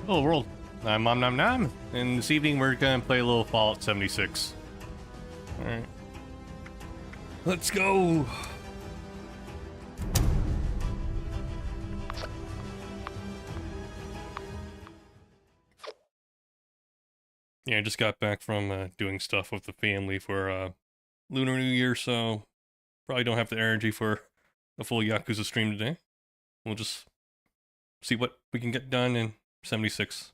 Hello world, I'm Nom Nom Nom, and this evening we're gonna play a little Fallout 76. Alright. Let's go! Yeah, I just got back from doing stuff with the family for Lunar New Year, so probably don't have the energy for a full Yakuza stream today. We'll just see what we can get done in 76.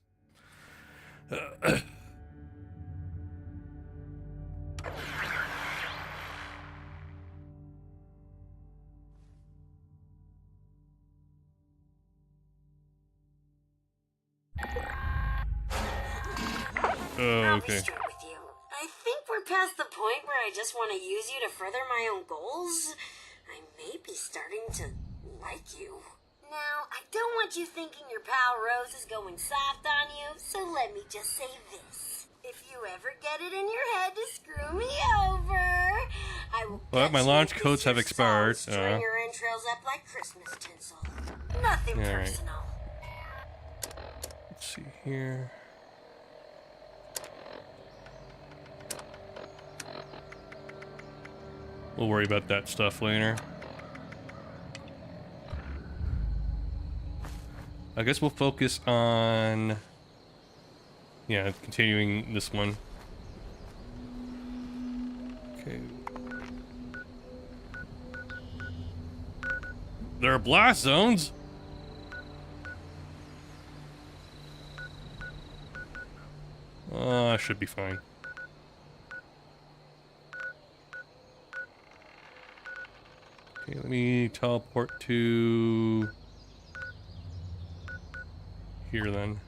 I'll be Okay. straight with you. I think we're past the point where I just want to use you to further my own goals. I may be starting to like you. Now, I don't want you thinking your pal Rose is going soft on you, so let me just say this. If you ever get it in your head to screw me over, I will Well, get my you launch to codes kiss have your expired, soul, string your entrails up like Christmas tinsel. Nothing Yeah, right. personal. Let's see here. We'll worry about that stuff later. I guess we'll focus on... yeah, continuing this one. Okay. There are blast zones? I should be fine. Okay, let me teleport to... here then.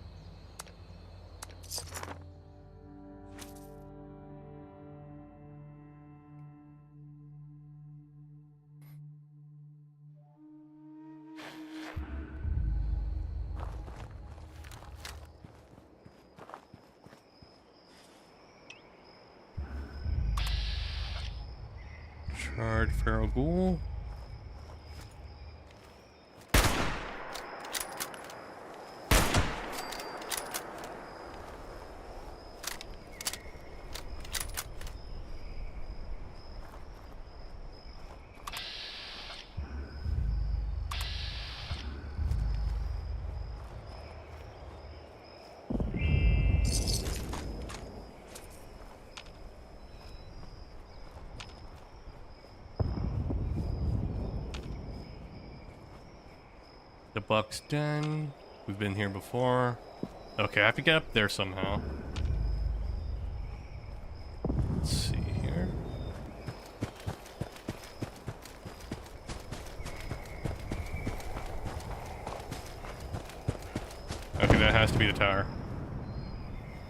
Charred Feral Ghoul. The Buck's Den. We've been here before. Okay, I have to get up there somehow. Let's see here. Okay, that has to be the tower.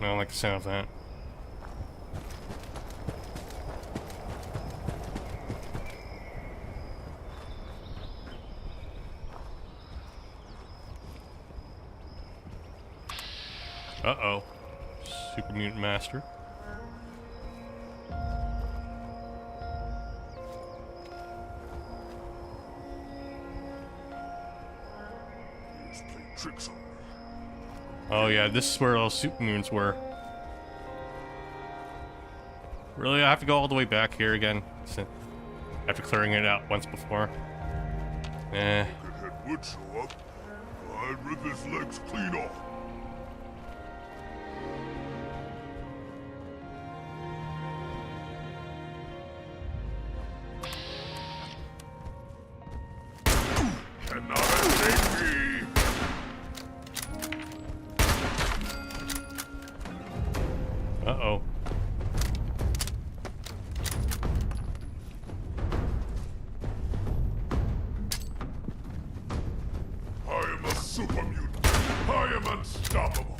I don't like the sound of that. Uh-oh. Super Mutant Master. He's playing tricks on me. Oh yeah, this is where all Super Moons were. Really? I have to go all the way back here again? After clearing it out once before. Eh. Buckethead would show up. I'd rip his legs clean off. Cannot escape me! Uh-oh. I am a super mutant. I am unstoppable.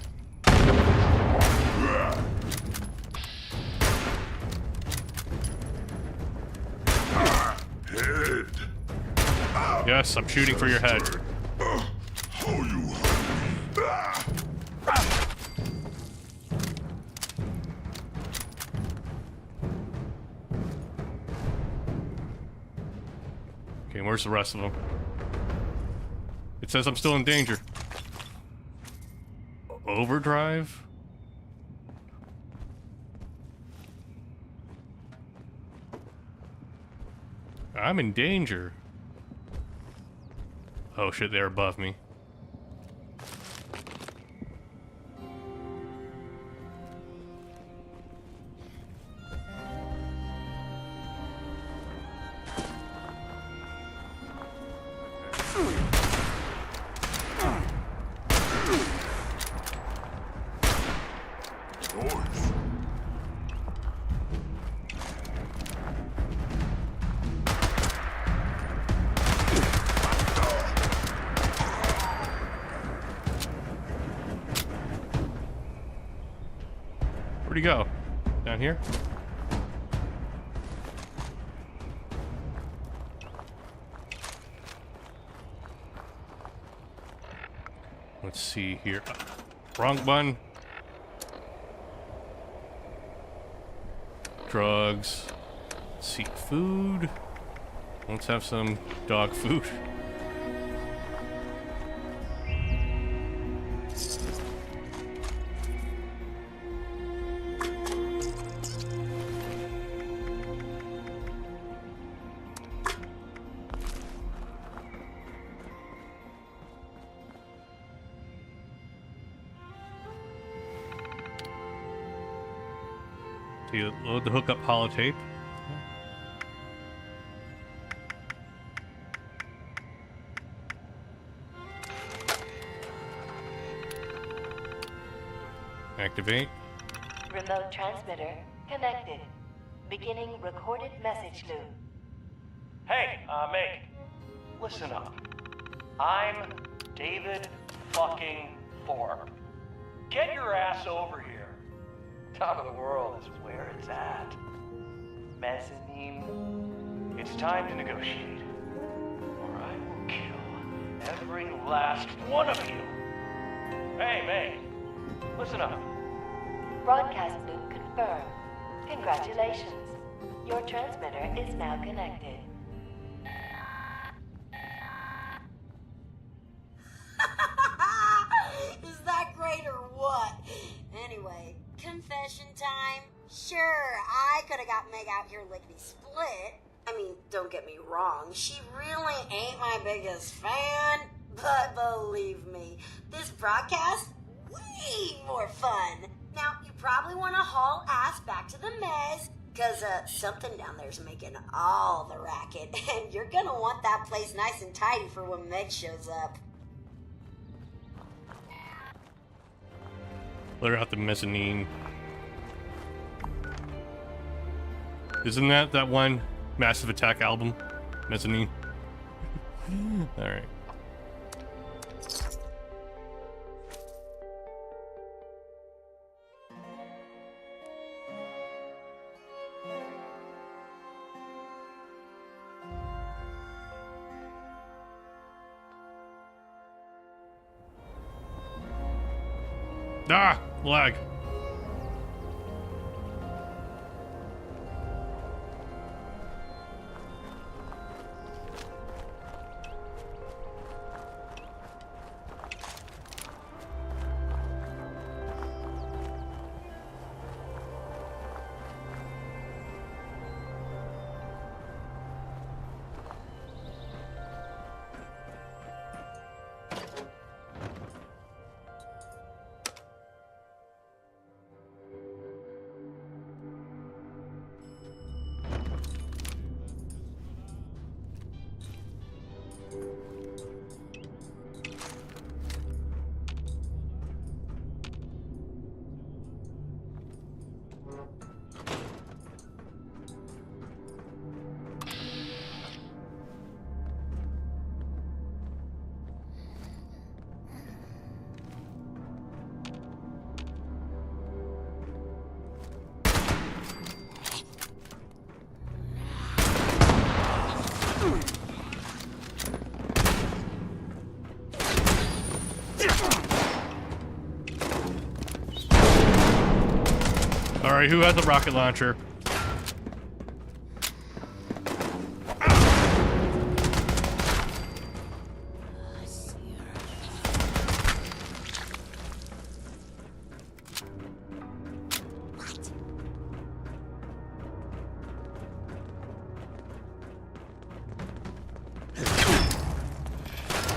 Head. Yes, I'm shooting for your head. How you hurt me. Okay, where's the rest of them? It says I'm still in danger. overdrive? I'm in danger. Oh shit, they're above me. Doors. Where'd he go? Down here? Let's see here. Wrong button. Drugs. Seek food. Let's have some dog food. So you load the hookup holotape. Activate. Remote transmitter connected. Beginning recorded message loop. Hey, Meg, listen up. I'm David fucking Thorpe. Get your ass over here. Top of the world is where it's at. Mezzanine. It's time to negotiate. Or I will kill every last one of you. Hey, Meg, listen up. Broadcast loop confirmed. Congratulations. Your transmitter is now connected. Is that great or what? Anyway, confession time. Sure, I could have got Meg out here lickety split. I mean, don't get me wrong, she really ain't my biggest fan. But believe me, this broadcast, way more fun. Now, you probably want to haul ass back to the mez, because something down there's making all the racket, and you're gonna want that place nice and tidy for when Meg shows up. Clear out the mezzanine. Isn't that one Massive Attack album? Mezzanine. Alright. Ah! Lag. Alright, who has a rocket launcher?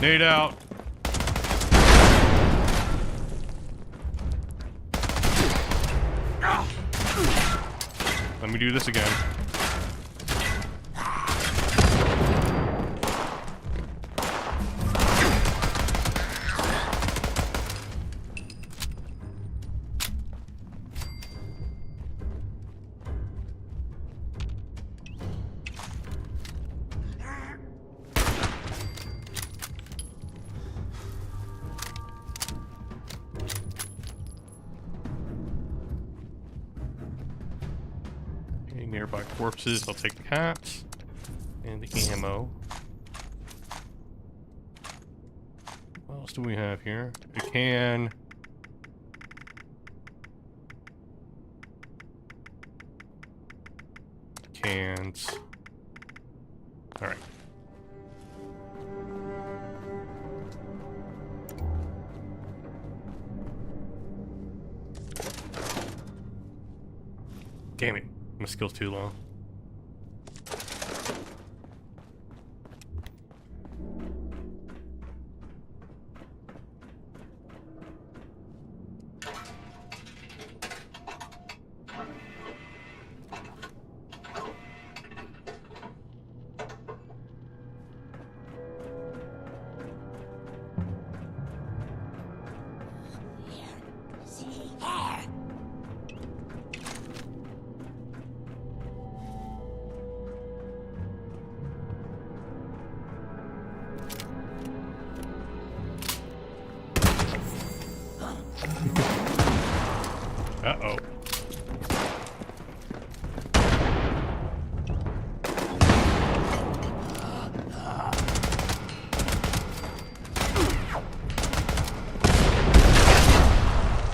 Nade out. Let me do this again. Okay, nearby corpses. I'll take the hats and the ammo. What else do we have here? A can. Cans. Alright. Damn it. My skill's too low. Uh-oh.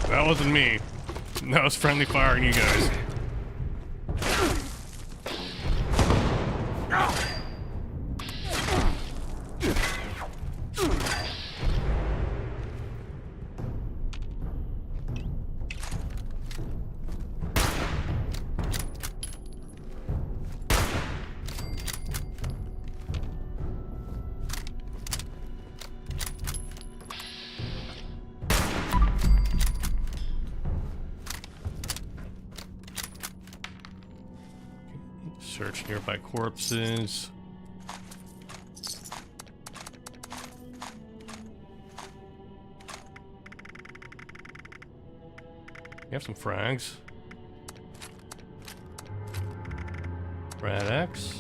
That wasn't me. That was friendly fire on you guys. Search nearby corpses. You have some frags. Rad X.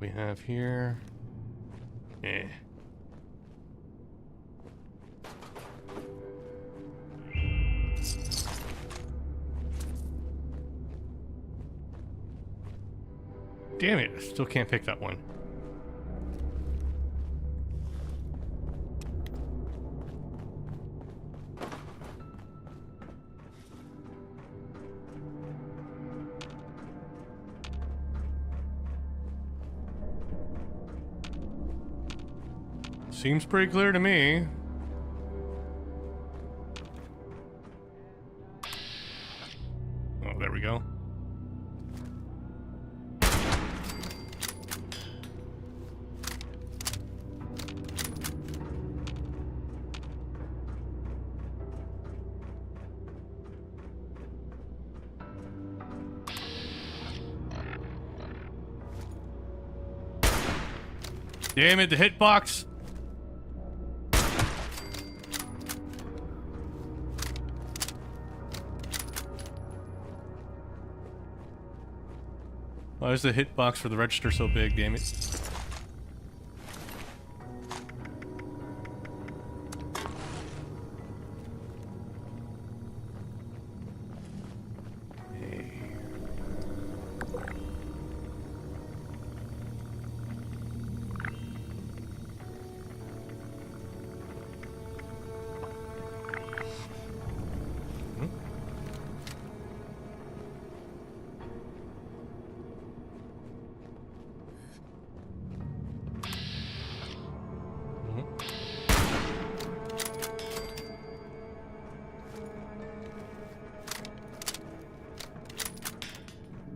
We have here. Eh. Damn it, I still can't pick that one. Seems pretty clear to me. Oh, there we go. Damn it, the hitbox. Why is the hitbox for the register so big, damn it?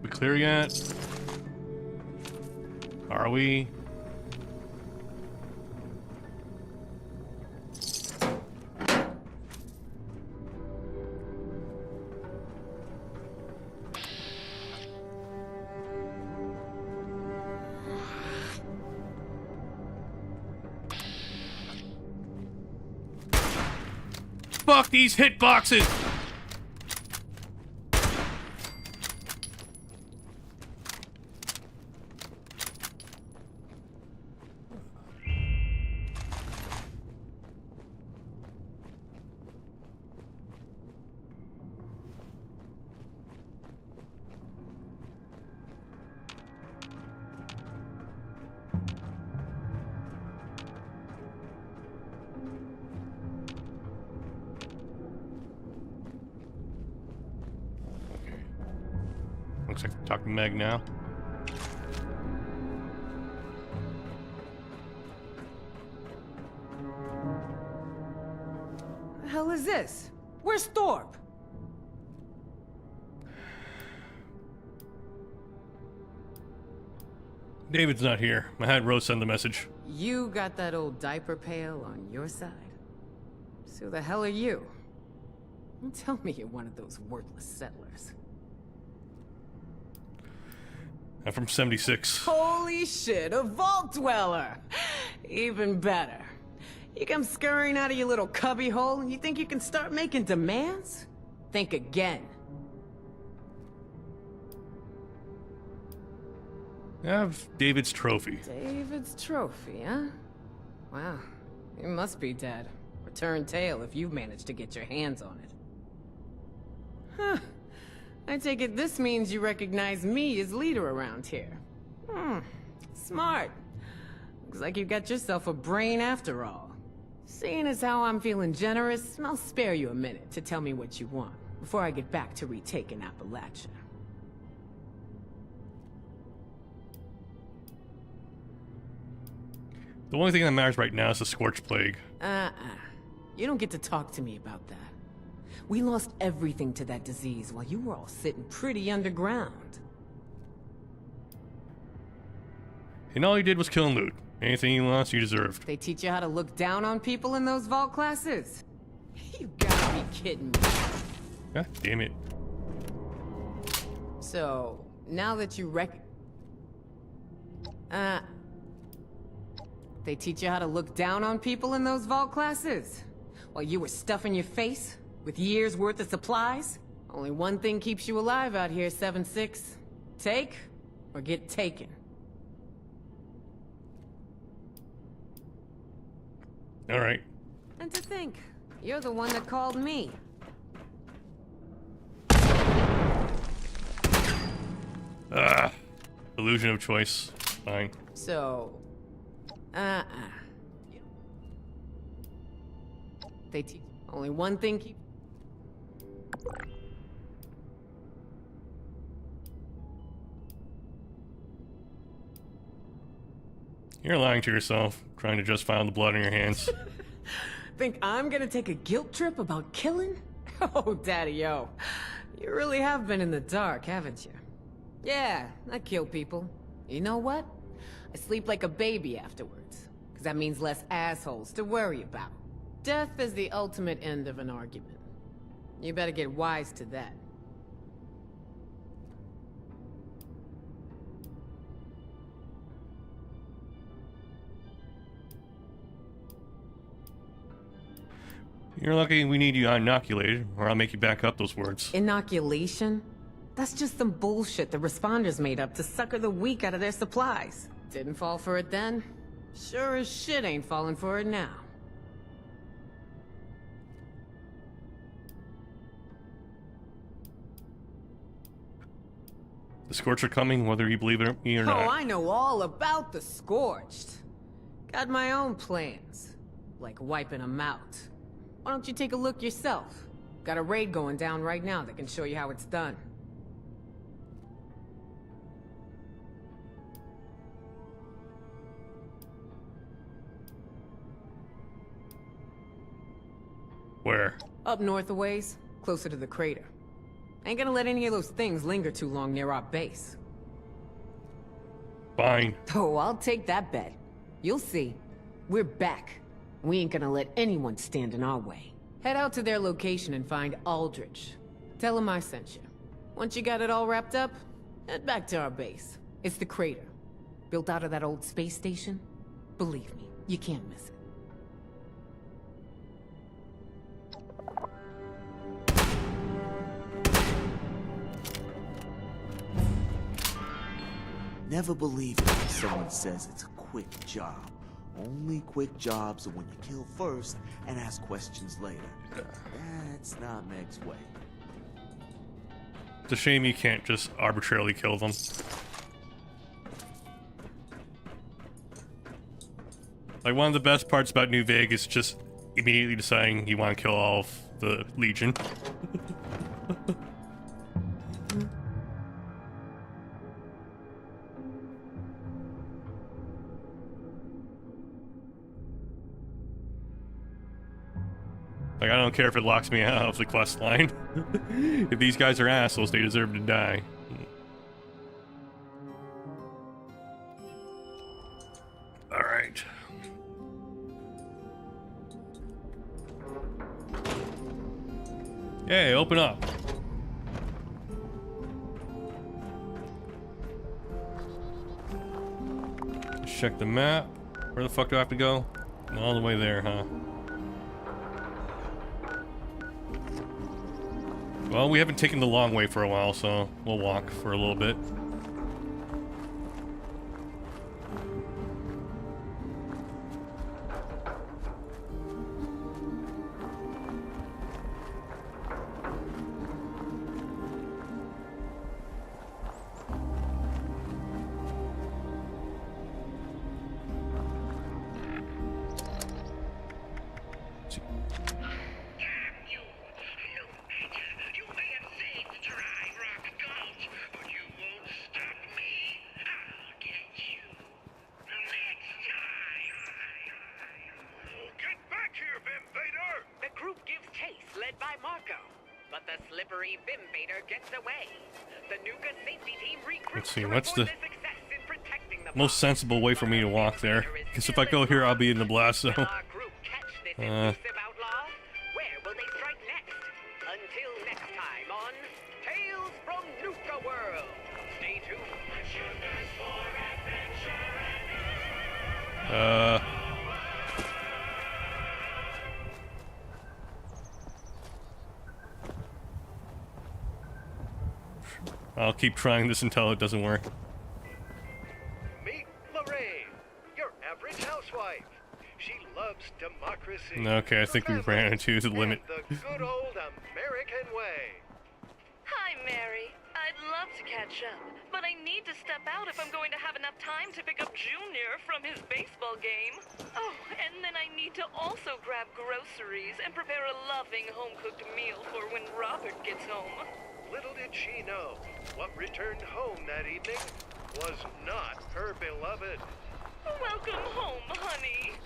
We clear yet? Are we? Fuck these hitboxes! Looks like I'm talking to Meg now. The hell is this? Where's Thorpe? David's not here. I had Rose send the message. You got that old diaper pail on your side? So who the hell are you? Don't tell me you're one of those worthless settlers. I'm from 76. Holy shit, a vault dweller! Even better. You come scurrying out of your little cubby hole and you think you can start making demands? Think again. I have David's trophy. David's trophy, huh? Wow, you must be dead. Return tail if you've managed to get your hands on it. Huh. I take it this means you recognize me as leader around here. Smart. Looks like you got yourself a brain after all. Seeing as how I'm feeling generous, I'll spare you a minute to tell me what you want before I get back to retaking Appalachia. The only thing that matters right now is the Scorch Plague. You don't get to talk to me about that. We lost everything to that disease while you were all sitting pretty underground. And all you did was kill and loot. Anything you lost, you deserved. They teach you how to look down on people in those vault classes? You gotta be kidding me. God damn it. So, now that you they teach you how to look down on people in those vault classes? While you were stuffing your face with years worth of supplies? Only one thing keeps you alive out here, 7-6. Take or get taken. All right. And to think, you're the one that called me. Illusion of choice. Fine. So, they teach only one thing keep. You're lying to yourself, trying to justify the blood on your hands. Think I'm gonna take a guilt trip about killing? Oh, Daddy-o. You really have been in the dark, haven't you? Yeah, I kill people. You know what? I sleep like a baby afterwards. Because that means less assholes to worry about. Death is the ultimate end of an argument. You better get wise to that. You're lucky we need you inoculated, or I'll make you back up those words. Inoculation? That's just some bullshit the responders made up to sucker the weak out of their supplies. Didn't fall for it then? Sure as shit ain't falling for it now. The Scorch are coming, whether you believe it or not. Oh, I know all about the Scorched. Got my own plans. Like wiping them out. Why don't you take a look yourself? Got a raid going down right now that can show you how it's done. Where? Up north a ways, closer to the crater. Ain't gonna let any of those things linger too long near our base. Fine. Oh, I'll take that bet. You'll see. We're back. We ain't gonna let anyone stand in our way. Head out to their location and find Aldrich. Tell him I sent you. Once you got it all wrapped up, head back to our base. It's the crater. Built out of that old space station. Believe me, you can't miss it. Never believe it when someone says it's a quick job. Only quick jobs are when you kill first and ask questions later. That's not Meg's way. It's a shame you can't just arbitrarily kill them. Like, one of the best parts about New Vegas is just immediately deciding you want to kill all of the Legion. Like, I don't care if it locks me out of the quest line. If these guys are assholes, they deserve to die. Alright. Yay, open up. Let's check the map. Where the fuck do I have to go? All the way there, huh? Well, we haven't taken the long way for a while, so we'll walk for a little bit. Let's see, what's the most sensible way for me to walk there? Because if I go here, I'll be in the blast zone. Where will they strike next? Until next time on Tales from Nuka World. Stay tuned. I'll keep trying this until it doesn't work. Meet Lorraine, your average housewife. She loves democracy. Okay, I think we ran into the limit. The good old American way. Hi, Mary. I'd love to catch up, but I need to step out if I'm going to have enough time to pick up Junior from his baseball game. Oh, and then I need to also grab groceries and prepare a loving home-cooked meal for when Robert gets home. Little did she know, what returned home that evening was not her beloved. Welcome home, honey.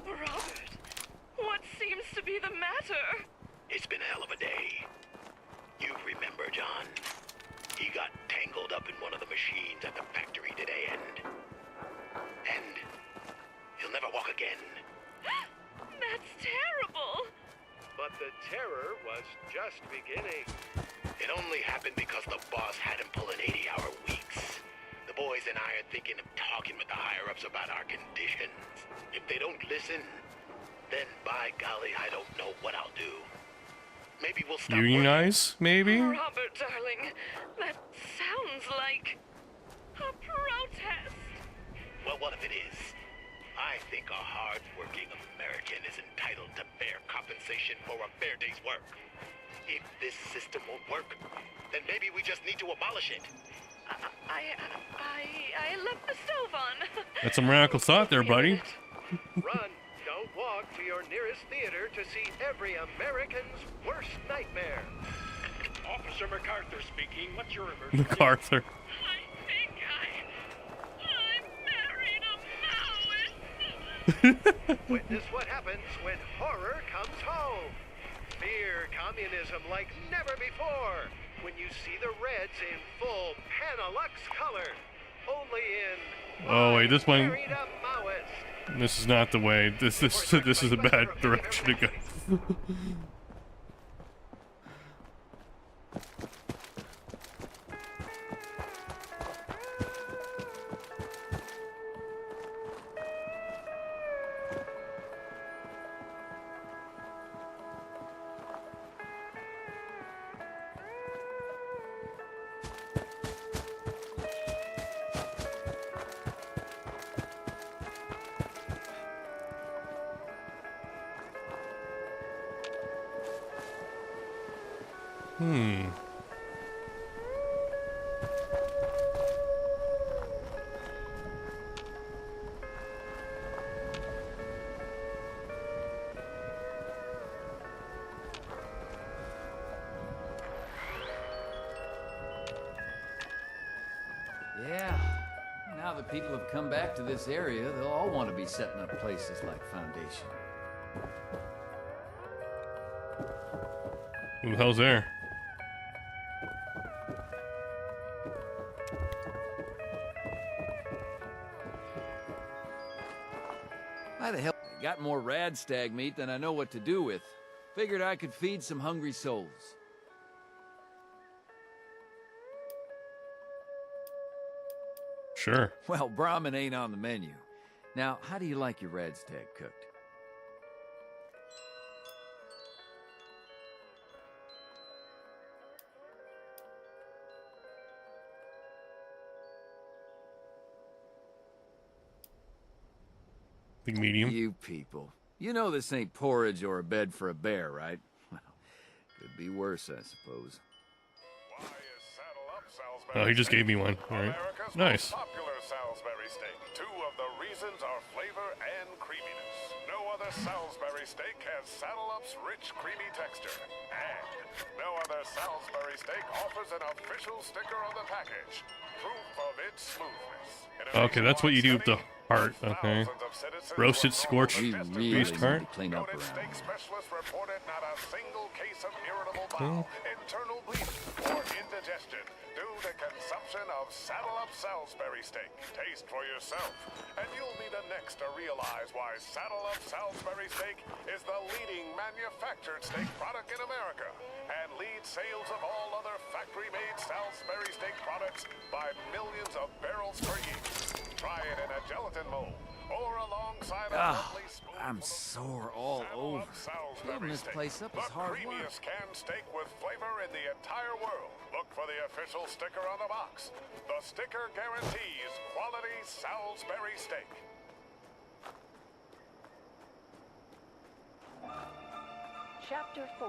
Robert, what seems to be the matter? It's been a hell of a day. You remember, John? He got tangled up in one of the machines at the factory today, and he'll never walk again. That's terrible. But the terror was just beginning. It only happened because the boss had him pulling 80-hour weeks. The boys and I are thinking of talking with the higher-ups about our conditions. If they don't listen, then by golly, I don't know what I'll do. maybe we'll stop Unionize, maybe? Robert, darling, that sounds like a protest. Well, what if it is? I think a hard-working American is entitled to fair compensation for a fair day's work. If this system won't work, then maybe we just need to abolish it. I left the stove on. That's a radical thought there, buddy. Run, don't walk to your nearest theater to see every American's worst nightmare. Officer MacArthur speaking. What's your emergency? MacArthur. I think I married a Maoist. Witness what happens when horror comes home. Fear communism like never before. When you see the Reds in full Panalux color. Only in Oh wait, this one. Married a Maoist. This is not the way. This is a bad direction to go. Yeah. Now that people have come back to this area, they'll all want to be setting up places like Foundation. Who the hell's there? Why the hell? I got more rad stag meat than I know what to do with. Figured I could feed some hungry souls. Sure. Well, Brahmin ain't on the menu. Now, how do you like your rad stag cooked? Big medium. You people. You know this ain't porridge or a bed for a bear, right? Well, could be worse, I suppose. Oh, he just gave me one. All right. Nice. Popular Salisbury steak. Two of the reasons are flavor and creaminess. No other Salisbury steak has Saddle Up's rich, creamy texture. And no other Salisbury steak offers an official sticker on the package. Proof of its smoothness. Okay, that's what you do with the heart. Okay. Roasted, scorched We really beast need heart. to clean up Noted around steak here. specialists reported not a single case of irritable bowel, internal bleeding, or indigestion due to consumption of Saddle Up Salisbury steak. Taste for yourself, and you'll be the next to realize why Saddle Up Salisbury steak is the leading manufactured steak product in America and leads sales of all other factory-made Salisbury steak products by millions of barrels per year. Try it in a gelatin mold or alongside a lovely spoonful I'm of sore all Saddle over. Up Salisbury Building this steak, place up is the hard work. creamiest canned steak with flavor in the entire world. Look for the official sticker on the box. The sticker guarantees quality Salisbury steak. Chapter 4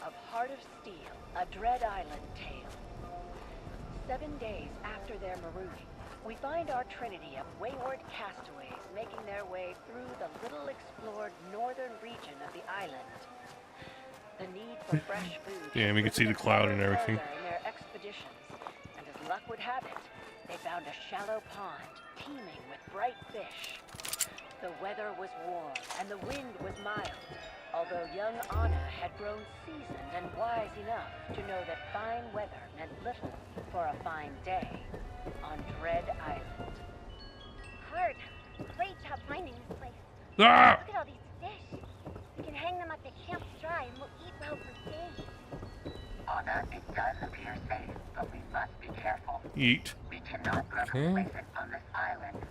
of Heart of Steel, a Dread Island Tale. 7 days after their marooning, we find our trinity of wayward castaways making their way through the little explored northern region of the island. The need for fresh food. Damn, you can see the cloud and everything. In their expeditions, and as luck would have it, they found a shallow pond teeming with bright fish. The weather was warm and the wind was mild, although young Anna had grown seasoned and wise enough to know that fine weather meant little for a fine day on Dread Island. Hard. Great job finding this place. Ah! Look at all these fish. We can hang them at the camp dry and we'll eat well for days. Anna, it does appear safe, but we must be careful. Eat. We cannot level Okay. place it on this island.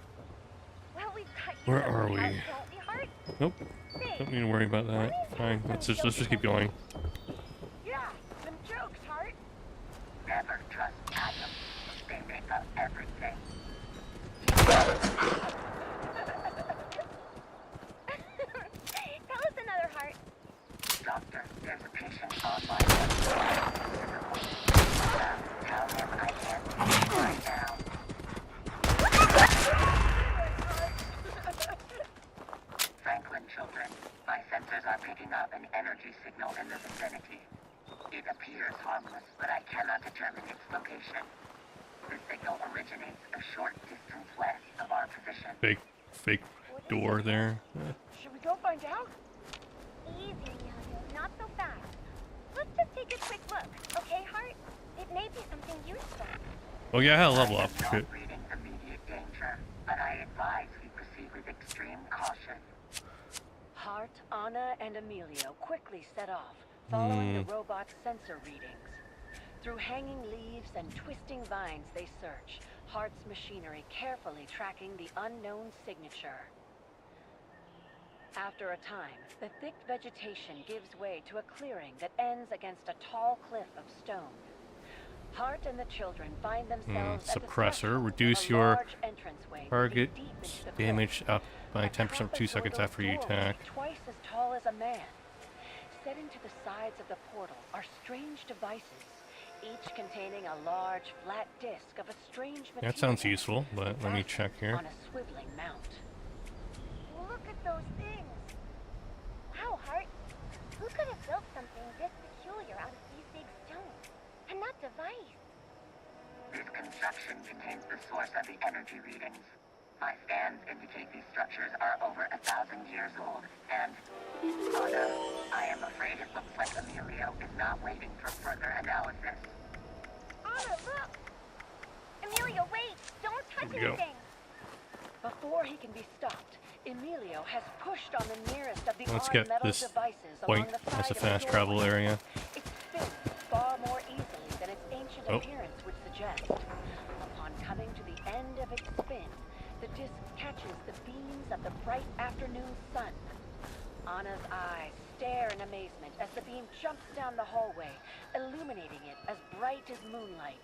Well, we've got you Where at are the we? house, don't we, Hart? Nope. Say, Don't need to worry about that. Fine. Let's just keep going. you're Titanium. They make up everything. Tell us another, Heart. Doctor, there's a patient on my Tell him I can't see him right now. Franklin children, my sensors are picking up an energy signal in the vicinity. It appears harmless, but I cannot determine its location. The signal originates a short distance west of our position. Fake door there. Should we go find out? Easy, Emilio. Not so fast. Let's just take a quick look, okay, Heart? It may be something useful. Oh yeah, I had a level up. Shit. Reading immediate danger, but I advise we proceed with extreme caution. Hart, Anna, and Emilio quickly set off, following the robot's sensor readings. Through hanging leaves and twisting vines they search, Hart's machinery carefully tracking the unknown signature. After a time, the thick vegetation gives way to a clearing that ends against a tall cliff of stone. Hart and the children find themselves at the Suppressor. threshold Reduce of a your large entranceway target leading deep into the damage cliff. up by 10% of 2 seconds after you attack. Twice as tall as a man. Set into the sides of the portal are strange devices, each containing a large flat disc of a strange material. That sounds useful, but let me check here. On a swiveling mount. Look at those things. Wow, Heart. Who could have built something this peculiar out of these big stones? And that device. This construction contains the source of the energy readings. My scans indicate these structures are over 1,000 years old, and... Anna, I am afraid it looks like Emilio is not waiting for further analysis. Anna, look! Emilio, wait! Don't touch Here we go. anything! Before he can be stopped, Emilio has pushed on the nearest of the Let's odd get metal this devices point along the as side a of the fast travel doorway. area. It spins far more easily than its ancient Oh. appearance would suggest. Upon coming to the end of its spin, the disc catches the beams of the bright afternoon sun. Anna's eyes stare in amazement as the beam jumps down the hallway, illuminating it as bright as moonlight.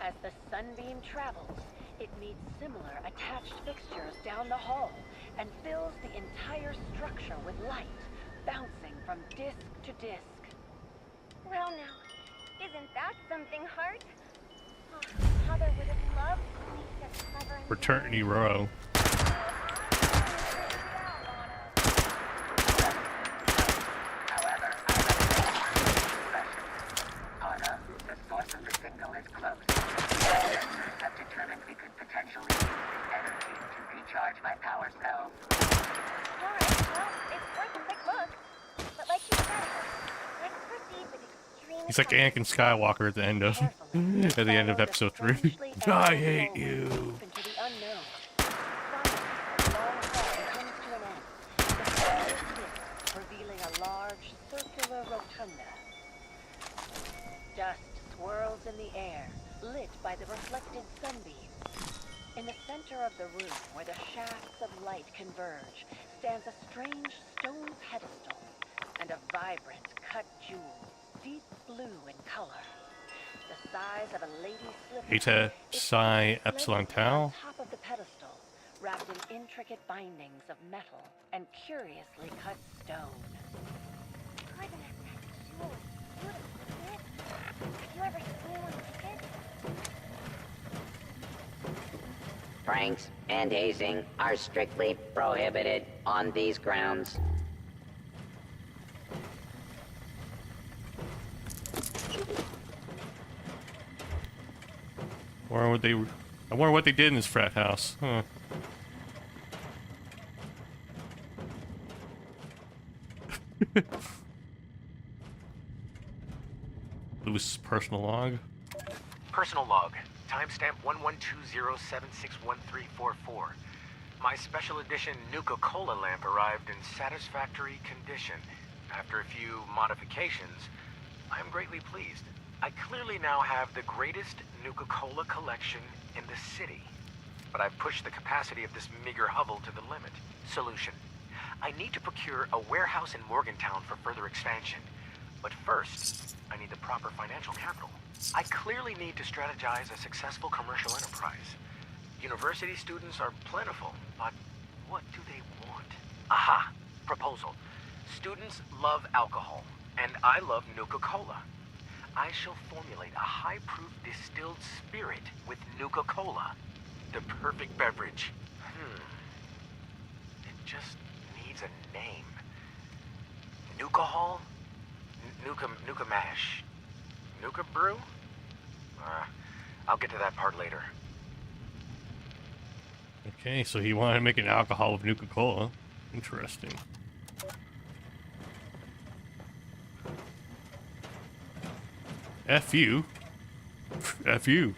As the sunbeam travels, it meets similar attached fixtures down the hall and fills the entire structure with light, bouncing from disc to disc. Well now, isn't that something, Heart? Oh, Mother would have loved to meet such clever Fraternity Row. However, Anna, the source of the signal is close. Sensors have determined we could potentially use this energy to recharge my power cells. Alright, well, it's worth a quick look. But like you said, let's proceed with extreme He's like caution. Anakin Skywalker at the end of episode 3. I hate you. Into the unknown. Finally, the long hall comes to an end. The hall is lit, revealing a large circular rotunda. Dust swirls in the air, lit by the reflected sunbeams. In the center of the room, where the shafts of light converge, stands a strange stone pedestal and a vibrant cut jewel, deep blue in color. The size of a lady's slipper. Eta Psi Epsilon Tau. On top of the pedestal, wrapped in intricate bindings of metal and curiously cut stone. Goodness, that jewel is beautiful, isn't it? Have you ever seen one like it? Pranks and hazing are strictly prohibited on these grounds. I wonder what they did in this frat house. Huh. Louis' personal log. Personal log. Timestamp 1120761344. My special edition Nuka-Cola lamp arrived in satisfactory condition. After a few modifications, I am greatly pleased. I clearly now have the greatest Nuka-Cola collection in the city. But I've pushed the capacity of this meager hovel to the limit. Solution. I need to procure a warehouse in Morgantown for further expansion. But first, I need the proper financial capital. I clearly need to strategize a successful commercial enterprise. University students are plentiful, but what do they want? Aha! Proposal. Students love alcohol, and I love Nuka-Cola. I shall formulate a high-proof distilled spirit with Nuka-Cola. The perfect beverage. It just needs a name. Nuka-Hall? Nuka Mash? Nuka Brew? I'll get to that part later. Okay, so he wanted to make an alcohol of Nuka-Cola. Interesting. F you. F you.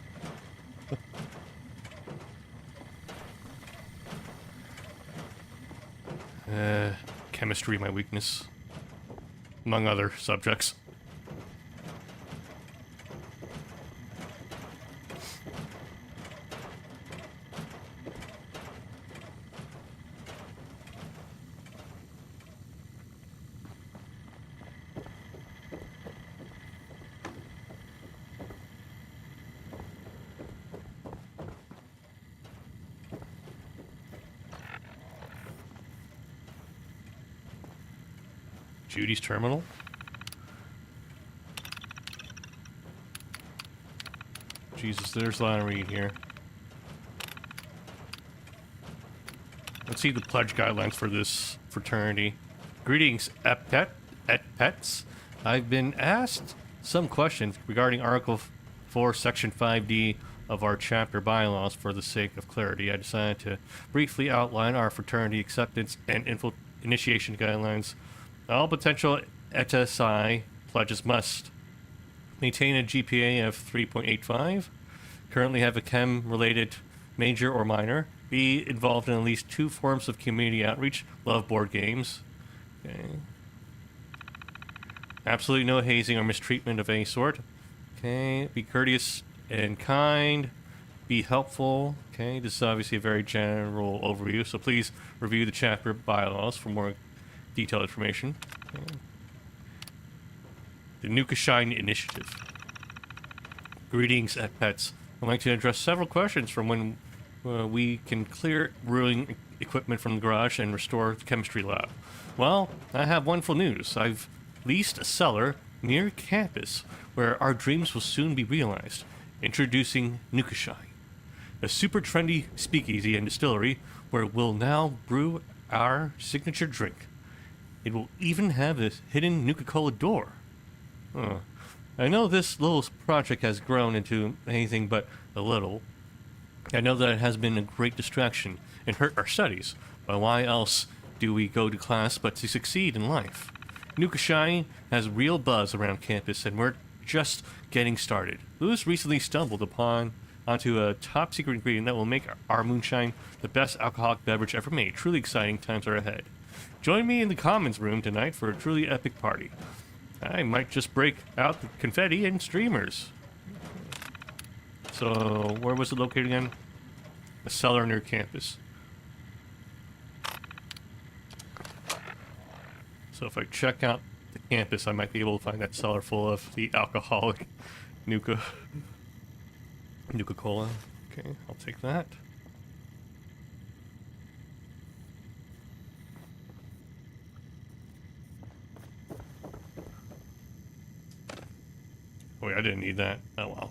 Chemistry, my weakness. Among other subjects. Judy's terminal. Jesus, there's a lot to read here. Let's see the pledge guidelines for this fraternity. Greetings, pets. I've been asked some questions regarding Article 4, Section 5D of our chapter bylaws. For the sake of clarity, I decided to briefly outline our fraternity acceptance and initiation guidelines. All potential Eta Psi pledges must maintain a GPA of 3.85, currently have a chem-related major or minor, be involved in at least 2 forms of community outreach, love board games. Okay. Absolutely no hazing or mistreatment of any sort. Okay. Be courteous and kind. Be helpful. Okay. This is obviously a very general overview, so please review the chapter bylaws for more detailed information. Okay. The Nuka Shine Initiative. Greetings, pets. I'd like to address several questions from when we can clear brewing equipment from the garage and restore the chemistry lab. Well, I have wonderful news. I've leased a cellar near campus where our dreams will soon be realized. Introducing Nuka Shine, a super trendy speakeasy and distillery where we'll now brew our signature drink. It will even have a hidden Nuka-Cola door. I know this little project has grown into anything but a little. I know that it has been a great distraction and hurt our studies, but why else do we go to class but to succeed in life? Nuka Shine has real buzz around campus, and we're just getting started. Lewis recently stumbled onto a top-secret ingredient that will make our moonshine the best alcoholic beverage ever made. Truly exciting times are ahead. Join me in the Commons room tonight for a truly epic party. I might just break out the confetti and streamers. So, where was it located again? A cellar near campus. So if I check out the campus, I might be able to find that cellar full of the alcoholic Nuka-Cola. Okay, I'll take that. Wait, I didn't need that. Oh well.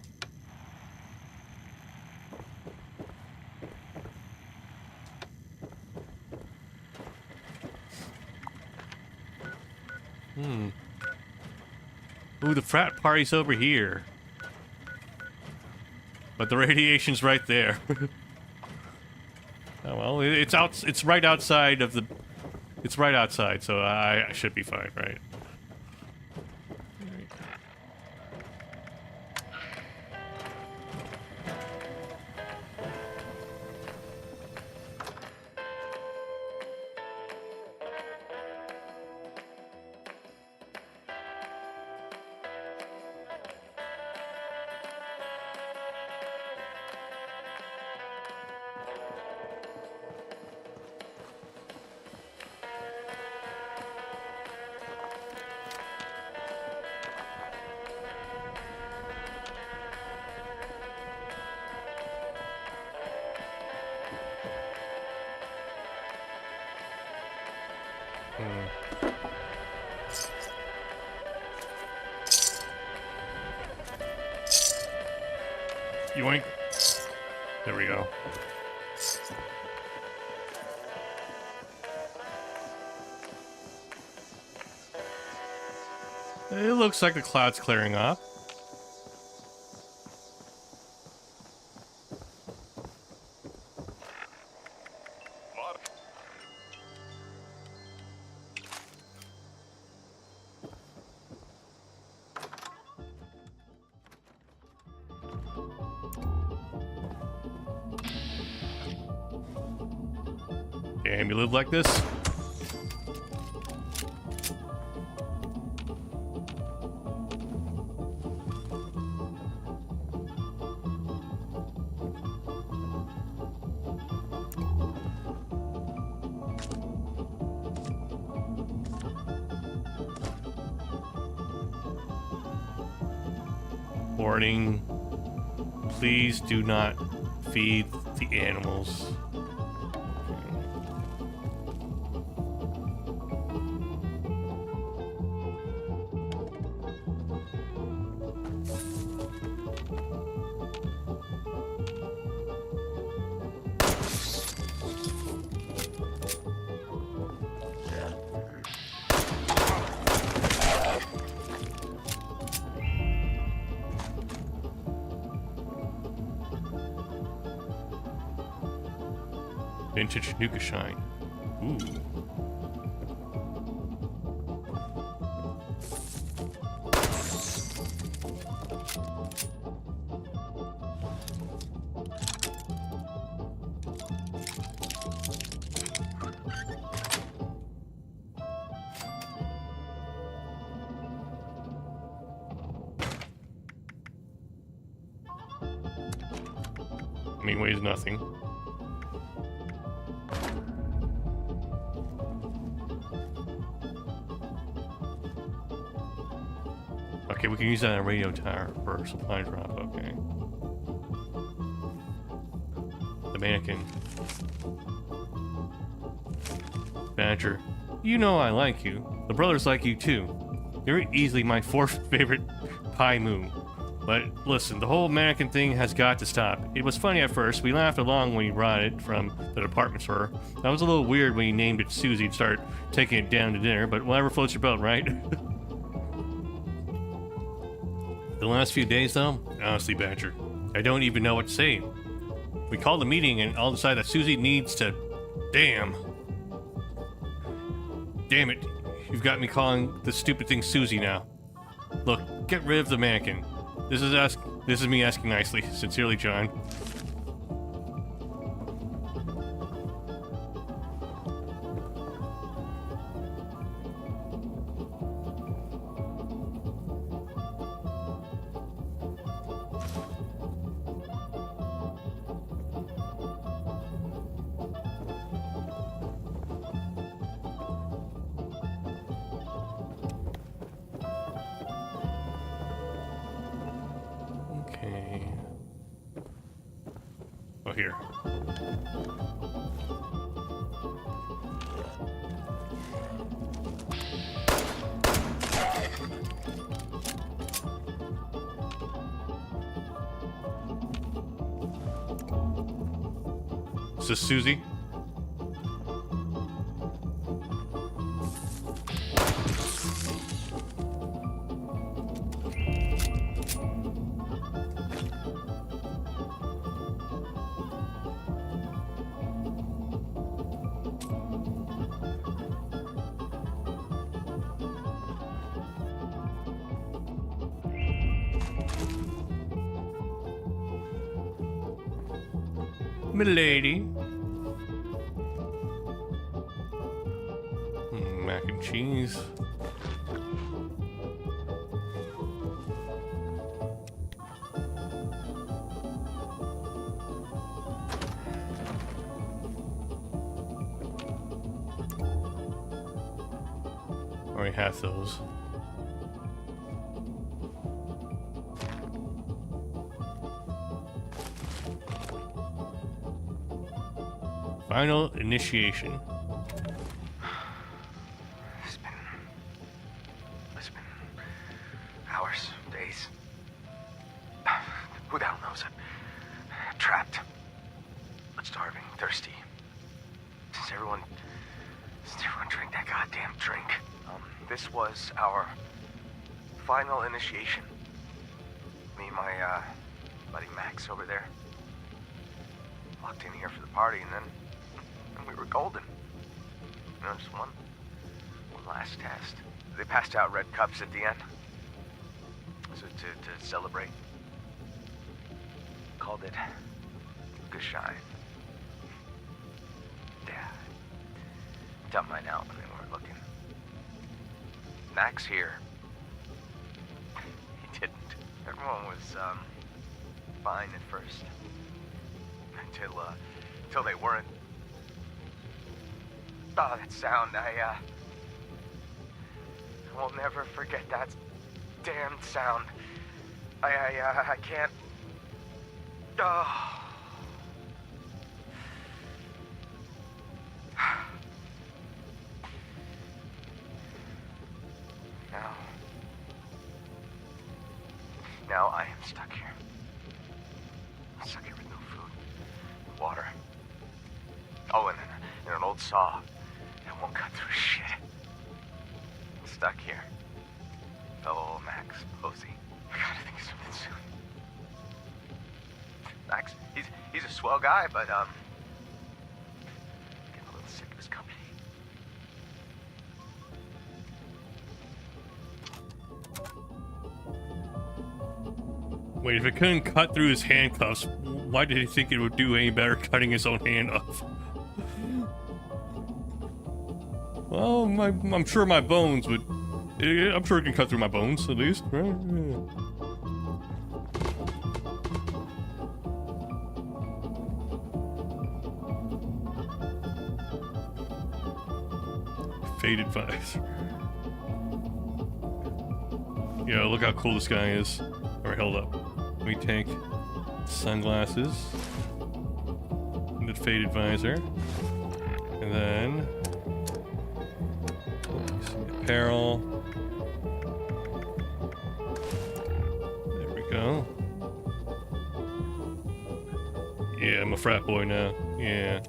Ooh, the frat party's over here. But the radiation's right there. Oh well, it's right outside of the... It's right outside, so I should be fine, right? Yoink. There we go. It looks like the cloud's clearing up. Damn, you live like this? Warning, please do not feed the animals. Vintage Nuka Shine. Ooh. I mean, weighs nothing. Okay, we can use that on a radio tower for a supply drop, okay. The mannequin. Badger, you know I like you. The brothers like you too. You're easily my fourth favorite Pai Mu. But listen, the whole mannequin thing has got to stop. It was funny at first. We laughed along when you brought it from the department store. That was a little weird when you named it Susie and started taking it down to dinner, but whatever floats your boat, right? The last few days, though, honestly, Badger, I don't even know what to say. We called a meeting and all decided that Susie needs to... Damn it. You've got me calling this stupid thing Susie now. Look, get rid of the mannequin. This is me asking nicely. Sincerely, John. Oh, here. Is this Susie? Milady. Mac and cheese. Already have those. Final initiation. starving, thirsty. Does everyone drink that goddamn drink? This was our final initiation. Me and my buddy Max over there walked in here for the party, and then we were golden. You know, just one last test. They passed out red cups at the end, so to celebrate. Called it Good Shine. Yeah, dumped mine out when they weren't looking. Max here. He didn't. Everyone was fine at first, until they weren't. Oh, that sound! I will never forget that damned sound. I can't. Oh. Now I am stuck here. I'm stuck here with no food, water. Oh, and an old saw that won't cut through shit. I'm stuck here. Fellow Max Posey. I gotta think of something soon. Max, he's a swell guy, but getting a little sick of his company. Wait, if it couldn't cut through his handcuffs, why did he think it would do any better cutting his own hand off? Well, I'm sure my bones would... I'm sure it can cut through my bones, at least, right? Yeah. Faded visor. Yeah, look how cool this guy is. Alright, hold up. Let me take sunglasses and the faded visor, and then apparel. There we go. Yeah, I'm a frat boy now. Yeah.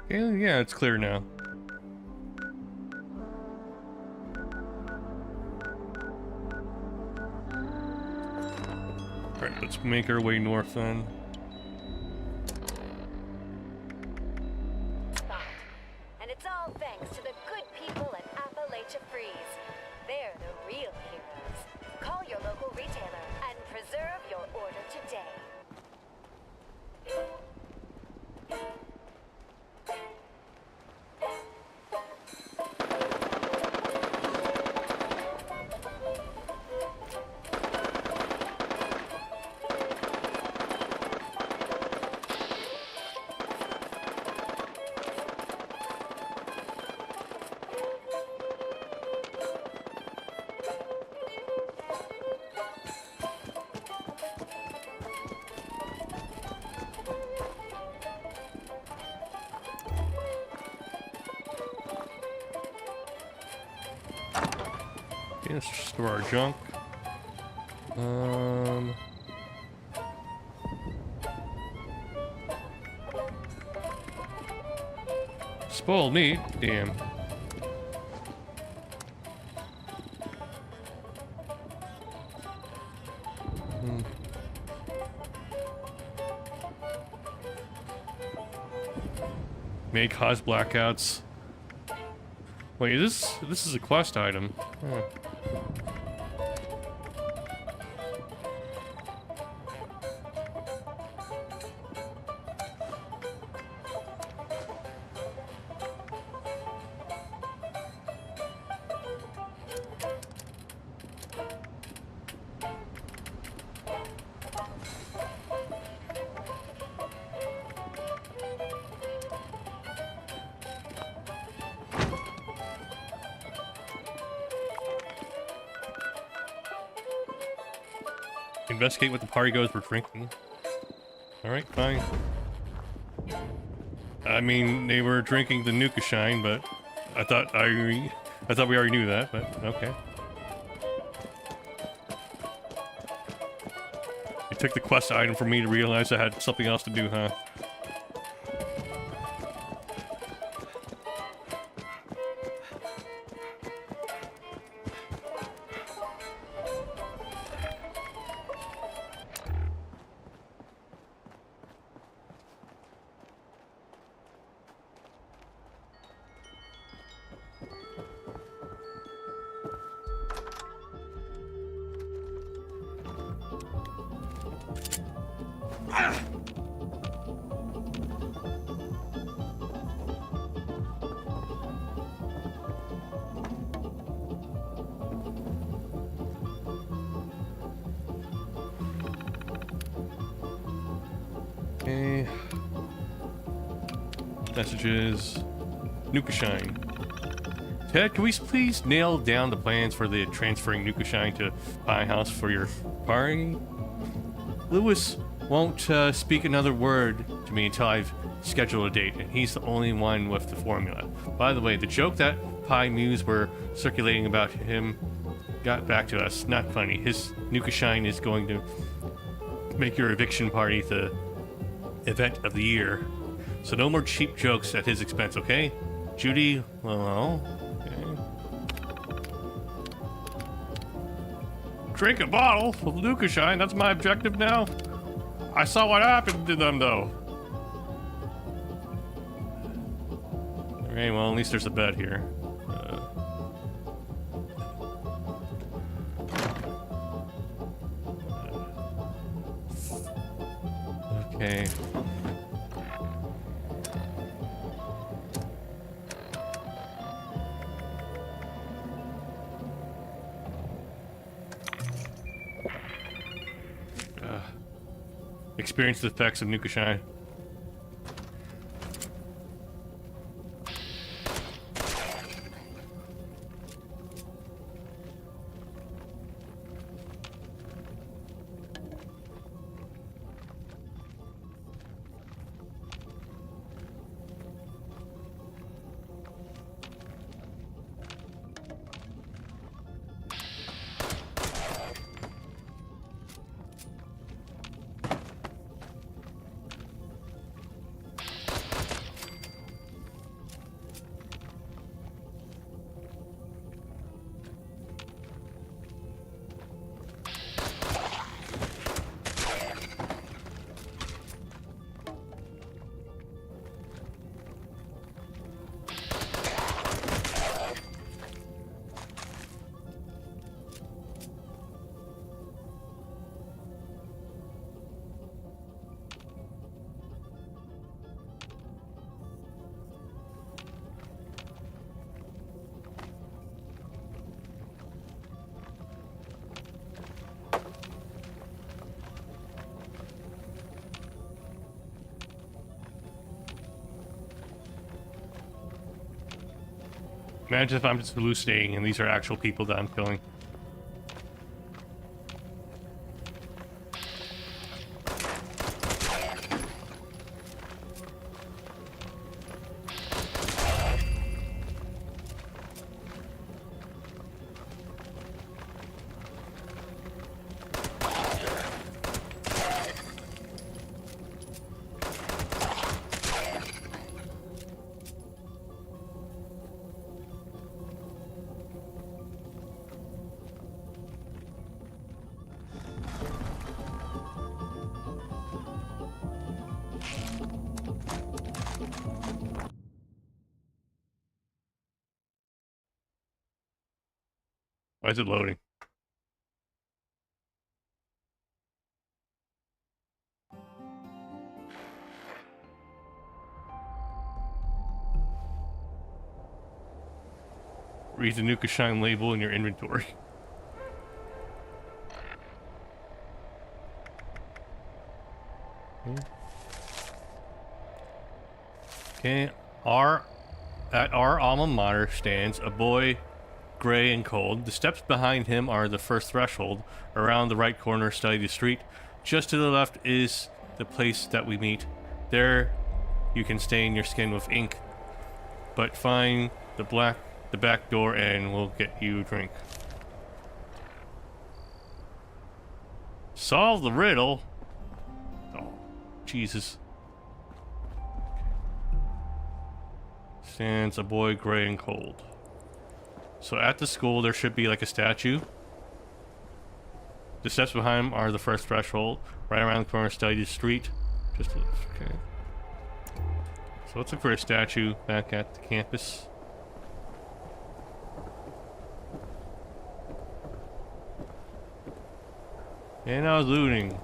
Yeah, it's clear now. Alright, let's make our way north then. And it's all thanks to the good people at Appalachia Freeze. They're the real heroes. Call your local retailer and preserve your order today. Okay, let's store our junk. Spoiled meat? Damn. May cause blackouts. Wait, this is a quest item. Huh. investigate what the party goes were drinking. Alright, fine. I mean, they were drinking the Nuka Shine, but I thought we already knew that, but okay. It took the quest item for me to realize I had something else to do, huh? Okay. Messages. Nuka Shine. Ted, can we please nail down the plans for the transferring Nuka Shine to my house for your party? Lewis won't speak another word to me until I've scheduled a date, and he's the only one with the formula. By the way, the joke that Pi Muse were circulating about him got back to us. Not funny. His Nuka Shine is going to make your eviction party the event of the year. So no more cheap jokes at his expense, okay? Judy, well, okay. Drink a bottle of Nuka Shine, that's my objective now? I saw what happened to them, though. Okay, well, at least there's a bed here. Okay. Experience the effects of Nuka Shine. Imagine if I'm just hallucinating and these are actual people that I'm killing. Why is it loading? Read the Nuka Shine label in your inventory. Okay, at our alma mater stands a boy gray and cold. The steps behind him are the first threshold. Around the right corner, study the street. Just to the left is the place that we meet. There, you can stain your skin with ink. But find the back door and we'll get you a drink. Solve the riddle? Oh, Jesus. Stands a boy gray and cold. So at the school there should be like a statue. The steps behind him are the first threshold. Right around the corner, study the street. Just to, okay. So let's look for a statue back at the campus. And I was looting.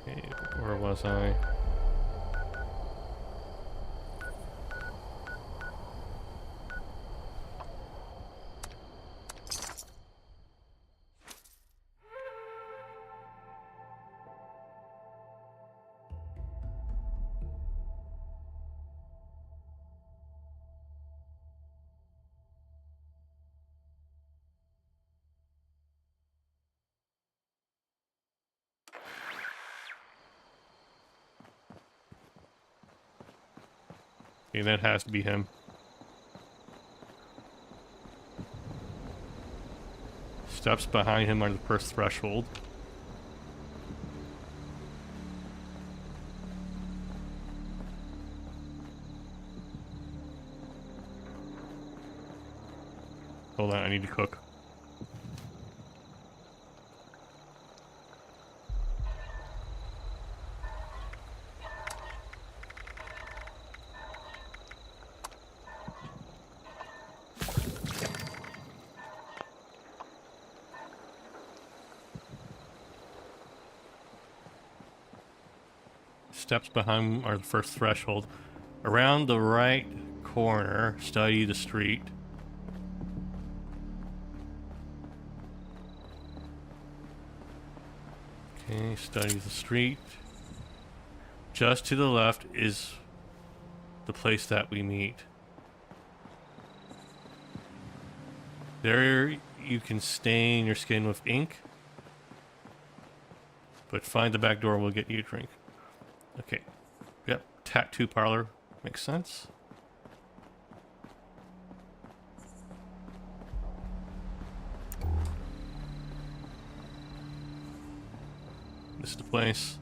Okay, where was I? Okay, that has to be him. Steps behind him are the first threshold. Hold on, I need to cook. Steps behind him are the first threshold. Around the right corner, study the street. Okay, study the street. Just to the left is the place that we meet. There you can stain your skin with ink. But find the back door, we'll get you a drink. Okay. Yep, tattoo parlor. Makes sense. This is the place.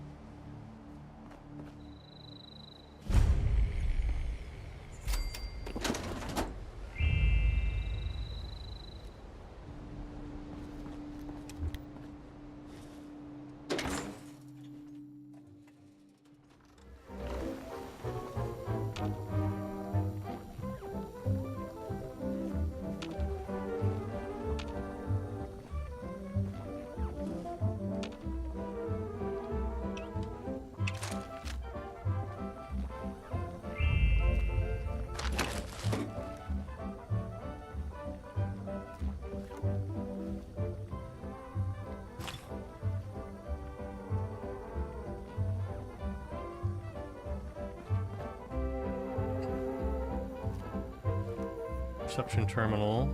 Reception terminal.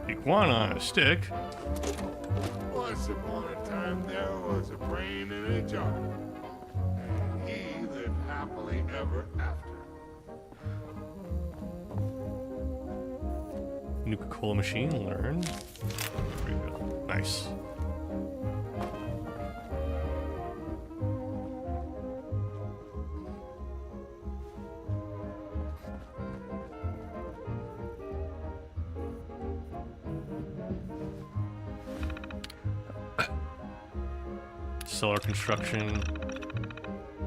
Iguana on a stick. Once upon a time there was a brain in a jar, and he lived happily ever after. Nuka-Cola machine, learn. Rebuild. Nice. Solar construction.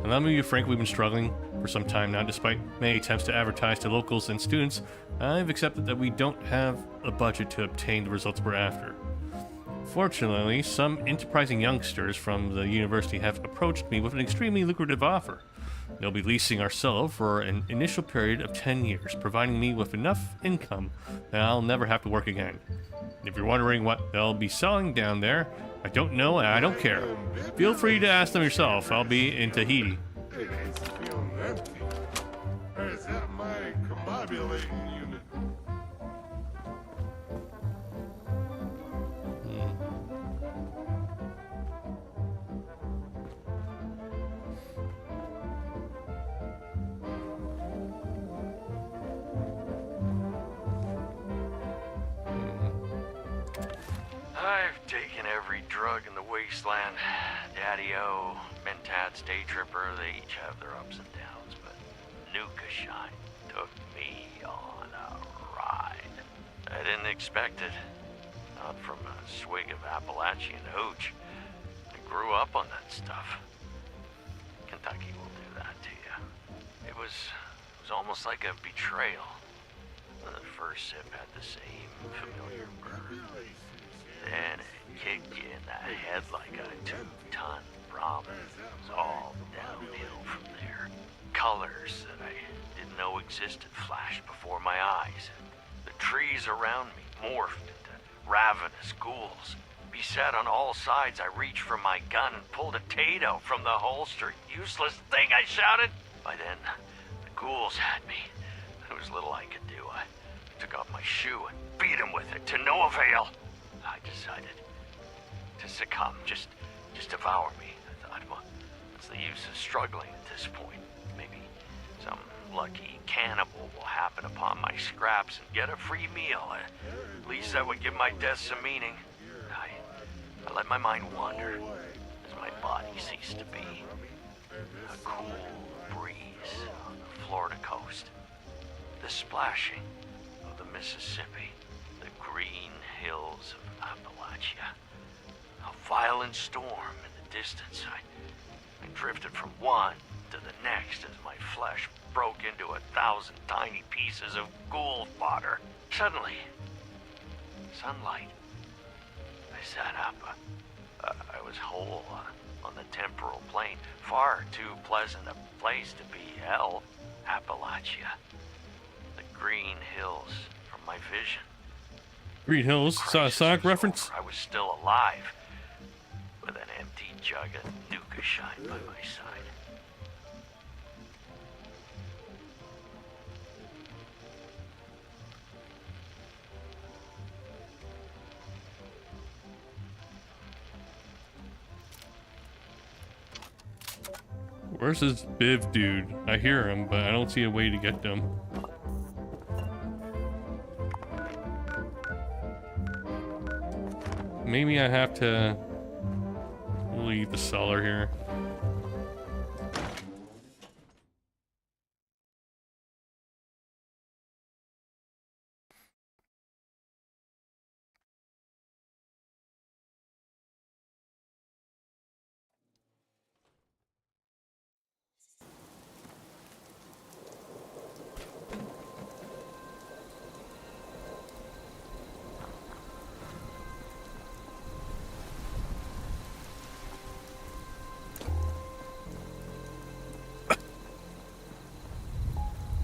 And let me be frank, we've been struggling for some time now. Despite many attempts to advertise to locals and students, I've accepted that we don't have a budget to obtain the results we're after. Fortunately, some enterprising youngsters from the university have approached me with an extremely lucrative offer. They'll be leasing our cellar for an initial period of 10 years, providing me with enough income that I'll never have to work again. If you're wondering what they'll be selling down there, I don't know and I don't care. Feel free to ask them yourself. I'll be in Tahiti. It ain't feeling empty. Or is that my combobulating unit? I've taken every drug in the wasteland. Daddy-O, Mentats, Day Tripper, they each have their ups and downs, but Nuka Shine took me on a ride. I didn't expect it. Not from a swig of Appalachian hooch. I grew up on that stuff. Kentucky will do that to you. It was almost like a betrayal. The first sip had the same familiar burn. Then it kicked you in the head like a 2-ton Brahmin. It was all downhill from there. Colors that I didn't know existed flashed before my eyes. The trees around me morphed into ravenous ghouls. Beset on all sides, I reached for my gun and pulled a Tato from the holster. Useless thing, I shouted. By then, the ghouls had me. There was little I could do. I took off my shoe and beat him with it, to no avail. I decided to succumb, just devour me. I thought, well, what's the use of struggling at this point? Maybe some lucky cannibal will happen upon my scraps and get a free meal. At least that would give my death some meaning. I let my mind wander as my body ceased to be. A cool breeze on the Florida coast. The splashing of the Mississippi. The green hills of Appalachia. A violent storm in the distance. I drifted from one to the next as my flesh broke into 1,000 tiny pieces of ghoul fodder. Suddenly, sunlight. I sat up. I was whole on the temporal plane. Far too pleasant a place to be hell. Appalachia. The green hills from my vision. Green Hills, saw a Sonic reference? I was still alive, with an empty jug of Nuka Shine by my side. Where's this Biv dude? I hear him, but I don't see a way to get them. Maybe I have to leave the cellar here.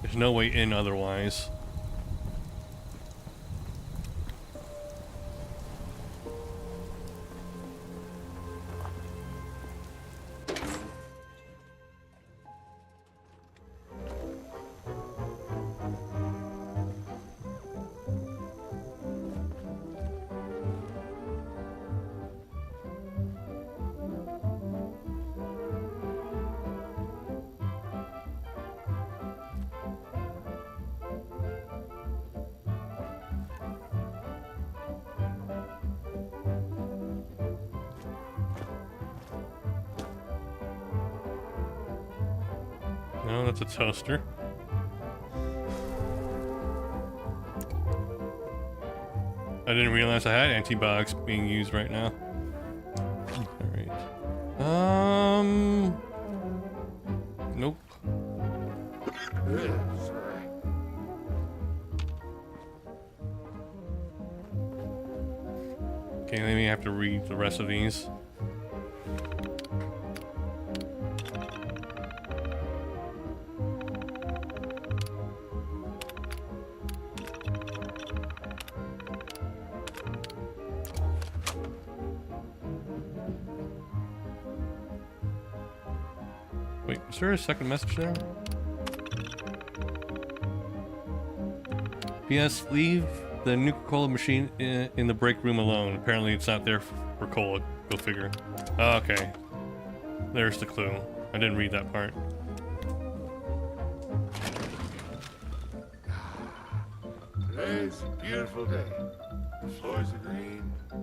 There's no way in otherwise. No, that's a toaster. I didn't realize I had antibiotics being used right now. Alright. Nope. Okay, maybe I have to read the rest of these. Wait, is there a second message there? P.S. Leave the Nuka-Cola machine in the break room alone. Apparently it's not there for cola. Go figure. Okay. There's the clue. I didn't read that part. Today's a beautiful day. The floors are green, the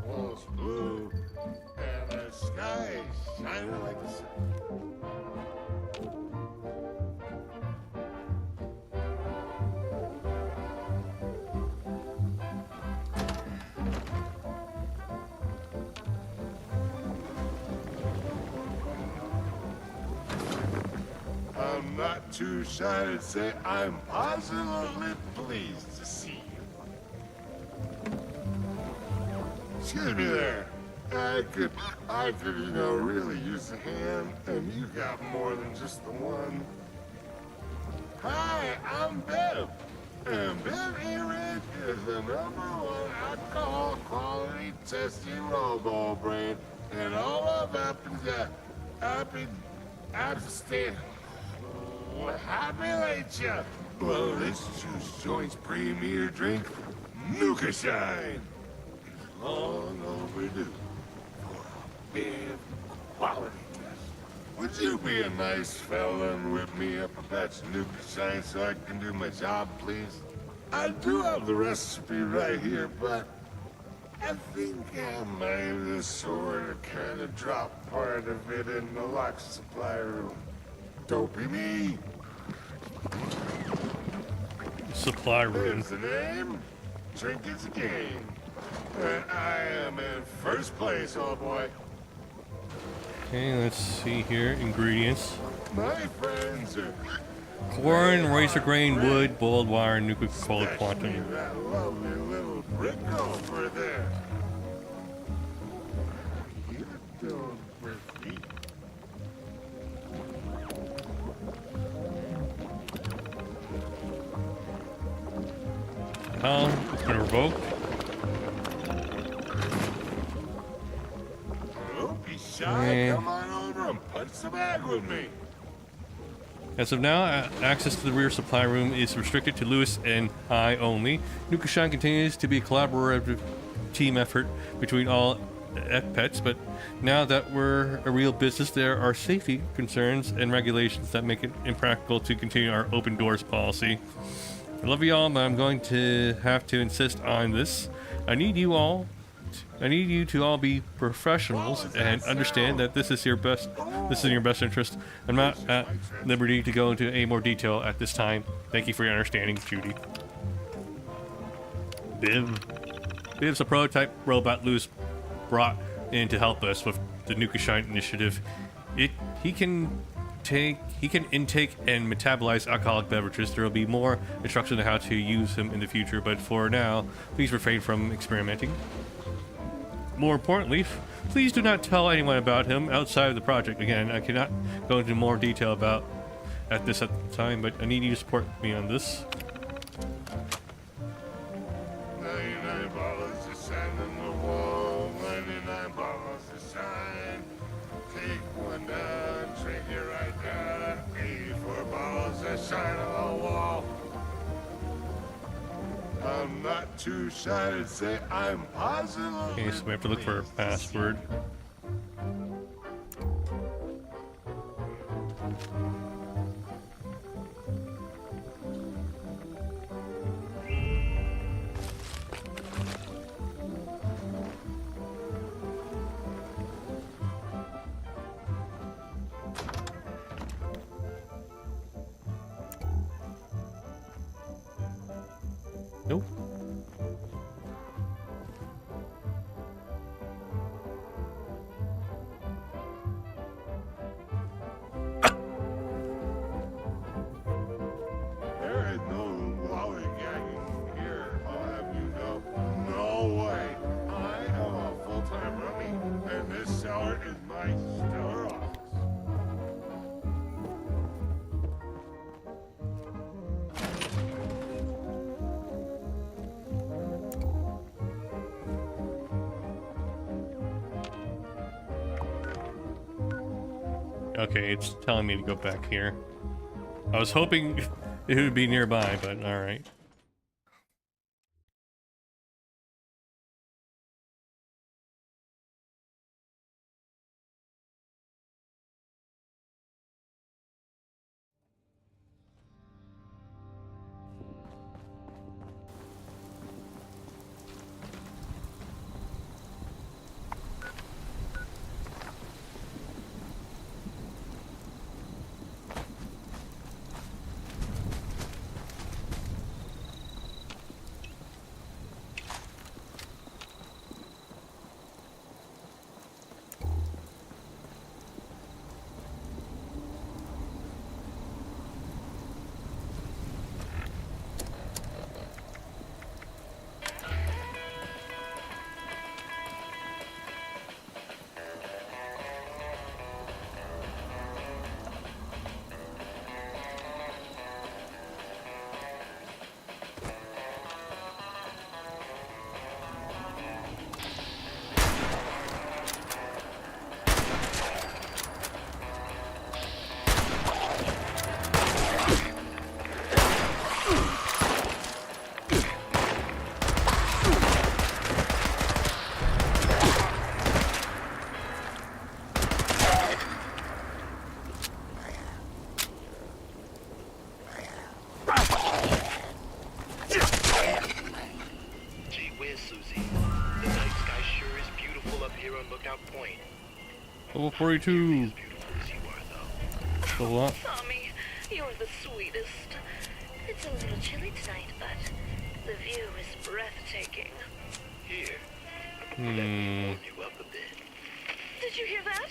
walls blue, and the sky is shining like the sun. I'm not too shy to say I'm positively pleased to see you. Excuse me there. I could, really use a hand, and you got more than just the one. Hi, I'm Bev. And Bev E-Red is the #1 alcohol quality testing robo brand in all of Appalachia. Well, this juice joint's premier drink, Nuka Shine, is long overdue for a big quality test. Would you be a nice fella and whip me up a batch of Nuka Shine so I can do my job, please? I do have the recipe right here, but I think I might have sort of kind of dropped part of it in the locked supply room. Don't be me. Supply room. There's the name. Drink is a game. And I am in first place, old boy. Okay, let's see here. Ingredients. My friends are... Corn, razor grain, wood, boiled wire, Nuka-Cola Quantum. That lovely little brick over there. You don't repeat. It's been revoked. Don't be shy. Come on over and punch the bag with me. As of now, access to the rear supply room is restricted to Lewis and I only. Nuka Shine continues to be a collaborative team effort between all FPETs, but now that we're a real business, there are safety concerns and regulations that make it impractical to continue our open doors policy. I love you all, but I'm going to have to insist on this. I need you to all be professionals and understand that this is in your best interest. I'm not at liberty to go into any more detail at this time. Thank you for your understanding, Judy. Biv's a prototype robot Lewis brought in to help us with the Nuka Shine initiative. He can intake and metabolize alcoholic beverages. There will be more instruction on how to use him in the future, but for now, please refrain from experimenting. More importantly, please do not tell anyone about him outside of the project. Again, I cannot go into more detail about at the time, but I need you to support me on this. 99 bottles of shine on the wall, 99 bottles of shine. Take one down, drink it right down. 84 bottles of shine on the wall. I'm not too shy to say I'm positive. Okay, so we have to look for a password. Nope. Okay, it's telling me to go back here. I was hoping it would be nearby, but alright. Level 42. Still a lot. Tommy, you're the sweetest. It's a little chilly tonight, but the view is breathtaking. Here. Hmm. You up a bit. Did you hear that?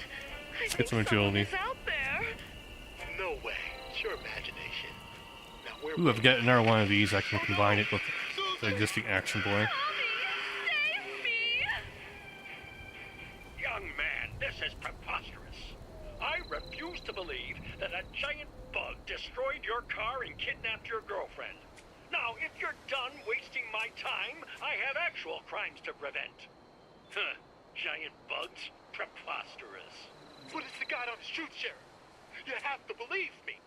I Get think some someone agility. is out there. No way. It's your imagination. Now where Ooh, I've got another one of these. I can combine it with the existing Action Boy. Young man, this is preposterous. I refuse to believe that a giant bug destroyed your car and kidnapped your girlfriend. Now, if you're done wasting my time, I have actual crimes to prevent. Huh. Giant bugs? Preposterous. But it's the guy on the street, Sheriff. You have to believe me.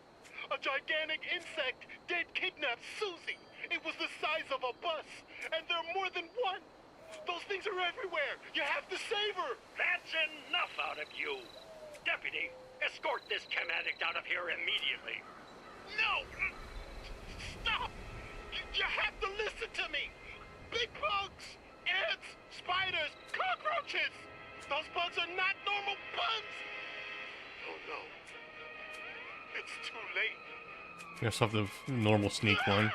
A gigantic insect did kidnap Susie. It was the size of a bus, and there are more than one. Those things are everywhere. You have to save her. That's enough out of you. Deputy, escort this chem addict out of here immediately. No! Stop! You have to listen to me. Big bugs, ants, spiders, cockroaches. Those bugs are not normal bugs. Oh no. It's too late. I guess I'll have the normal sneak one.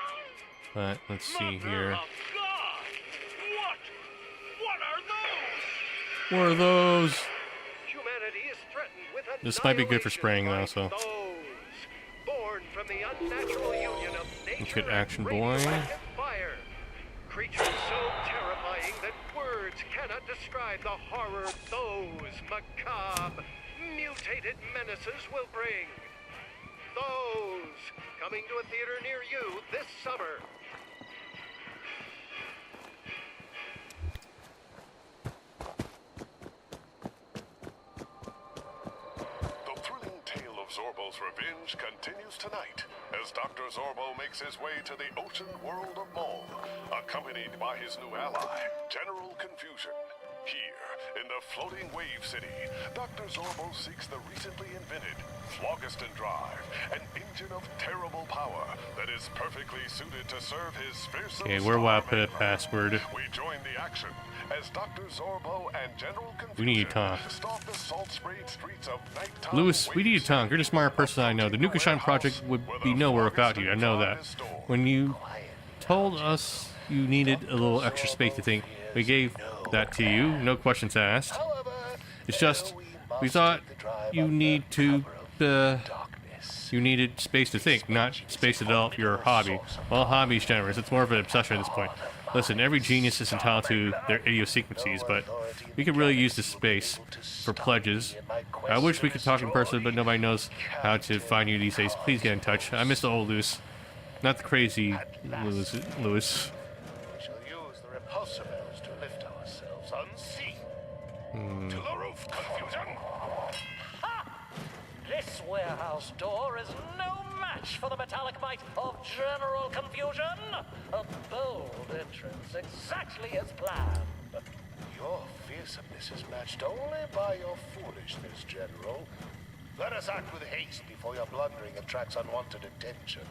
But let's see here. What are those? Humanity is threatened with This might be good for spraying though, so. born from the unnatural union of Let's nature get Action and Boy. radioactive fire. Creatures so terrifying that words cannot describe the horror those macabre, mutated menaces will bring. Those coming to a theater near you this summer. The thrilling tale of Zorbo's revenge continues tonight as Dr. Zorbo makes his way to the ocean world of Maul, accompanied by his new ally, General Confusion. Here, in the floating wave city, Dr. Zorbo seeks the recently invented Phlogiston Drive, an engine of terrible power that is perfectly suited to serve his fearsome Okay, where will I put a Starman password? We join the action as Dr. Zorbo and General Confusion We need to talk. stalk the salt-sprayed streets of nighttime Lewis, we need to talk. You're the smartest person I know. The Nuka Shine project would be nowhere without you. I know that. When you told us you needed a little extra space to think, we gave that to you. No questions asked. It's just, we thought you need to, you needed space to think, not space to develop your hobby. Well, hobby's generous. It's more of an obsession at this point. Listen, every genius is entitled to their idiosyncrasies, but we could really use this space for pledges. I wish we could talk in person, but nobody knows how to find you these days. Please get in touch. I miss the old Lewis. Not the crazy Lewis. We shall use the repulsors to lift ourselves unseen. To the roof, Confusion! Ha! warehouse door is no match for the metallic might of General Confusion. A bold entrance, exactly as planned. Your fearsomeness is matched only by your foolishness, General. Let us act with haste before your blundering attracts unwanted attention.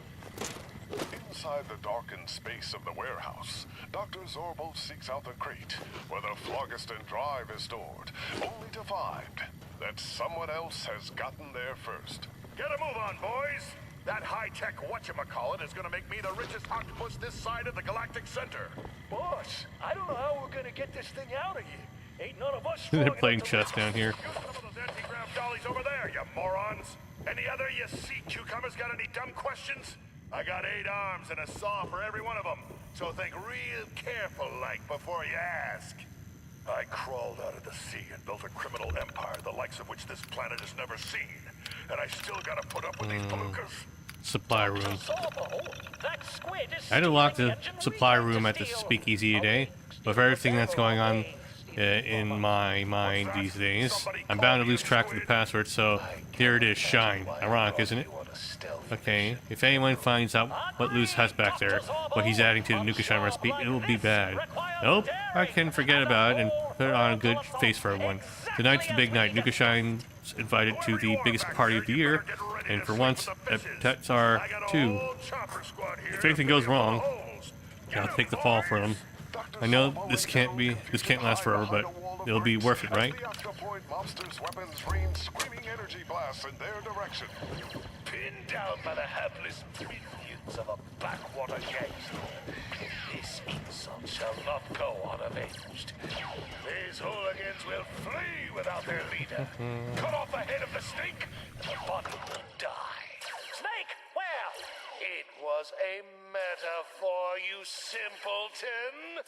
Inside the darkened space of the warehouse, Dr. Zorbo seeks out the crate where the Phlogiston Drive is stored, only to find that someone else has gotten there first. Get a move on, boys! That high-tech whatchamacallit is gonna make me the richest octopus this side of the galactic center. Boss, I don't know how we're gonna get this thing out of here. Ain't none of us They're playing chess down here. Use some of those anti-grav dollies over there, you morons! Any other you sea cucumbers got any dumb questions? I got 8 arms and a saw for every one of them, so think real careful-like before you ask. I crawled out of the sea and built a criminal empire the likes of which this planet has never seen, and I still gotta put up with these palookas. Supply room. That squid is I had to lock the supply room at the speakeasy today, but for everything that's going on in my mind these days, I'm bound to lose track of the password, so here it is, Shine. Ironic, isn't it? Okay, if anyone finds out what Luz has back there, what he's adding to the Nuka Shine recipe, it will be bad. Nope, I can forget about it and put on a good face for everyone. Tonight's the big night. Nuka Shine's invited to the biggest party of the year, and for once, pets are too. If anything goes wrong, I'll take the fall for them. I know this can't last forever, but it'll be worth it, right? Mobsters' weapons rain screaming energy blasts in their direction. Pinned down by the hapless minions of a backwater gangster, this insult shall not go unavenged. These hooligans will flee without their leader. Cut off the head of the snake, the body will die. Snake, where? It was a metaphor, you simpleton.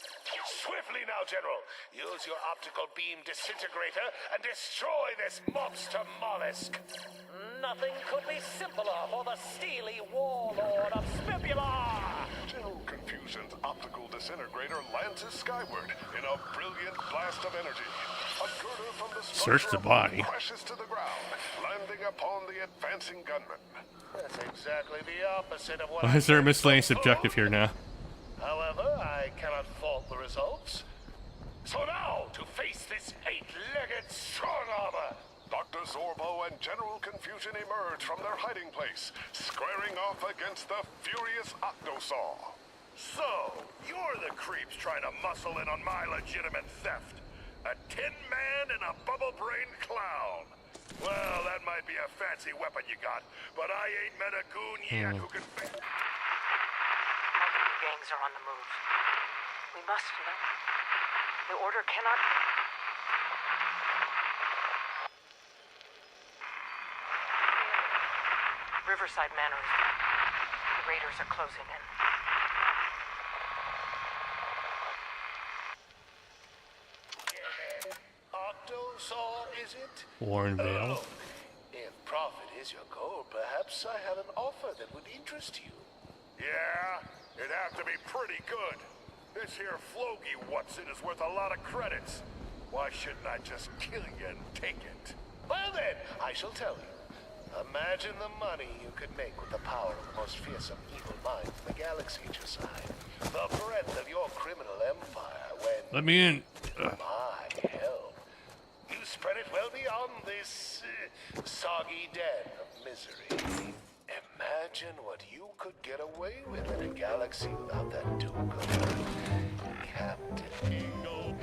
Swiftly now, General. Use your optical beam disintegrator and destroy this mobster mollusk. Nothing could be simpler for the steely warlord of Spibula. General Confusion's optical disintegrator lances skyward in a brilliant blast of energy. A girder from the Search the body. crashes to the ground, landing upon the advancing gunman. That's exactly the opposite of what Why is there a miscellaneous objective here now? However, I cannot fault the results. So now, to face this 8-legged strong armor, Dr. Zorbo and General Confusion emerge from their hiding place, squaring off against the furious Octosaw. So, you're the creeps trying to muscle in on my legitimate theft. A tin man and a bubble-brained clown. Well, that might be a fancy weapon you got, but I ain't met a goon yet who can... Multiple gangs are on the move. We must, you know. The order cannot... Riverside Manor is down. The raiders are closing in. Octosaw, is it? Warrenvale. Oh, if profit is your goal, perhaps I have an offer that would interest you. Yeah, it'd have to be pretty good. This here Flogi What's-It is worth a lot of credits. Why shouldn't I just kill you and take it? Well then, I shall tell you. Imagine the money you could make with the power of the most fearsome evil mind in the galaxy at your side. The breadth of your criminal empire when... Let me in. Ugh. My help. You spread it well beyond this soggy den of misery. Imagine what you could get away with in a galaxy without that Duke of Captain Eagle.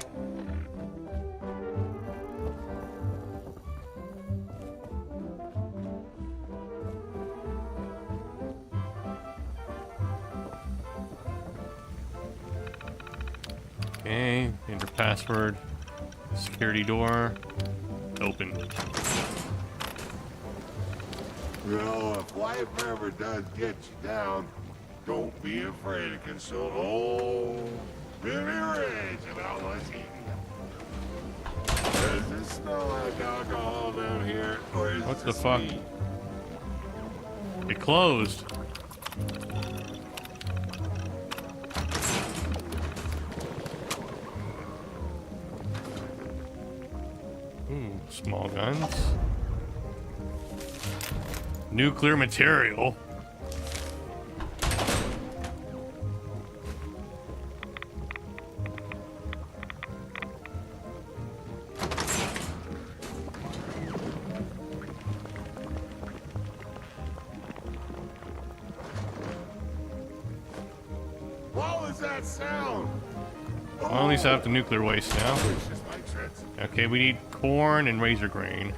Okay, enter password. Security door. Open. You know, if life ever does get you down, don't be afraid to consult old Billy Rage about what's eating. Does it smell like alcohol down here, or is What it the just fuck? me? It closed. Small guns. Nuclear material. What was that sound? I'll at least have the nuclear waste now. Okay, we need corn and razor grain.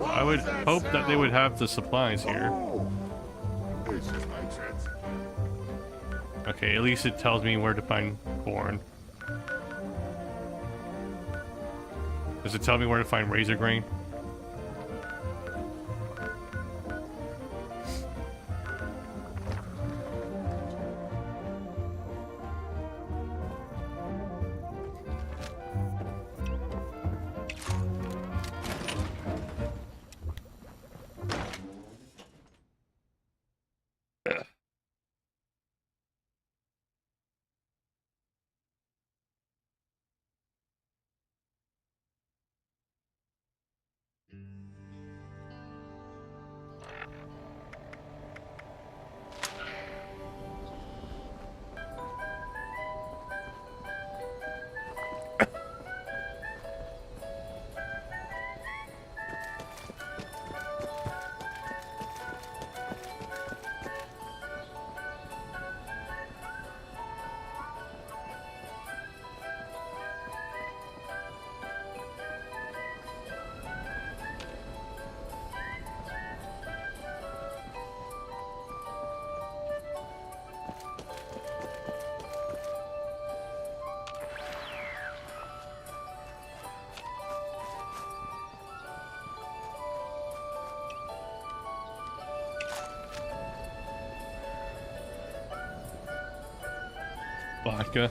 I would hope that they would have the supplies here. It's just my trance. Okay, at least it tells me where to find corn. Does it tell me where to find razor grain? Vodka.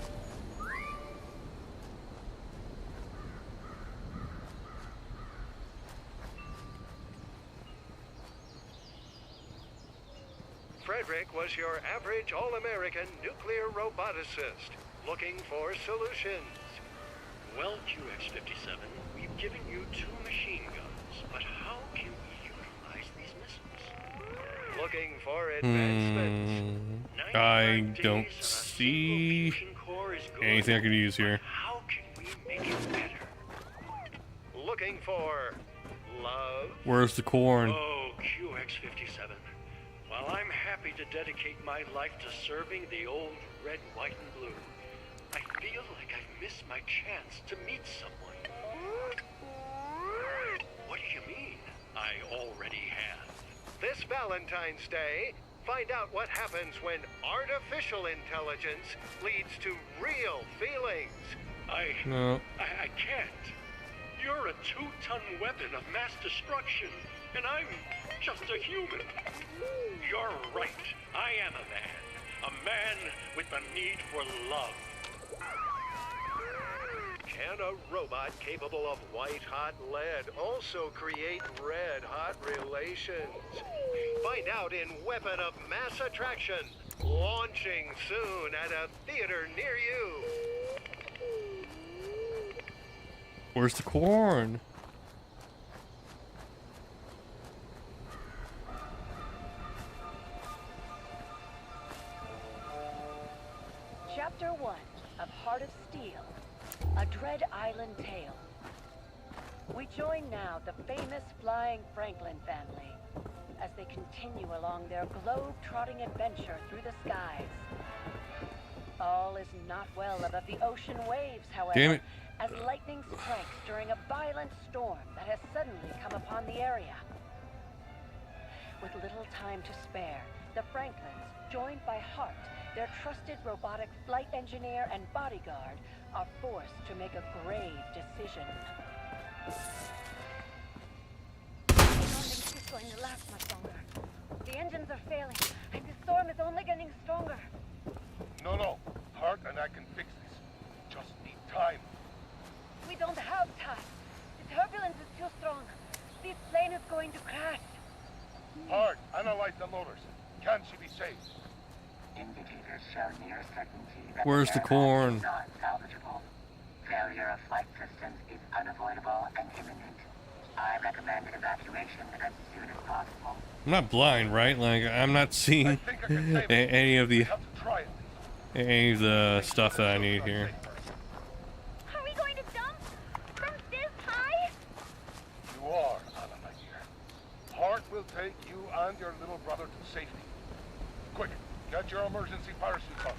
Frederick was your average all-American nuclear roboticist, looking for solutions. Well, QX-57, we've given you 2 machine guns, but how can we utilize these missiles? Looking for advancements. I don't see anything I could use here. How can we make it better? Looking for love. Where's the corn? Oh, QX-57. While I'm happy to dedicate my life to serving the old red, white, and blue, I feel like I've missed my chance to meet someone. What do you mean? I already have. This Valentine's Day, find out what happens when artificial intelligence leads to real feelings. No. I can't. You're a 2-ton weapon of mass destruction, and I'm just a human. You're right. I am a man. A man with the need for love. Can a robot capable of white-hot lead also create red-hot relations? Find out in Weapon of Mass Attraction, launching soon at a theater near you. Where's the corn? Chapter 1 of Heart of Steel, A Dread Island Tale. We join now the famous Flying Franklin family as they continue along their globe-trotting adventure through the skies. All is not well above the ocean waves, however, Damn it. as lightning strikes during a violent storm that has suddenly come upon the area. With little time to spare, The Franklins, joined by Hart, their trusted robotic flight engineer and bodyguard, are forced to make a grave decision. I don't think she's going to last much longer. The engines are failing, and the storm is only getting stronger. No. Hart and I can fix this. Just need time. We don't have time. The turbulence is too strong. This plane is going to crash. Hart, analyze the motors. Can she be saved? Indicators show near certainty that Where's the aircraft corn? is not salvageable. Failure of flight systems is unavoidable and imminent. I recommend evacuation as soon as possible. I'm not blind, right? Like, I'm not seeing any of the stuff that I need here. Are we going to jump from this high? You are, Anna, my dear. Hart will take you and your little brother to safety. Quick, get your emergency parachute on.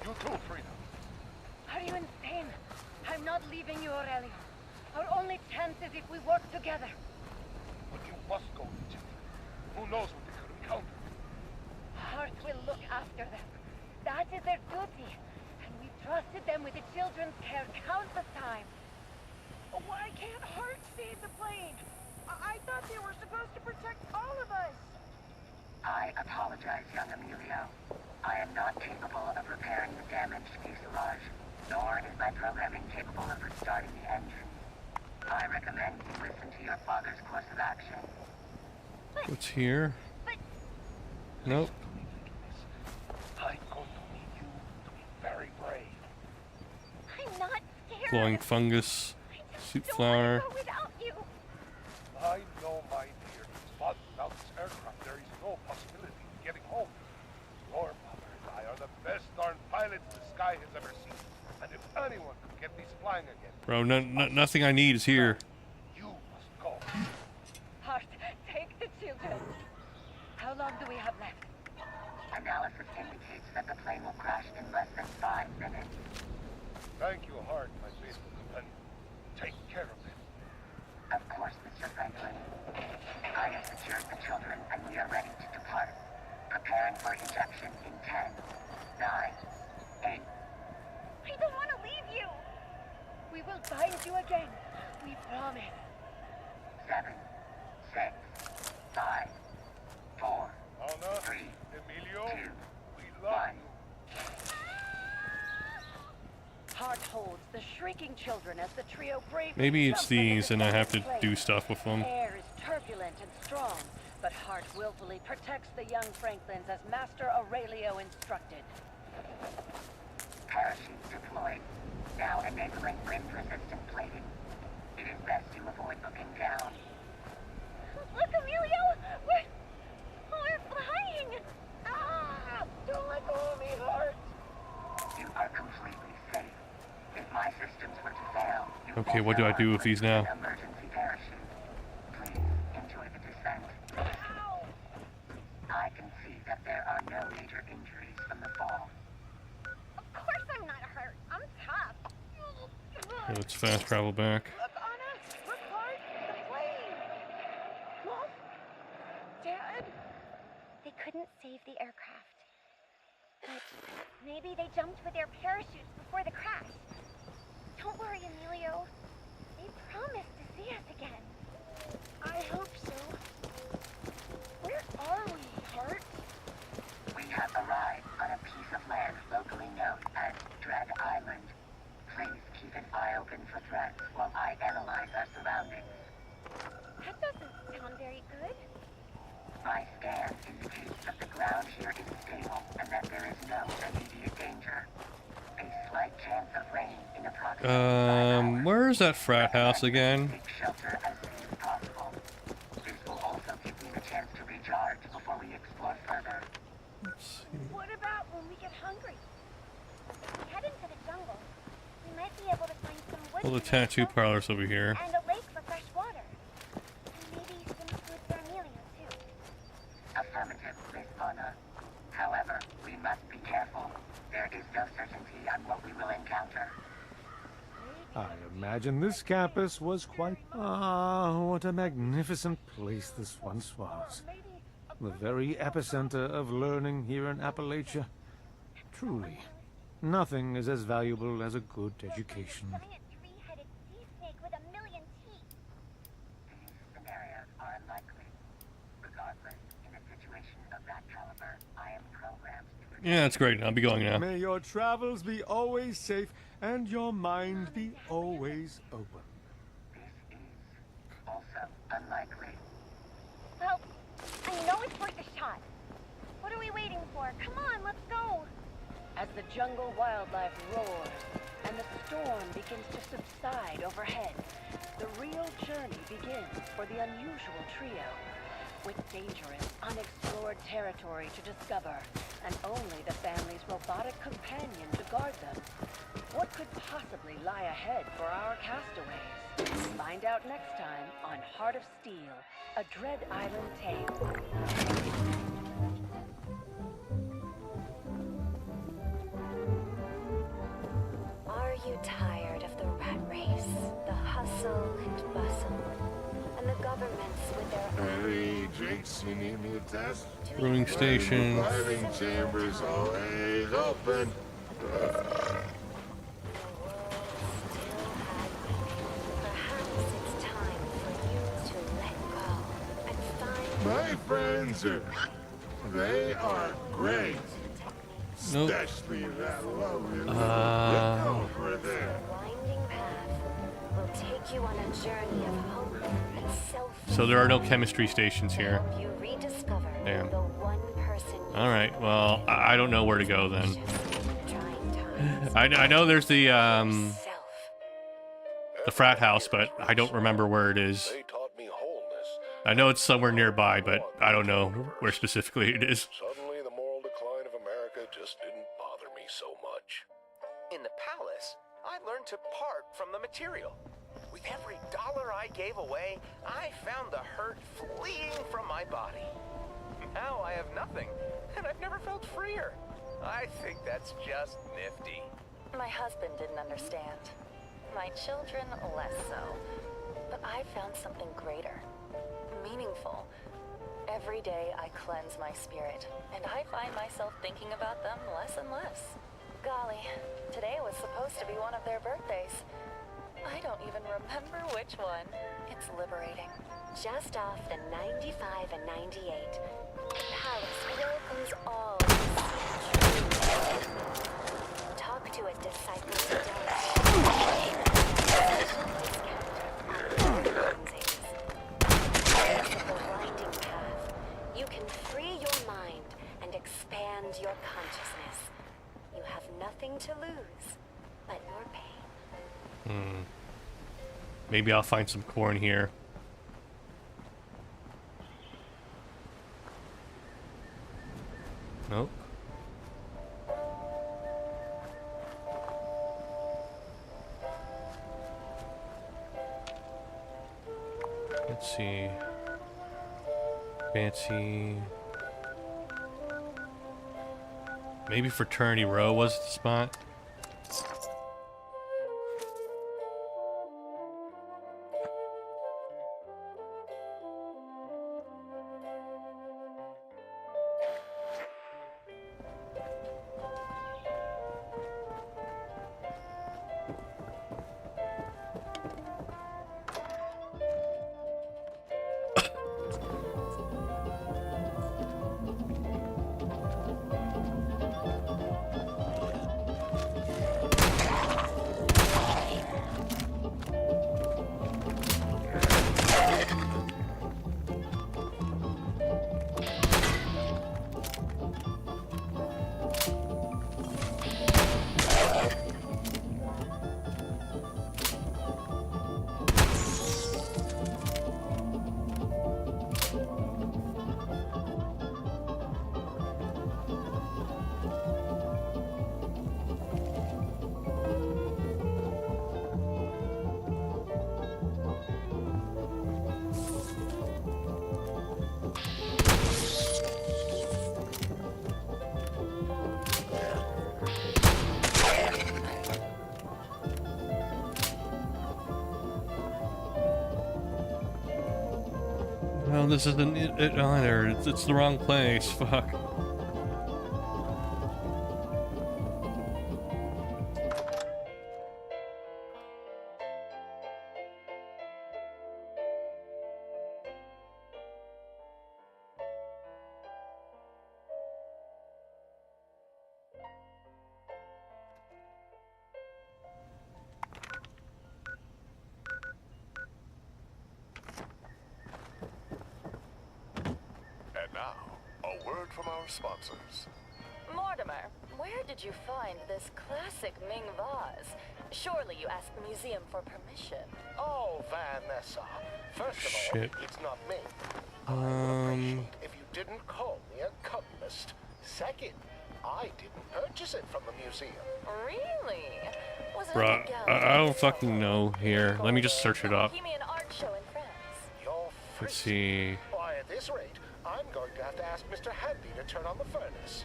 You too, Frida. Are you insane? I'm not leaving you, Aurelio. Our only chance is if we work together. But you must go with the children. Who knows what they could encounter? Hart will look after them. That is their duty. And we trusted them with the children's care countless times. Why can't Hart save the plane? I thought they were supposed to protect all of us. I apologize, young Emilio. I am not capable of repairing the damaged fuselage, nor is my programming capable of restarting the engine. I recommend you listen to your father's course of action. What's here? Nope. I'm going to need you to be very brave. I'm not scared. Glowing fungus, soup flower. Without you. I know, my dear, but without this aircraft, there is no possibility of getting home. Your father and I are the best darn pilots the sky has ever seen. And if anyone could get these flying again... Bro, nothing I need is here. You must go. Hart, take the children. How long do we have left? Analysis indicates that the plane will crash in less than 5 minutes. Thank you, Hart, my faithful companion. Take care of them. Of course, Mr. Franklin. I have secured the children, and we are ready to depart. Preparing for ejection in 10, 9, 8. I don't want to leave you. We will find you again. We promise. 7, 6, 5, 4, Anna, 3, Emilio, 2, we love 1. Hart holds the shrieking children as the trio bravely Maybe it's jump into these the and I have to plane. do stuff with them. Air is turbulent and strong, but Hart willfully protects the young Franklins as Master Aurelio instructed. Parachute deployed. Now enabling wind-resistant plating. It is best to avoid looking down. Look, Emilio! We're flying! Ah! Don't let go of me, Hart. You are completely safe. If my systems were to fail, you Okay, what do I do with these now? emergency parachute. Please enjoy the descent. Ow! I can see that there are no major injuries from the fall. Of course I'm not hurt. I'm tough. Let's fast travel back. Look, Anna! Look, Hart! The plane! Mom? Dad? They couldn't save the aircraft. But maybe they jumped with their parachutes before the crash. Don't worry, Emilio. They promised to see us again. I hope so. Where are we, Hart? We have arrived on a piece of land locally known as Dread Island. Please keep an eye open for threats while I analyze our surroundings. That doesn't sound very good. My scan indicates that the ground here is stable and that there is no immediate danger. A slight chance of rain in approximately Where is that frat house again? take shelter as soon as possible. This will also give me the chance to recharge before we explore further. What about when we get hungry? If we head into the jungle, we might be able to find some wood Well, the to make tattoo shelter parlor's over here. and a lake for fresh water. And maybe some food for Emilio, too. Affirmative, Miss Anna. However, we must be careful. There is no certainty on what we will encounter. I imagine this campus was quite... Ah, what a magnificent place this once was. Maybe a the very epicenter of learning here in Appalachia. Truly, nothing is as valuable as a good education. Three-headed sea snake with a million teeth. These scenarios are unlikely. Regardless, in a situation of that caliber, I am programmed to Yeah, that's great. I'll be going now. May your travels be always safe and your mind be always open. also unlikely. Well, I know it's worth a shot. What are we waiting for? Come on, let's go. As the jungle wildlife roars and the storm begins to subside overhead, the real journey begins for the unusual trio. With dangerous, unexplored territory to discover, and only the family's robotic companion to guard them, what could possibly lie ahead for our castaways? Find out next time on Heart of Steel, a Dread Island tale. Are you tired of the rat race, the hustle and bustle, and the governments with their Any drinks you need me to test? Brewing station. Filing chambers always open. My friends they are great. Nope. Especially that lovely little brick over there. winding path will take you on a journey of hope and self. So there are no chemistry stations here. You rediscover Damn. the one person you All right. Well, I don't know where to go then. I know there's the frat house, but I don't remember where it is. I know it's somewhere nearby, but I don't know where specifically it is. Suddenly, the moral decline of America just didn't bother me so much. In the palace, I learned to part from the material. With every dollar I gave away, I found the hurt fleeing from my body. Now I have nothing, and I've never felt freer. I think that's just nifty. My husband didn't understand. My children less so. But I found something greater. Meaningful. Every day I cleanse my spirit, and I find myself thinking about them less and less. Golly, today was supposed to be one of their birthdays. I don't even remember which one. It's liberating. Just off the 95 and 98, Palace welcomes all to see truth. Talk to a disciple today. You can free your mind and expand your consciousness. You have nothing to lose but your pain. Maybe I'll find some corn here. Nope. Let's see. Fancy. Maybe Fraternity Row was the spot. this isn't it either. It's the wrong place. Fuck. And now, a word from our sponsors. Mortimer, where did you find this classic Ming vase? Surely you asked the museum for permission. Oh, Vanessa. First of all, Shit. it's not me. If you didn't call me a communist. Second, I didn't purchase it from the museum. Really? Was it Bruh, at the gallery? I don't fucking know here. Let me just search it up. Bohemian art show in France. Let's see. Why, at this rate, I'm going to have to ask Mr. Hanby to turn on the furnace.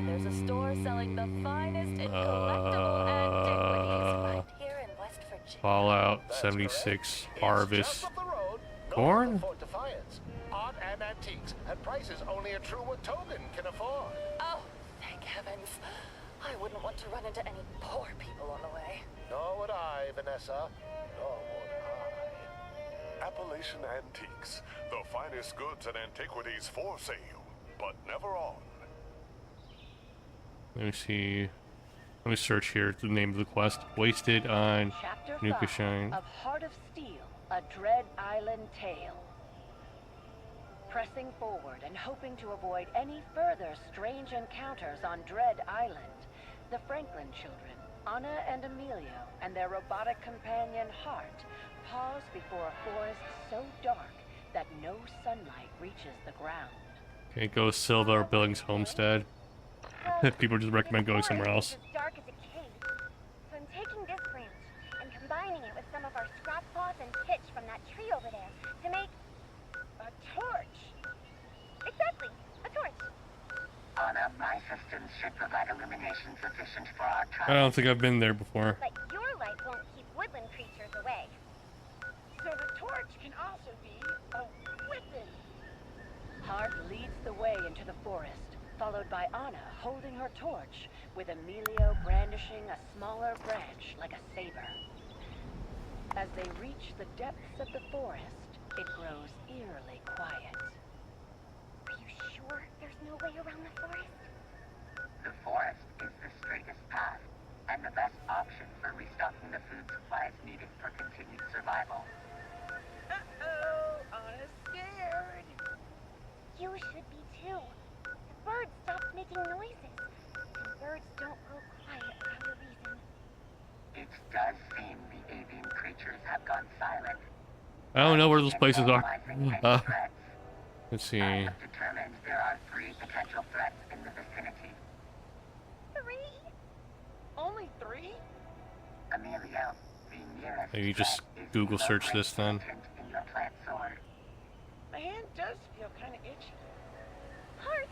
There's a store selling the finest in collectible antiquities right here in West Virginia. Fallout 76 Harvest Corn? Fort Defiance. Art and antiques at prices only a true Watogan can afford. Oh, thank heavens. I wouldn't want to run into any poor people on the way. Nor would I, Vanessa. Nor would I. Appalachian Antiques. The finest goods and antiquities for sale, but never on. Let me see. Let me search here the name of the quest. Wasted on Chapter Nuka 5 Shine. of Heart of Steel, a Dread Island Tale. Pressing forward and hoping to avoid any further strange encounters on Dread Island, the Franklin children, Anna and Emilio, and their robotic companion Hart, pause before a forest so dark that no sunlight reaches the ground. Okay, go Silva or Billings Homestead. People just recommend going somewhere else. As dark as a cave. So I'm taking this branch and combining it with some of our scrap cloth and pitch from that tree over there to make a torch. Exactly, a torch. Anna, my systems should provide illumination sufficient for our I don't think I've been there before. But your light won't keep woodland creatures away. So the torch can also be a weapon. Hart leads the way into the forest, followed by Anna holding her torch, with Emilio brandishing a smaller branch like a saber. As they reach the depths of the forest, it grows eerily quiet. Are you sure there's no way around the forest? The forest is the straightest path, and the best option for restocking the food supplies needed for continued survival. Uh-oh, Anna's scared. You should be too. The birds stopped making noises. And birds don't go quiet without a reason. It does seem the avian creatures have gone silent. I don't know where those places are. Let's see. I have determined there are 3 potential threats in the vicinity. 3? Only 3? Emilio, the nearest Maybe just threat is Google the search great this then. mutant in your plant sword. My hand does feel kind of itchy. Hart,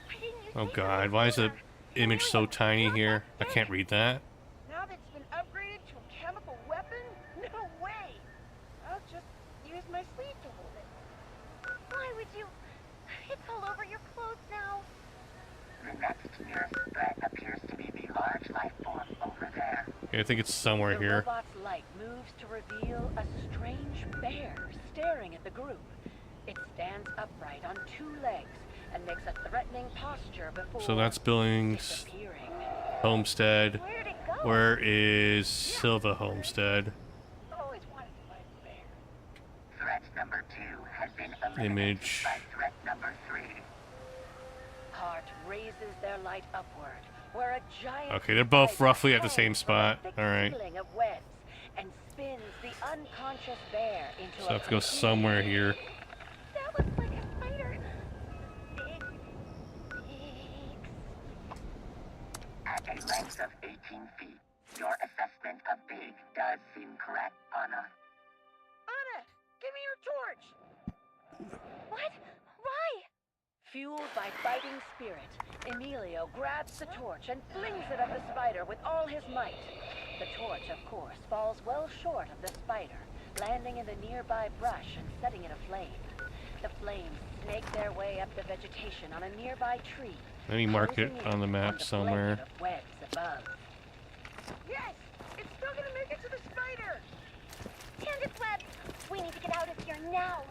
why didn't you Oh say god, why is the image so tiny here? I can't read that. Now that it's been upgraded to a chemical weapon? No way! I'll just use my sleeve to hold it. Why would you? It's all over your clothes now. The next nearest threat appears to be the large life form over there. Okay, I think it's somewhere The here. robot's light moves to reveal a strange bear staring at the group. It stands upright on 2 legs and makes a threatening posture before So that's Billings disappearing. Homestead. Where'd it go? Where is Silva Homestead? Always wanted to find a bear. Threat number 2 has been eliminated Image. by threat number 3. Hart raises their light upward, where a giant Okay, they're both spider roughly at the hangs same from spot. a thick Alright. ceiling of webs and spins the unconscious bear into So I a have to go somewhere here. That looks like a spider. Big. At a length of 18 feet, your assessment of big does seem correct, Anna. Anna, give me your torch. What? Why? Fueled by fighting spirit, Emilio grabs the torch and flings it at the spider with all his might. The torch, of course, falls well short of the spider, landing in the nearby brush and setting it aflame. The flames snake their way up the vegetation on a nearby tree. Let me mark it on the map somewhere. Of webs above. Yes! It's still gonna make it to the spider! And its webs! We need to get out of here now!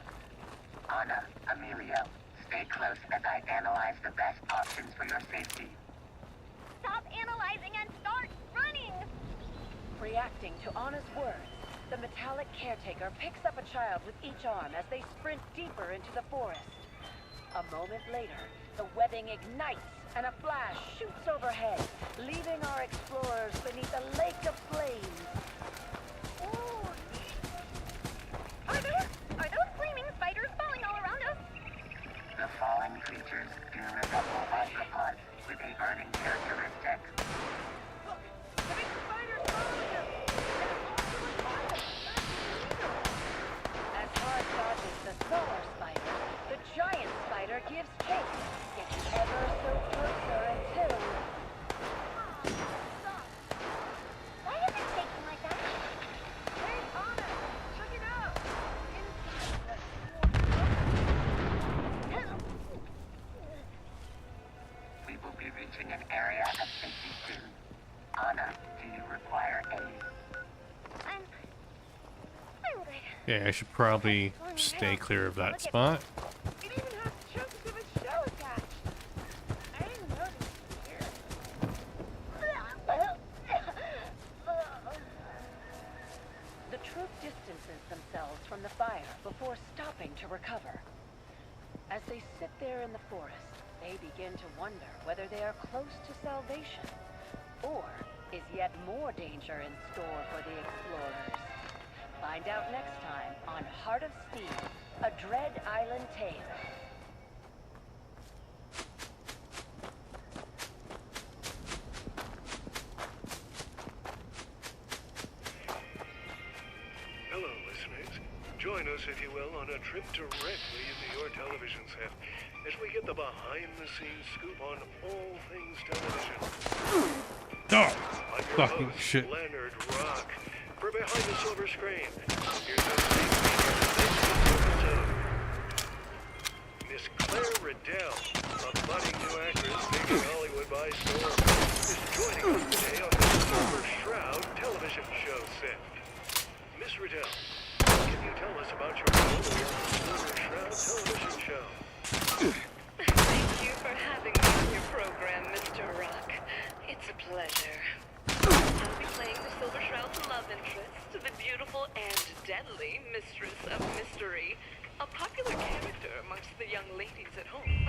Anna, Emilio, stay close as I analyze the best options for your safety. Stop analyzing and start running! Reacting to Anna's words, the metallic caretaker picks up a child with each arm as they sprint deeper into the forest. A moment later, the webbing ignites and a flash shoots overhead, leaving our explorers beneath a lake of flames. Ooh. Are those flaming spiders falling all around us? The fallen creatures do resemble arthropods with a burning characteristic. Look! The big spider's following us! As Hard dodges the smaller spider, the giant spider gives chase, getting ever so closer until... Stop! Why is it shaking like that? Hey, Anna! Check it out! We will be reaching an area of safety soon. Anna, do you require aid? I'm good. Yeah, I should probably stay clear of that spot. It even has chunks of its shell attached! I didn't notice it here. The troop distances themselves from the fire before stopping to recover. As they sit there in the forest, they begin to wonder whether they are close to salvation, or is yet more danger in store for the explorers. Find out next time on Heart of Steel, a Dread Island Tale. Hello, listeners. Join us, if you will, on a trip directly into your television set as we get the behind-the-scenes scoop on all things television. Oh, I'm your fucking host, shit. Leonard Rock. For Behind the Silver Screen, here's the episode. Miss Claire Riddell, a budding new actress taking Hollywood by storm, is joining us today on the Silver Shroud television show set. Miss Riddell, can you tell us about your role on the Silver Shroud television show? Thank you for having me on your program, Mr. Rock. It's a pleasure. I'll be playing the Silver Shroud's love interest, the beautiful and deadly Mistress of Mystery, a popular character amongst the young ladies at home.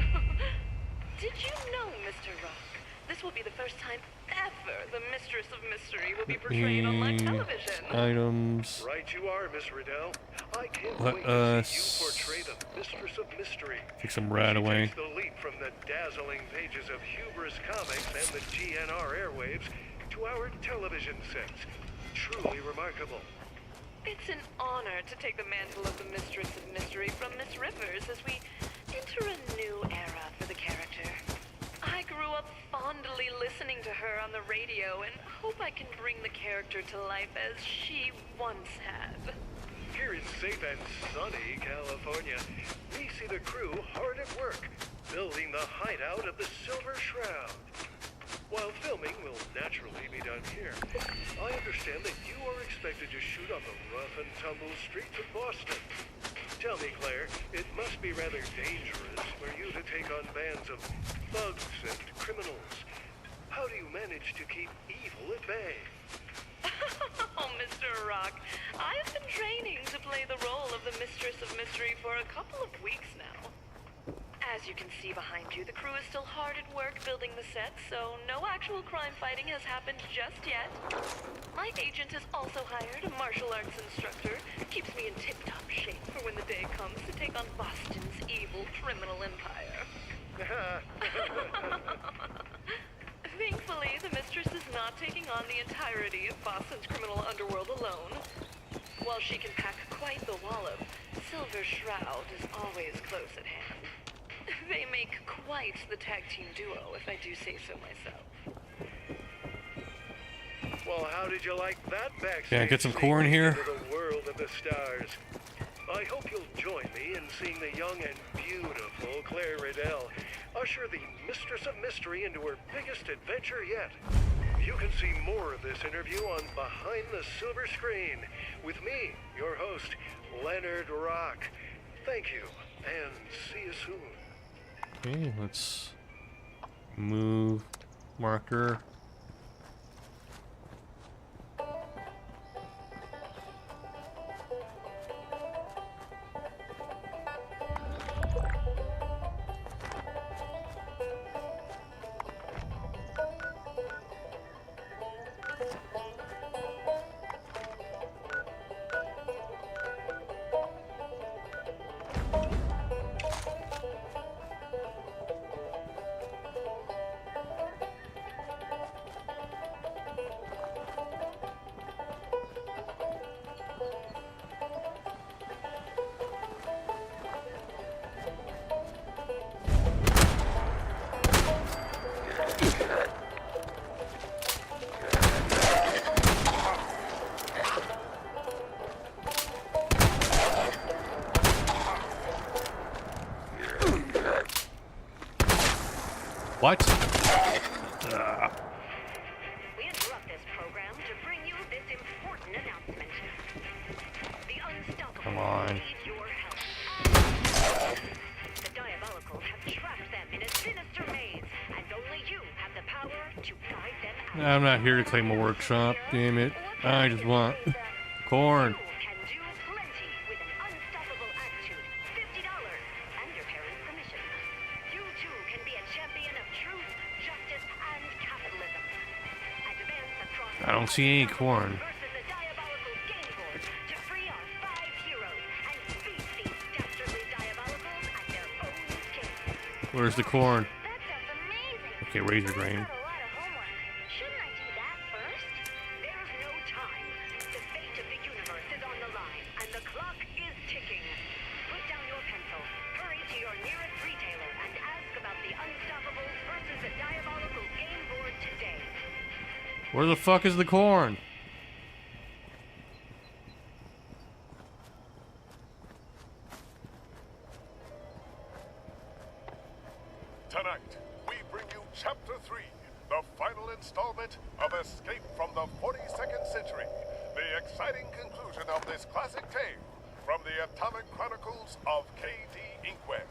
Did you know, Mr. Rock, this will be the first time ever the Mistress of Mystery will be portrayed on live television? Items. Right you are, Miss Riddell. I can't Let wait to see you portray the Mistress of Mystery. Take some rat away. She takes the leap from the dazzling pages of Hubris Comics and the GNR airwaves to our television sets. Truly remarkable. It's an honor to take the mantle of the Mistress of Mystery from Miss Rivers as we enter a new era for the character. I grew up fondly listening to her on the radio and hope I can bring the character to life as she once had. Here in safe and sunny California, we see the crew hard at work, building the hideout of the Silver Shroud. While filming will naturally be done here, I understand that you are expected to shoot on the rough and tumble streets of Boston. Tell me, Claire, it must be rather dangerous for you to take on bands of thugs and criminals. How do you manage to keep evil at bay? Oh, Mr. Rock, I've been training to play the role of the Mistress of Mystery for a couple of weeks now. As you can see behind you, the crew is still hard at work building the set, so no actual crime fighting has happened just yet. My agent has also hired a martial arts instructor, keeps me in tip-top shape for when the day comes to take on Boston's evil criminal empire. Thankfully, the Mistress is not taking on the entirety of Boston's criminal underworld alone. While she can pack quite the wallop, Silver Shroud is always close at hand. They make quite the tag team duo, if I do say so myself. Well, how did you like that backstage? Can I get some corn here? Into the world of the stars. I hope you'll join me in seeing the young and beautiful Claire Riddell usher the Mistress of Mystery into her biggest adventure yet. You can see more of this interview on Behind the Silver Screen with me, your host, Leonard Rock. Thank you, and see you soon. Okay, let's move marker. What? We interrupt this program to bring you this important announcement. The Unstoppable Come on. need your help. The Diabolicals have trapped them in a sinister maze, and only you have the power to guide them out. I'm not here to claim a workshop, damn it. I just want corn. Can do plenty with an unstoppable attitude. $50 and your parents' permission. You too can be a champion of truth, justice, and capitalism. Advance across I don't see any corn. versus the Diabolical game board to free our 5 heroes and beat these dastardly Diabolicals at their own game. Where's the corn? That sounds amazing. Okay, razor grain. Got a lot of homework. Shouldn't I do that first? There's no time. The fate of the universe is on the line, and the clock is ticking. Put down your pencil, hurry to your nearest retailer, and ask about the Unstoppables versus the Diabolical game board today. Where the fuck is the corn? Tonight, we bring you Chapter 3, the final installment of Escape from the 42nd Century, the exciting conclusion of this classic tale from the Atomic Chronicles of K.D. Inkwell.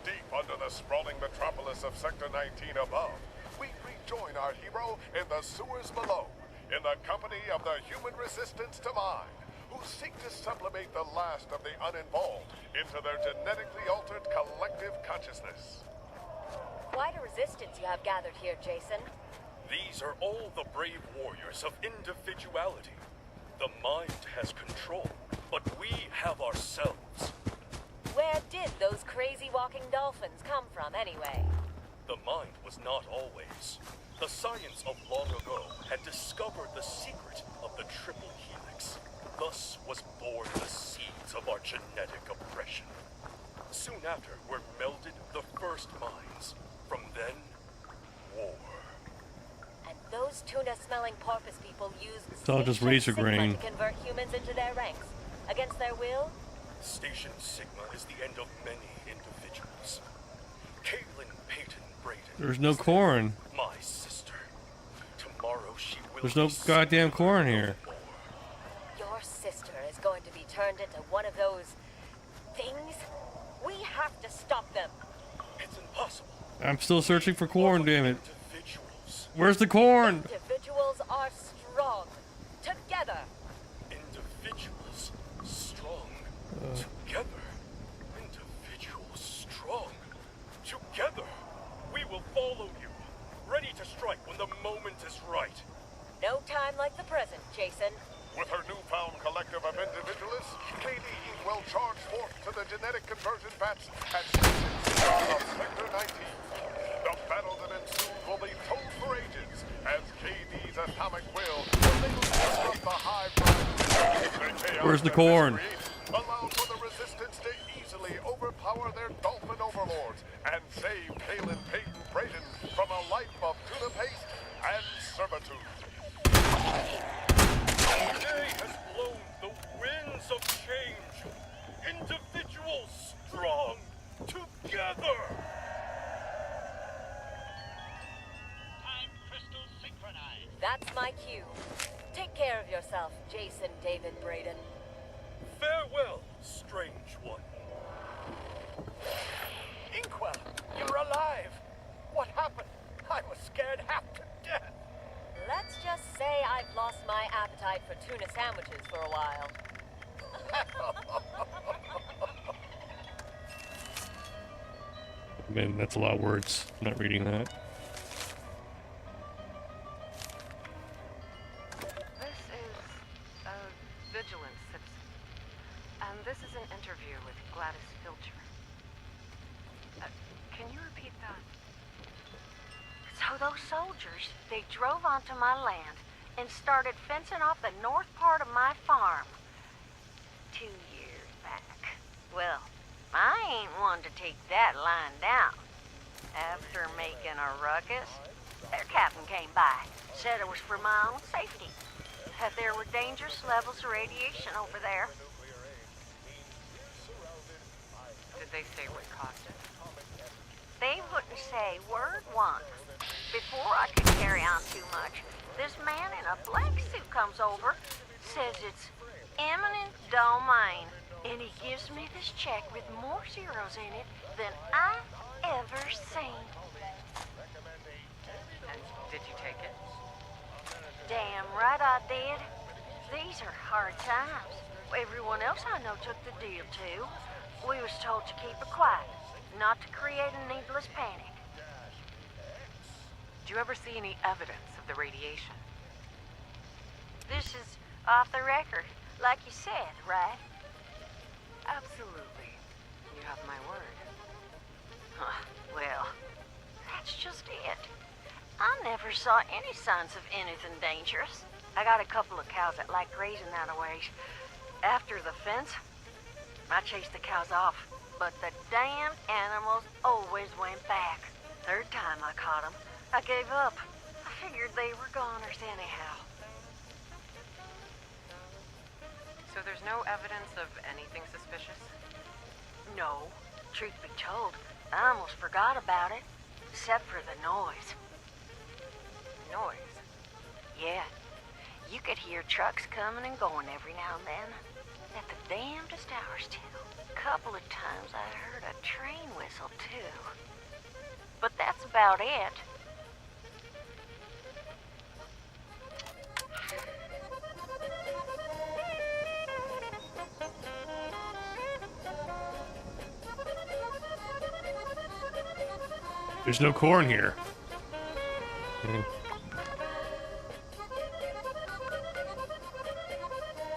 Deep under the sprawling metropolis of Sector 19 above, we rejoin our hero in the sewers below, in the company of the human resistance to mine, who seek to sublimate the last of the uninvolved into their genetically altered collective consciousness. Quite a resistance you have gathered here, Jason. These are all the brave warriors of individuality. The mind has control, but we have ourselves. Where did those crazy walking dolphins come from, anyway? The mind was not always. The science of long ago had discovered the secret of the triple helix. Thus was born the seeds of our genetic oppression. Soon after were melded the first minds. From then, war. And those tuna-smelling porpoise people used It's all just Station razor Sigma grain. to convert humans into their ranks. Against their will? Station Sigma is the end of many individuals. Caitlin Peyton Brayden. There's no corn. My sister. Tomorrow she will. There's no goddamn corn here. Your sister is going to be turned into one of those things? We have to stop them. It's impossible. I'm still searching for corn, damn it. Where's the corn? Individuals are strong. Together. Individuals strong. Together. Individuals strong. Together. We will follow you. Ready to strike when the moment is right. No time like the present, Jason. With her newfound collective of individualists, K.D. Inkwell charged forth to the genetic conversion vats at Station 6 of Sector 19. The battle that ensued will be told for ages, as K.D.'s atomic will able to disrupt the hive mind. Where's the corn? Allow for the resistance to easily overpower their dolphin overlords and save Kalen Peyton Brayden from a life of tuna paste and servitude. Today has blown the winds of change. Individuals strong together. Time crystal synchronized. That's my cue. Take care of yourself, Jason David Brayden. Farewell, strange one. Inkwell, you're alive. What happened? I was scared half to death. Let's just say I've lost my appetite for tuna sandwiches for a while. Man, that's a lot of words. I'm not reading that. This is a vigilance citizen. And this is an interview with Gladys Filcher. Can you repeat that? So those soldiers, they drove onto my land and started fencing off the north part of my farm. 2 years back. Well, I ain't one to take that line down. After making a ruckus, their captain came by, said it was for my own safety, that there were dangerous levels of radiation over there. Did they say what caused it? They wouldn't say word one. Before I could carry on too much, this man in a black suit comes over, says it's eminent domain, and he gives me this check with more zeros in it than I've ever seen. And did you take it? Damn right I did. These are hard times. Everyone else I know took the deal too. We was told to keep it quiet, not to create a needless panic. Did you ever see any evidence of the radiation? This is off the record, like you said, right? Absolutely. You have my word. Huh, well, that's just it. I never saw any signs of anything dangerous. I got a couple of cows that like grazing that a ways. After the fence, I chased the cows off, but the damn animals always went back. Third time I caught them, I gave up. I figured they were goners anyhow. So there's no evidence of anything suspicious? No. Truth be told, I almost forgot about it. Except for the noise. Noise? Yeah. You could hear trucks coming and going every now and then. At the damnedest hours, too. A couple of times I heard a train whistle, too. But that's about it. There's no corn here.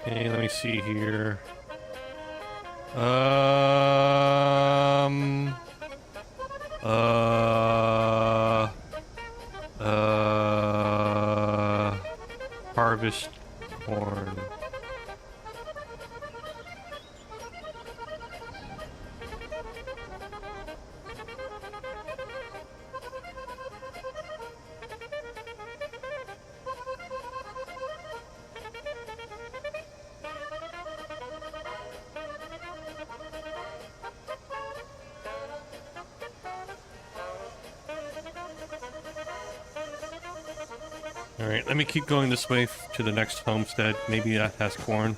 Okay, let me see here. Harvest corn. Alright, let me keep going this way to the next homestead. Maybe that has corn.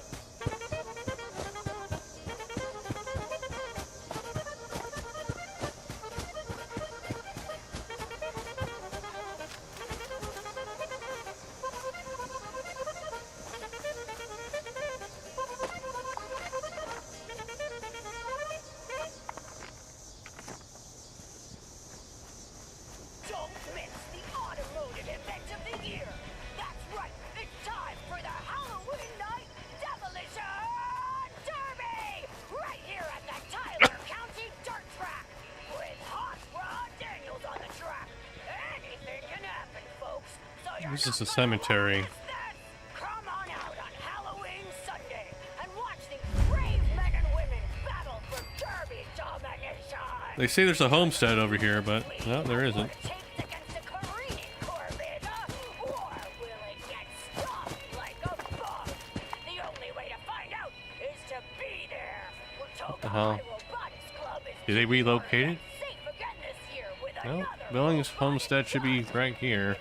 Don't miss the automotive event of the year. That's right, it's time for the Halloween Night Demolition Derby! Right here at the Tyler County Dirt Track, with Hot Rod Daniels on the track. Anything can happen, folks. So you're This is a not cemetery. Come on out on Halloween Sunday and watch these brave men and women battle for Derby domination. They say there's a homestead over here, but no, there isn't. What the hell? Did they relocate it? No, Billings Homestead should be right here.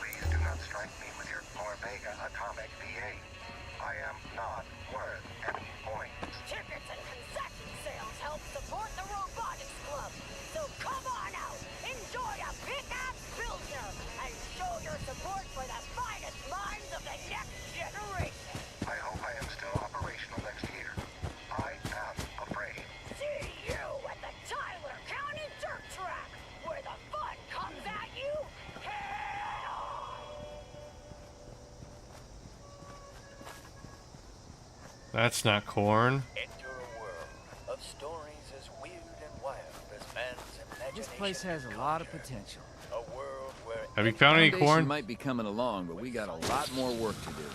Please do not strike me with your Corvega atomic V8. I am not worth any points. Tickets and concession sales help support the Robotics Club. So come on out, enjoy a big-ass Pilsner, and show your support for the finest minds of the next generation. I hope I am still operational next year. I am afraid. See you at the Tyler County Dirt Track, where the fun comes at you head on. That's not corn. Enter a world of stories as weird and wild as man's imagination. This place has a lot of potential. A world where Have you found any Foundation corn? might be coming along, but we got a lot more work to do.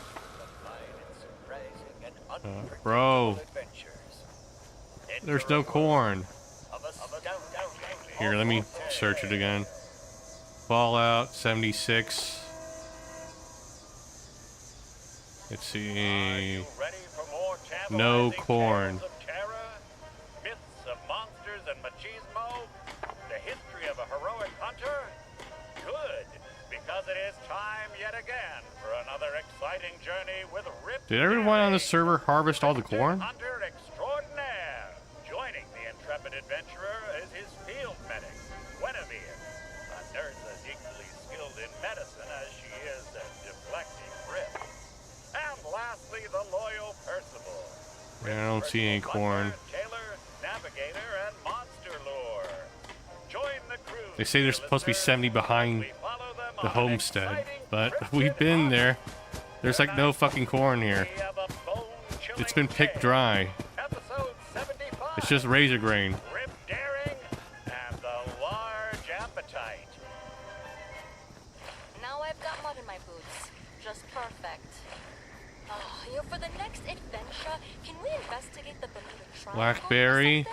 Bro, there's no corn. Here, let me search it again. Fallout 76. Let's see. No corn. Myths of monsters and machismo? The history of a heroic hunter? Good, because it is time yet again for another exciting journey with Rip. Did everyone on the server harvest all the corn? Hunter extraordinaire. Joining the intrepid adventurer is his field medic, Guinevere, a nurse as equally skilled in medicine as she is at deflecting Rip. And lastly, the loyal Percival. Yeah, I don't see any corn. Taylor, navigator, and monster lore. Join the crew. They say there's supposed to be 70 behind the homestead, but we've been there. There's like no fucking corn here. It's been picked dry. It's just razor grain. Rip daring and the large appetite. Now I've got mud in my boots. Just perfect. Oh, you know, for the next adventure, can we investigate the Bermuda Triangle? Blackberry,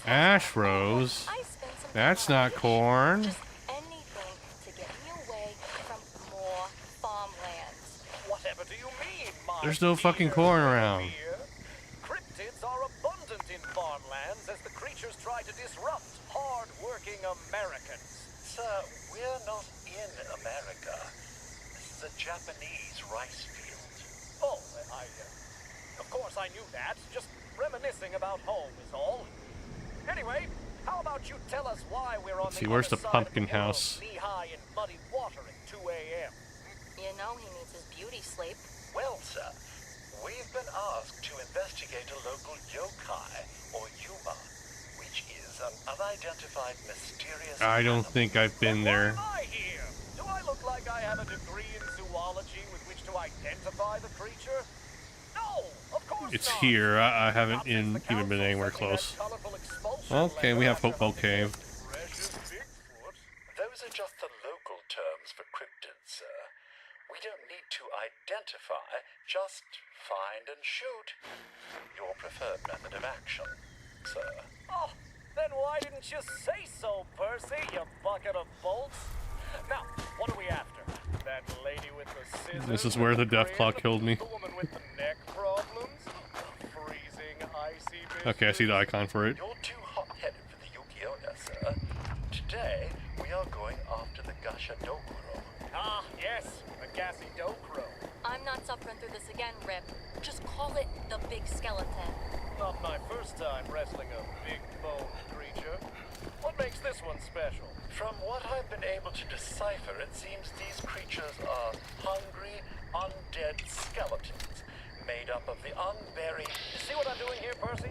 ash rose. That's not corn. Anything to get me away from more farmlands. Whatever do you mean, my There's no fucking corn around. Cryptids are abundant in farmlands as the creatures try to disrupt hard-working Americans. Sir, we're not in America. This is a Japanese rice field. Oh, of course I knew that. Just reminiscing about home is all. Anyway, how about you tell us why we're on See, where's the pumpkin house? knee-high in muddy water at 2 a.m.? You know he needs his beauty sleep. Well, sir, we've been asked to investigate a local yokai, or yuma, which is an unidentified mysterious... I don't think I've been there. Why am I here? Do I look like I have a degree in zoology with which to identify the creature? No, of course It's not. here. I haven't even been anywhere close. Okay, we have Hopewell Cave. Those are just the local terms for cryptids, sir. We don't need to identify, just find and shoot. Your preferred method of action, sir. Oh, then why didn't you say so, Percy, you bucket of bolts? Now, what are we after? That lady with the scissors? This is where the Deathclaw killed me. The woman with the neck problems? Freezing, icy bitch? Okay, I see the icon for it. You're too hot-headed for the Yuki-Onna, sir. Today, we are going after the Gashadokuro. Ah, yes, the gassy Dokuro. I'm not suffering through this again, Rip. Just call it the big skeleton. Not my first time wrestling a big-boned creature. What makes this one special? From what I've been able to decipher, it seems these creatures are hungry, undead skeletons, made up of the unburied... You see what I'm doing here, Percy?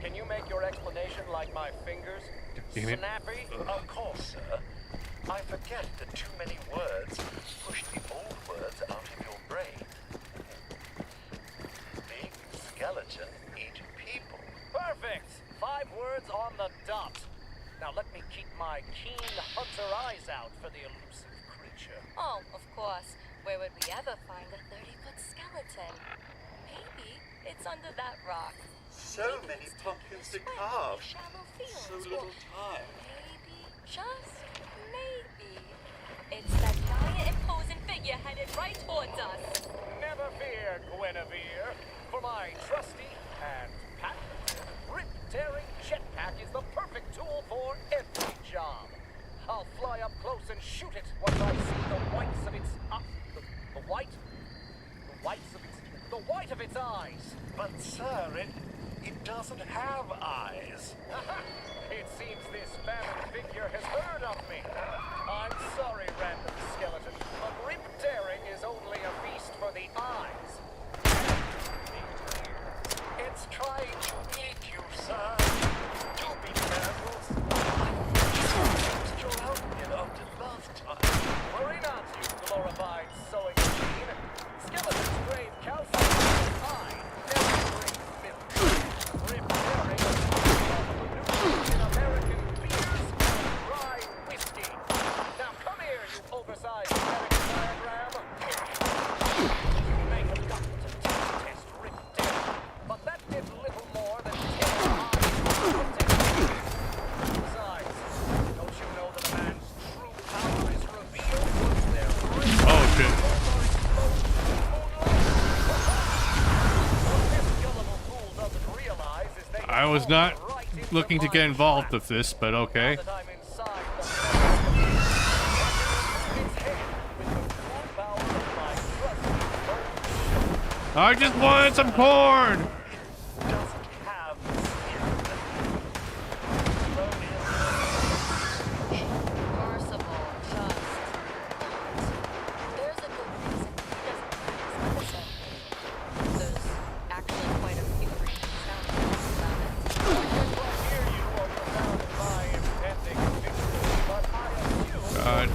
Can you make your explanation like my fingers? Damn it. Snappy? Of course, sir. I forget that too many words push the old words out of your brain. Big skeleton eat people. Perfect! 5 words on the dot. Now let me keep my keen hunter eyes out for the elusive creature. Oh, of course. Where would we ever find a 30-foot skeleton? Maybe it's under that rock. So many pumpkins to carve. So little time. Maybe, just maybe, it's that giant imposing figure headed right towards us. Never fear, Guinevere, for my trusty and patented rip-tearing jetpack is the perfect tool for every job. I'll fly up close and shoot it once I see the whites of its the white of its eyes. But sir, it doesn't have eyes. It seems this famine figure has heard of me. I'm sorry, random skeleton, but rip-tearing is only a feast for the eyes. It's trying to eat you, sir. Do be careful. Your outfit of the last time. Worry not, you glorified sewing machine. Skeletons crave calcium. I never crave milk. Rip-tearing is in American beers and rye whiskey. Now come here, you oversized American diagram. You may have gotten to test rip-tearing, but that did little more than tear eyes. Besides, don't you know that a man's true power is revealed once they're rip? Oh shit. I was not looking to get involved with this, but okay. I just wanted some corn! God.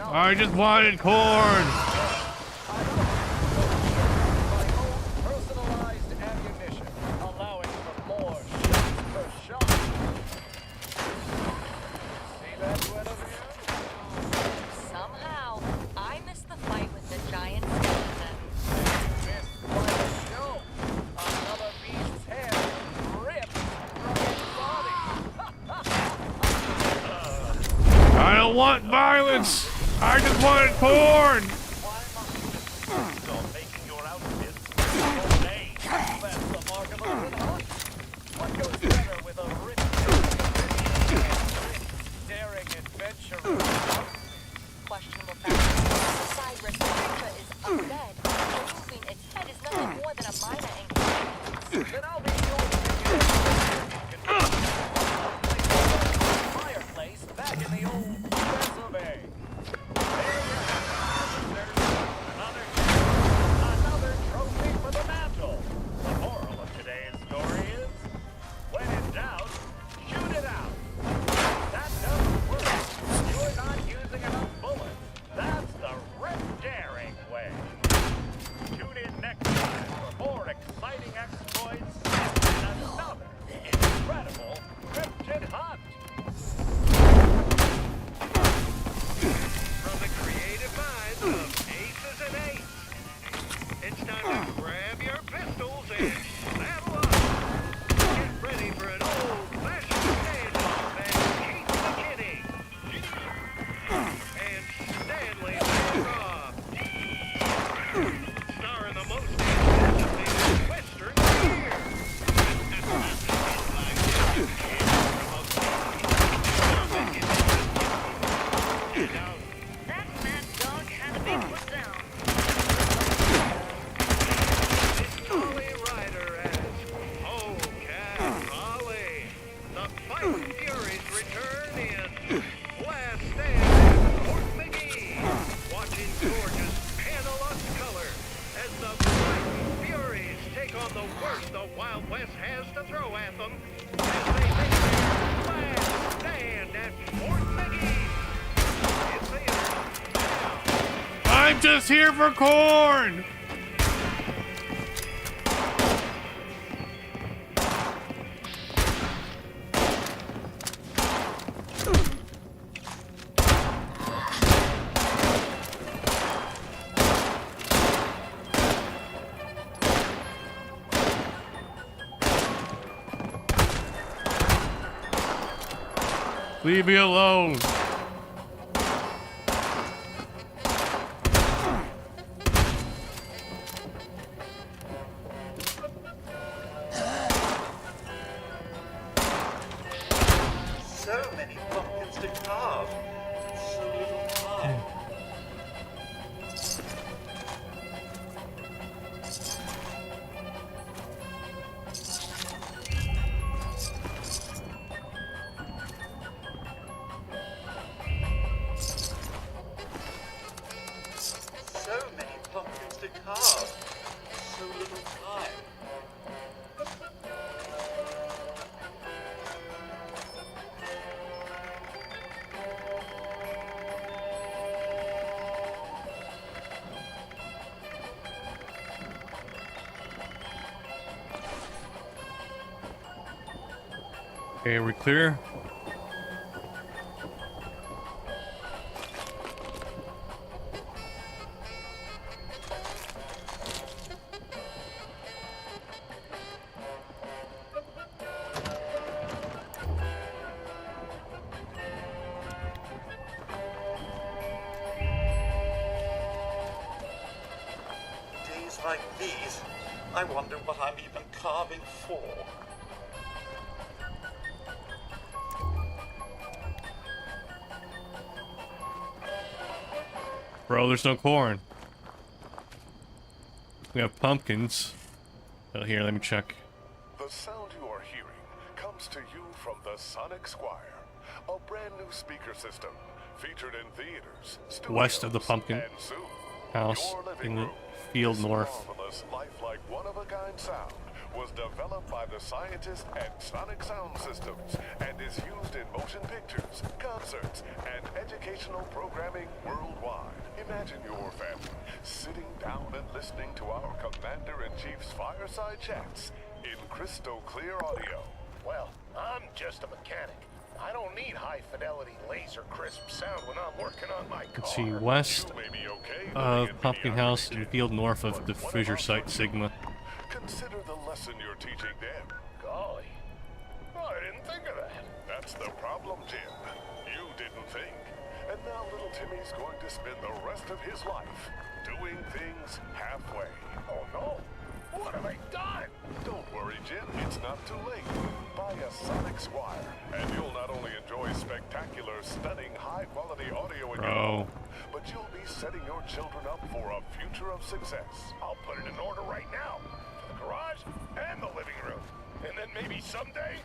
I just wanted corn! Personalized ammunition, allowing for more shots per shot. See that, Guinevere? Somehow, I missed the fight with the giant skeleton. Missed by a show. Another beast's head ripped from its body. I don't want violence! I just wanted corn! Stop making your outfits your name. That's the mark of a good hunt. What goes better with a rich daring adventurer? Questionable fact. Cyrus Ultra is undead. Removing its head is nothing more than a minor inconvenience. Then I'll be fireplace back in the old resume. Another trophy for the mantle. The moral of today's story is, when in doubt, shoot it out. That doesn't work. You're not using enough bullets. That's the rip-daring way. Tune in next time for more exciting exploits and another incredible cryptid hunt. From the creative minds of Aces and Eights, it's time to grab your pistols and saddle up. Get ready for an old-fashioned standoff as Keith McKinney and Stanley Robb, starring the most anticipated Western year. That mad dog had to be put down. Holly Rider as Cat Holly. The Fighting Furies return in Last Stand at Fort McGee. Watching gorgeous Panalux color as the Fighting Furies take on the worst the Wild West has to throw at them as they make their last stand at Fort McGee. It's the I'm just here for corn! Leave me alone. So many pumpkins to carve. So little time. So many pumpkins to carve. So little time. Okay, we're clear. Days like these, I wonder what I'm even carving for. Bro, there's no corn. We have pumpkins. Oh, here, let me check. The sound you are hearing comes to you from the Sonic Squire, a brand new speaker system featured in theaters, West of the studios, pumpkin and soon house your living in the room. field This north. marvelous, lifelike, one-of-a-kind sound was developed by the scientists at Sonic Sound Systems and is used in motion pictures, concerts, and educational programming worldwide. Imagine your family sitting down and listening to our Commander-in-Chief's fireside chats in crystal clear audio. Well, I'm just a mechanic. I don't need high-fidelity, laser-crisp sound when I'm working on my car. Let's see, west of Pumpkin House in the field north of the Fissure Site Sigma. Consider the lesson you're teaching them. Golly, I didn't think of that. That's the problem, Jim. You didn't think. And now little Timmy's going to spend the rest of his life doing things halfway. Oh no! What have I done? Don't worry, Jim. It's not too late. Buy a Sonic Squire, and you'll not only enjoy spectacular, stunning, high-quality audio in your home, but you'll be setting your children up for a future of success. I'll put it in order right now. For the garage and the living room. And then maybe someday,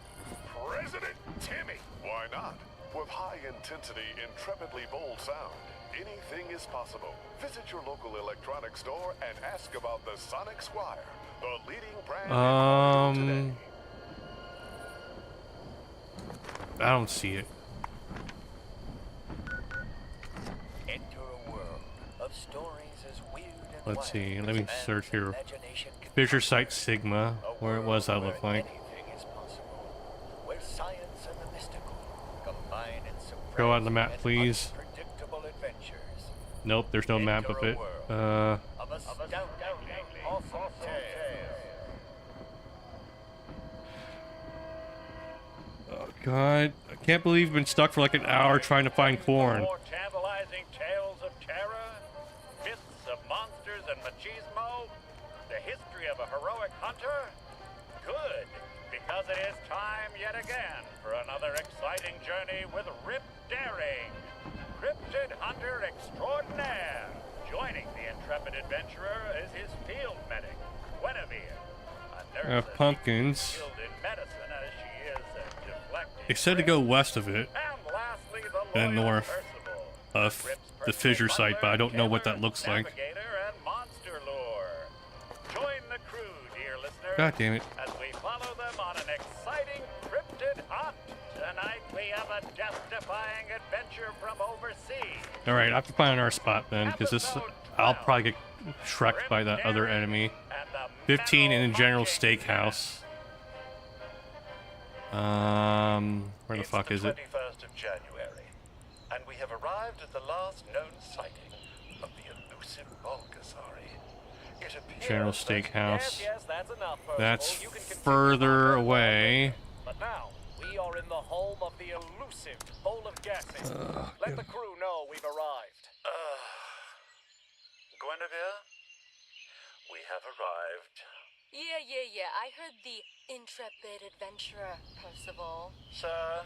President Timmy. Why not? With high-intensity, intrepidly bold sound, anything is possible. Visit your local electronics store and ask about the Sonic Squire, the leading brand in audio today. I don't see it. Enter a world of stories as weird and Let's wild see, as let me man's search here. imagination can Fissure Site Sigma, where it was, that looked like. anything is possible. Where science and the mystical combine in surprise Go on the map, and please. unpredictable adventures. Nope, there's no map of it. Of astounding, awesome tales. Oh god, I can't believe we've been stuck for like an hour trying to find corn. More tantalizing tales of terror, myths of monsters and machismo, the history of a heroic hunter? Good, because it is time yet again for another exciting journey with Rip Daring, Cryptid Hunter Extraordinaire. Joining the intrepid adventurer is his field medic, Guinevere, a nurse Pumpkins. skilled in medicine as she is a deflecting. They said to go west of it, And lastly, the and loyal north of the Fissure Site, but I don't know what that looks like. navigator and monster lure. Join the crew, dear listeners, God damn it. as we follow them on an exciting cryptid hunt. Tonight we have a death-defying adventure from overseas. Alright, I have to find our spot then, because this, I'll probably get shreked by that other enemy. 15 in the General Steakhouse. Where the fuck is it? 21st of January, and we have arrived at the last known sighting of the elusive Bulgasari. It appears General that- Steakhouse. Yes, that's enough, Percival. That's You can continue further on. away. But now, we are in the home of the elusive Let the crew know we've arrived. Guinevere, we have arrived. Yeah. I heard the intrepid adventurer, Percival. Sir,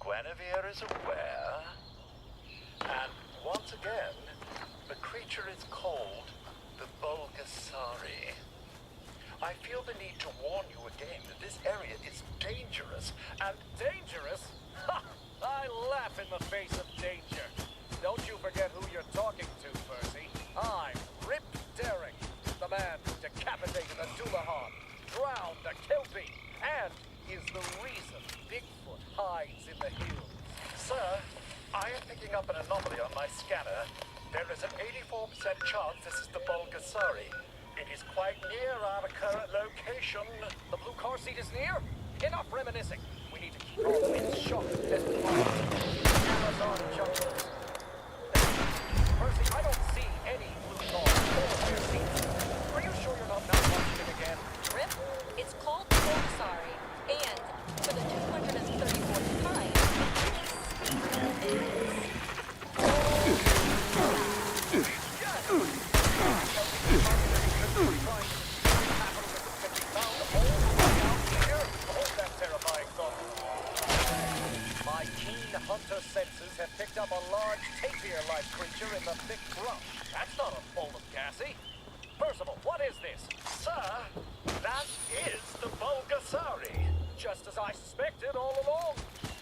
Guinevere is aware. And once again, the creature is called the Bulgasari. I feel the need to warn you again that this area is dangerous and... Dangerous? Ha! I laugh in the face of danger. Don't you forget who you're talking to, Percy. I'm Rip Daring, the man who decapitated a Doulahan, drowned a Kelpie, and is the reason Bigfoot hides in the hills. Sir, I am picking up an anomaly on my scanner. There is an 84% chance this is the Bulgasari. It is quite near our current location. The blue car seat is near? Enough reminiscing. We need to keep our winds shut as Amazon jungle. Percy, I don't see any blue cars or clear seats. Are you sure you're not watching it again? Rip, it's called the Bulgasari, and for the 234th time, My keen hunter senses have picked up a large tapir-like creature in the thick brush. That's not a bowl of gassy. Percival, what is this? Sir, that is the Bulgasari. Just as I suspected all along.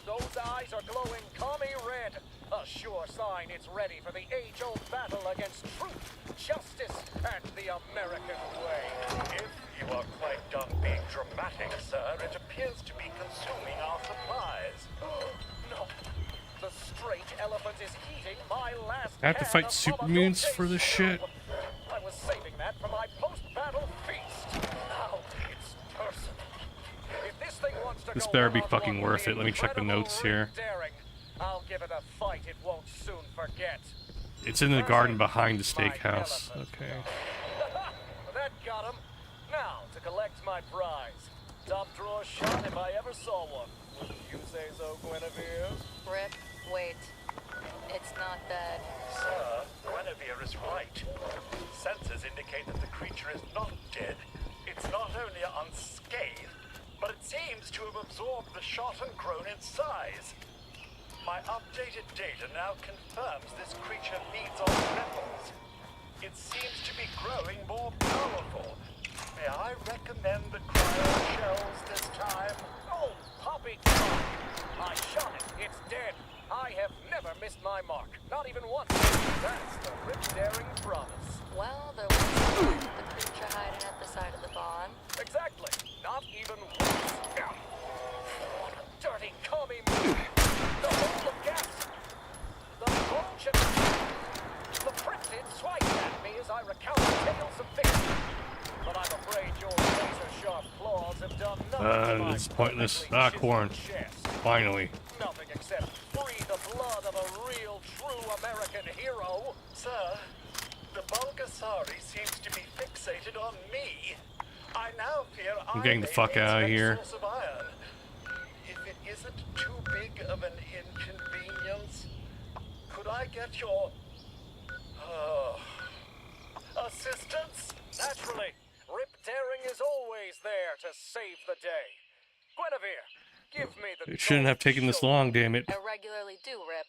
Those eyes are glowing commie red. A sure sign it's ready for the age-old battle against truth, justice, and the American way. If you are quite done being dramatic, sir, it appears to be consuming our supplies. No. The straight elephant is eating my last I have to fight super mutants for this shit. I was saving that for my post-battle feast. Now it's personal. If this thing wants to This go better be one-on-one fucking with worth the it. Let me check the incredible notes here. Rick Daring, I'll give it a fight it won't soon forget. It's in the garden behind the steakhouse. Okay. That got him. Now to collect my prize. Top drawer shot if I ever saw one. Wouldn't you say so, Guinevere? Rip, wait. It's not dead. Sir, Guinevere is right. Sensors indicate that the creature is not dead. It's not only unscathed, but it seems to have absorbed the shot and grown in size. My updated data now confirms this creature feeds on metals. It seems to be growing more powerful. May I recommend the cryo shells this time? Oh, poppycock! I shot it. It's dead. I have never missed my mark. Not even once. That's the Rip Daring promise. Well, there was the creature hiding at the side of the barn. Exactly. Not even once. What a dirty commie move. The hole of gas. The bullshit. The printed swiped at me as I recount the tales of victory. But I'm afraid your razor-sharp claws have done nothing to my It's pointless. perfectly Corn. chiseled chest. Finally. Nothing except free the blood of a real, true American hero. Sir, the Bulgasari seems to be fixated on me. I now fear I'm getting the fuck out of here. source of iron. If it isn't too big of an inconvenience, could I get your assistance? Naturally, Rip Daring is always there to save the day. Guinevere, give me the... It shouldn't have taken this long, damn it. I regularly do, Rip.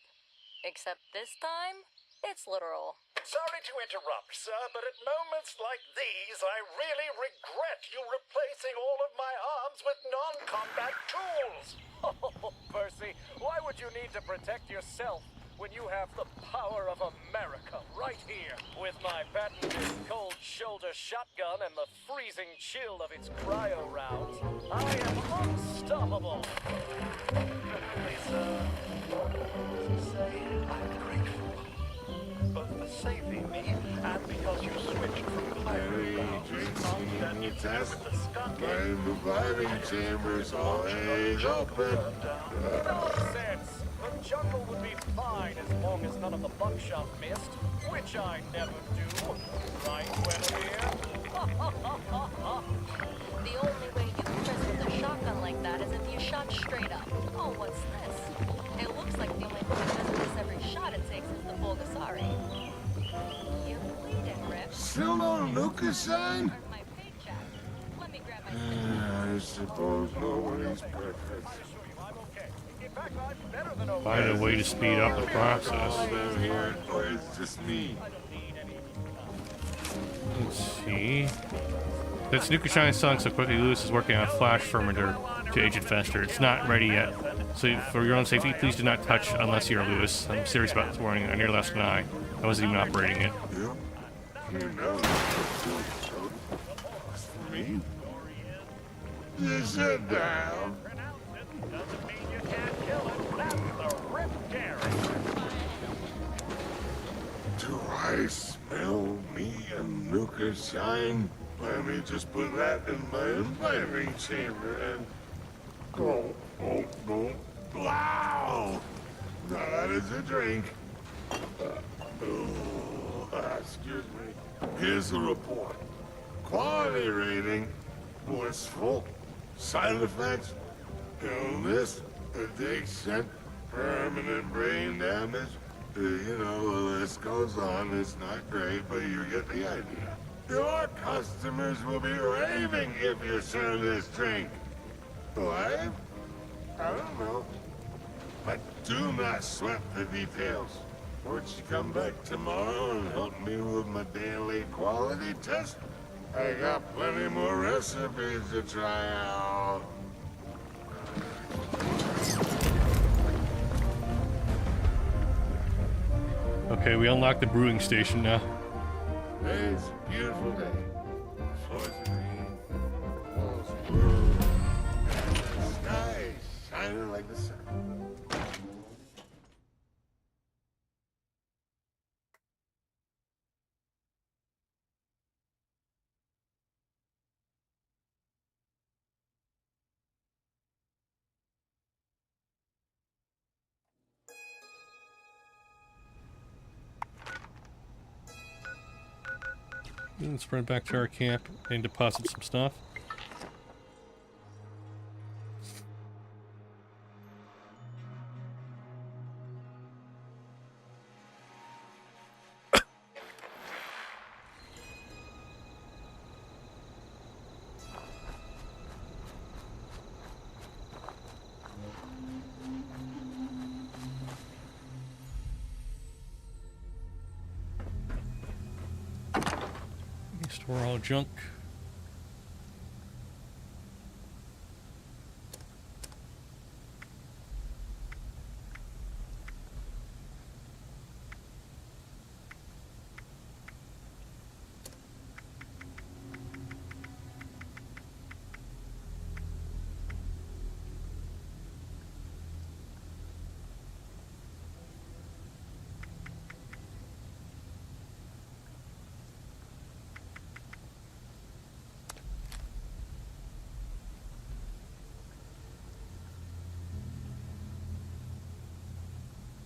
Except this time, it's literal. Sorry to interrupt, sir, but at moments like these, I really regret you replacing all of my arms with non-combat tools. Oh, Percy, why would you need to protect yourself when you have the power of America right here with my patented cold shoulder shotgun and the freezing chill of its cryo rounds? I am unstoppable. Lisa, to say I'm grateful, both for saving me and because you switched from pirate rounds onto the skunk. And the fighting chamber's always open. Nonsense! The jungle would be fine as long as none of the buckshot missed, which I never do. Right, Guinevere? The only way you can press with a shotgun like that is if you shot straight up. Oh, what's this? It looks like the only still no Nuka sign? I suppose nobody's perfect. Find a way to speed up the process. Here, or it's just me. Let's see. That Snooker Shine song so quickly. Lewis is working on a flash firmware to Agent Fester. It's not ready yet. So for your own safety, please do not touch unless you're Lewis. I'm serious about this warning. I nearly lost an eye. I wasn't even operating it. You know, for me. You sit down. Do I smell me a Nuka sign? Let me just put that in my inviting chamber and go. Wow! Now that is a drink. Excuse me. Here's the report. Quality rating, blissful. Side effects, illness, addiction, permanent brain damage. You know, the list goes on. It's not great, but you get the idea. Your customers will be raving if you serve this drink. Why? I don't know. But do not sweat the details. Won't you come back tomorrow and help me with my daily quality test? I got plenty more recipes to try out. Okay, we unlocked the brewing station now. It's a beautiful day. Floors green, walls blue, and the sky is shining like the sun. Let's run back to our camp and deposit some stuff. Store all junk.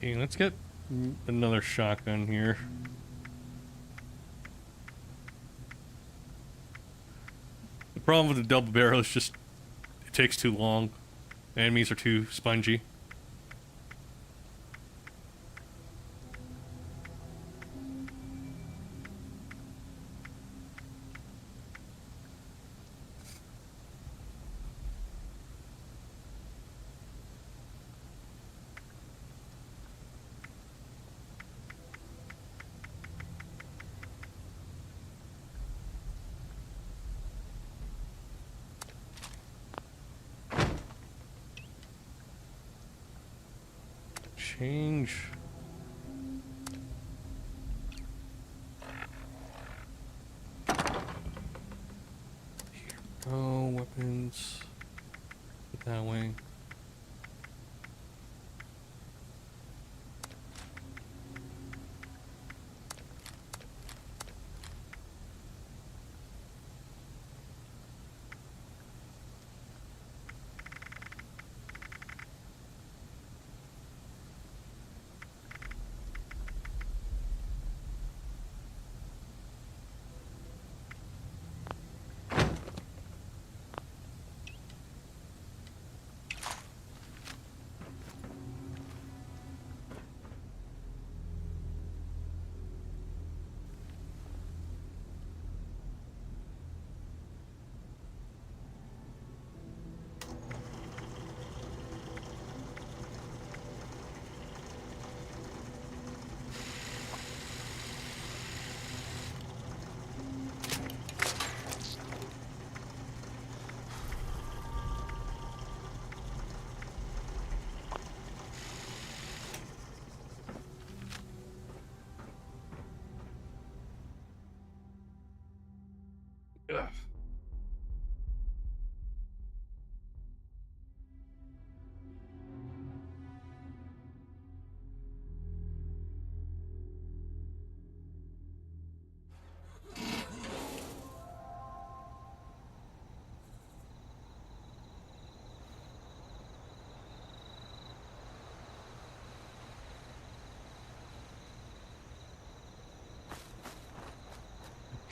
Okay, let's get another shotgun here. The problem with the double barrel is just it takes too long. Enemies are too spongy. Change. Here we go, weapons. Put that way.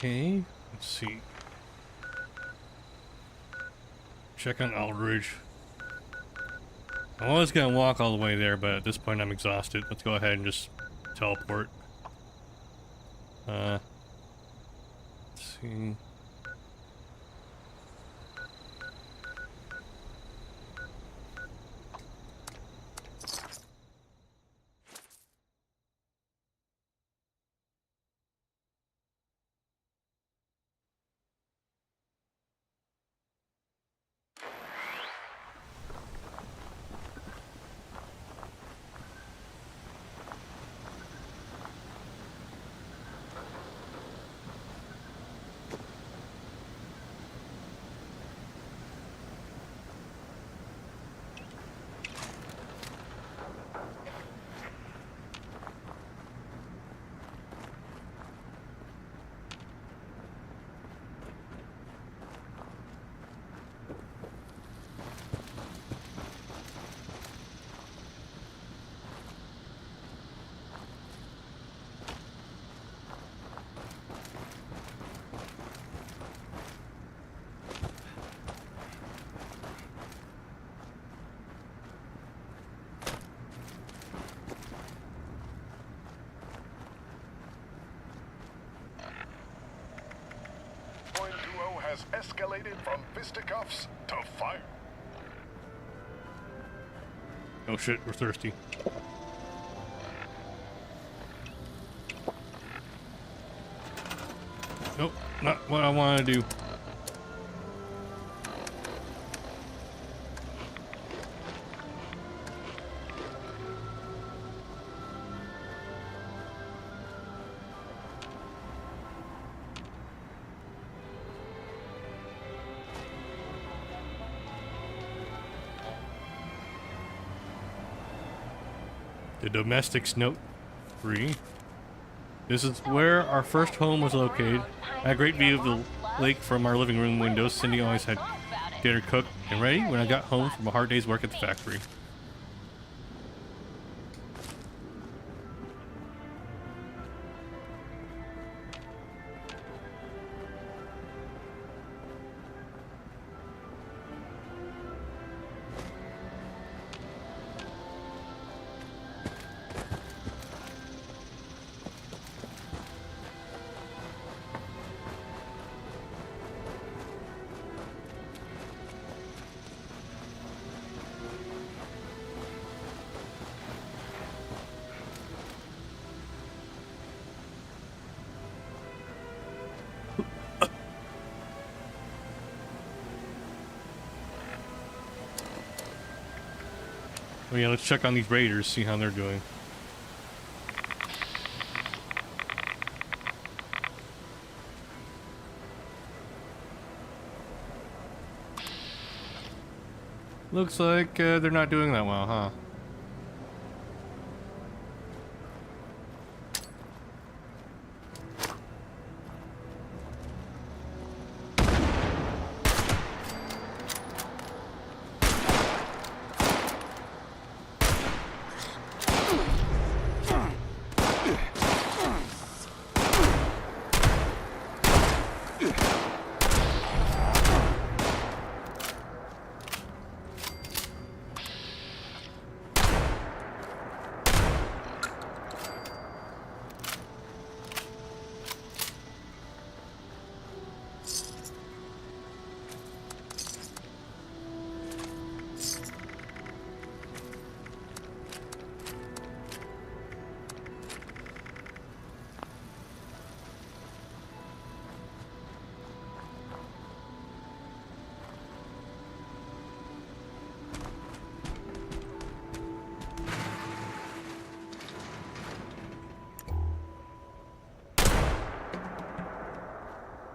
Okay, let's see. Check on Aldridge. I was gonna walk all the way there, but at this point I'm exhausted. Let's go ahead and just teleport. Let's see. Point duo has escalated from fisticuffs to fire. Oh shit, we're thirsty. Nope, not what I want to do. The domestics note 3. This is where our first home was located. I had a great view of the lake from our living room windows. Cindy always had dinner cooked and ready when I got home from a hard day's work at the factory. Oh yeah, let's check on these raiders, see how they're doing. Looks like they're not doing that well, huh?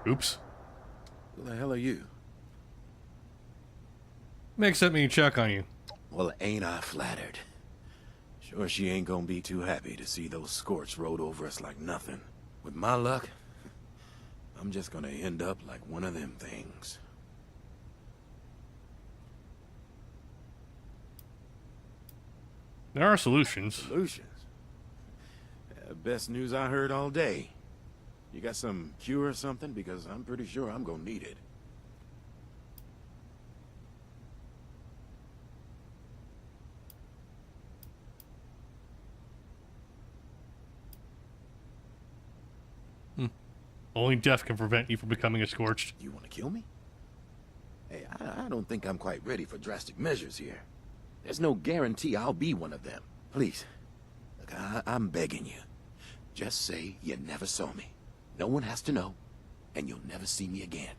Oops. Who the hell are you? Meg sent me to check on you. Well, ain't I flattered. Sure she ain't gonna be too happy to see those scorch rode over us like nothing. With my luck, I'm just gonna end up like one of them things. There are solutions. Solutions? Best news I heard all day. You got some cure or something? Because I'm pretty sure I'm gonna need it. Only death can prevent you from becoming a Scorched. You want to kill me? Hey, I don't think I'm quite ready for drastic measures here. There's no guarantee I'll be one of them. Please, look, I'm begging you. Just say you never saw me. No one has to know, and you'll never see me again.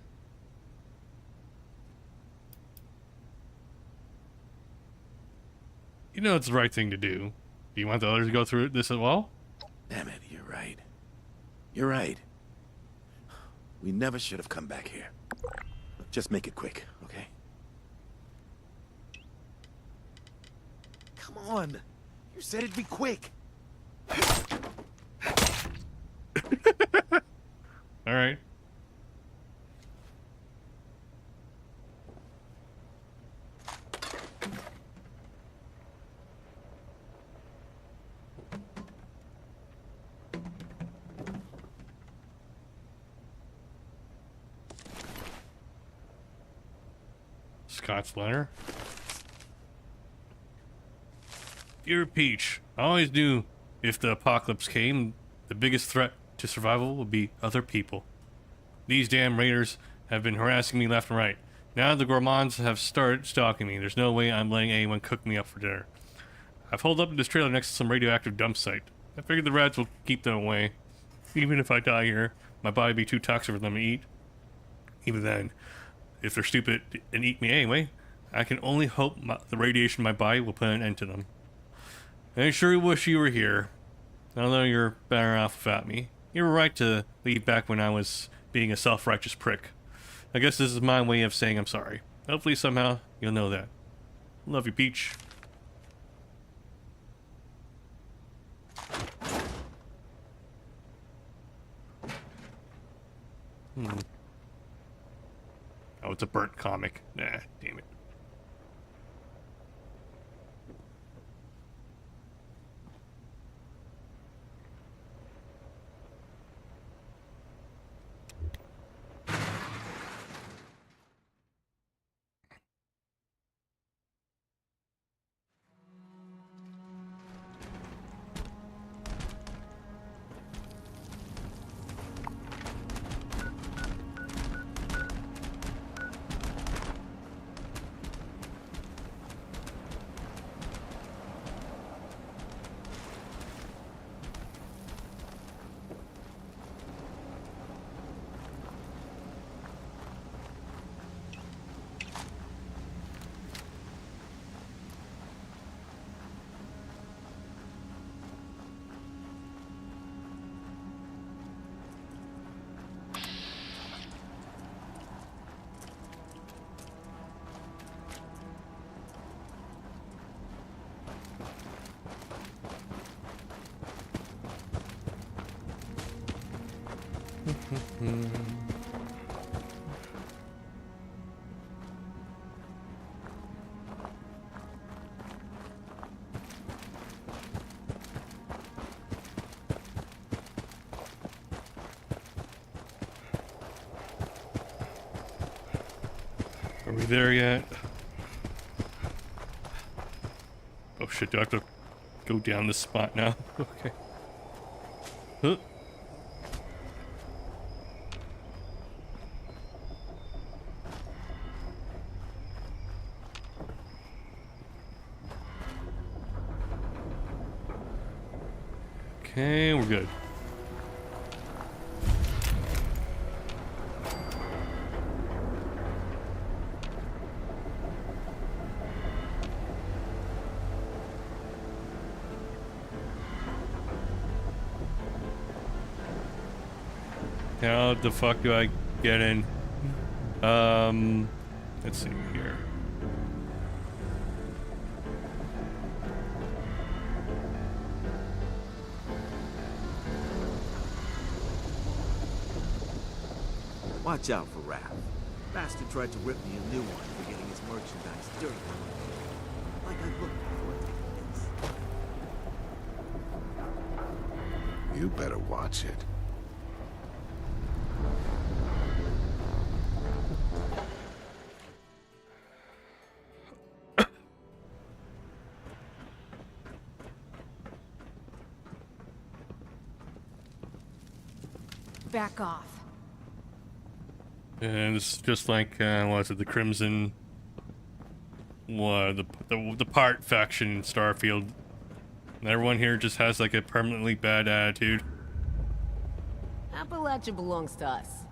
You know it's the right thing to do. Do you want the others to go through this as well? Damn it, you're right. You're right. We never should have come back here. Look, just make it quick, okay? Come on. You said it'd be quick. All right. Scott's letter. Dear Peach, I always knew if the apocalypse came, the biggest threat to survival would be other people. These damn raiders have been harassing me left and right. Now the gourmands have started stalking me. There's no way I'm letting anyone cook me up for dinner. I've holed up in this trailer next to some radioactive dump site. I figured the rats will keep them away. Even if I die here, my body would be too toxic for them to eat. Even then, if they're stupid and eat me anyway, I can only hope the radiation in my body will put an end to them. I sure wish you were here. Although you're better off without me. You were right to leave back when I was being a self-righteous prick. I guess this is my way of saying I'm sorry. Hopefully somehow you'll know that. Love you, Peach. Oh, it's a burnt comic. Nah, damn it. Are we there yet? Oh shit, do I have to go down this spot now? Okay. Huh? Okay, we're good. How the fuck do I get in? Let's see here. Watch out for Raph. Bastard tried to rip me a new one for getting his merchandise dirty. Like I looked before taking this. You better watch it. back off. And it's just like, what was it, the Crimson... What, the part faction in Starfield. And everyone here just has like a permanently bad attitude. Appalachia belongs to us.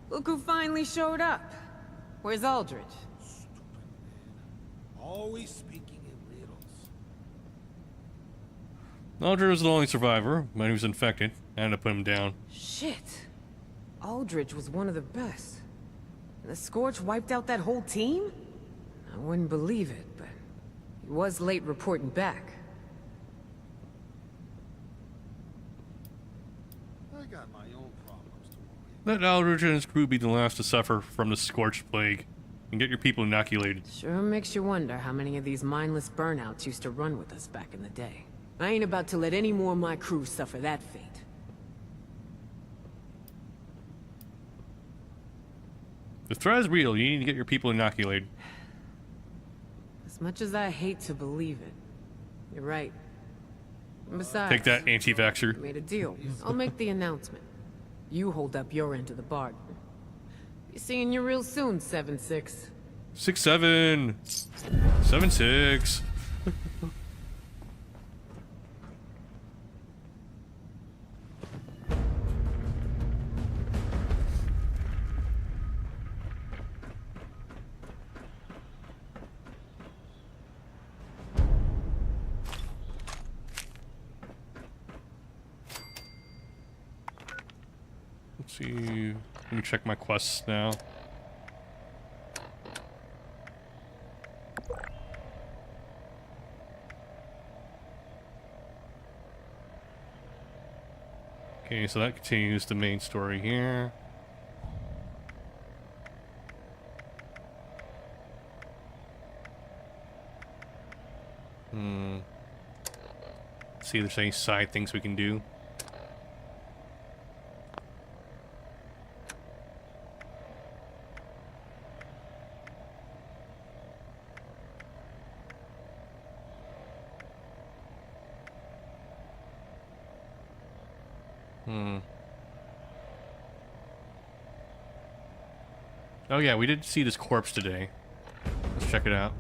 Look who finally showed up. Where's Aldridge? Always speaking in riddles. Aldridge was the only survivor, but he was infected. I had to put him down. Shit. Aldridge was one of the best. And the Scorch wiped out that whole team? I wouldn't believe it, but he was late reporting back. I got my own problems to Let Aldridge and his crew be the last to suffer from the Scorched Plague, and get your people inoculated. Sure makes you wonder how many of these mindless burnouts used to run with us back in the day. I ain't about to let any more of my crew suffer that fate. The threat is real. You need to get your people inoculated. As much as I hate to believe it, you're right. And besides, Take that, anti-vaxxer. we made a deal. I'll make the announcement. You hold up your end of the bargain. Be seeing you real soon, 7-6. 6-7. 7-6. Let's see. Let me check my quests now. Okay, so that continues the main story here. Let's see if there's any side things we can do. Oh yeah, we did see this corpse today. Let's check it out.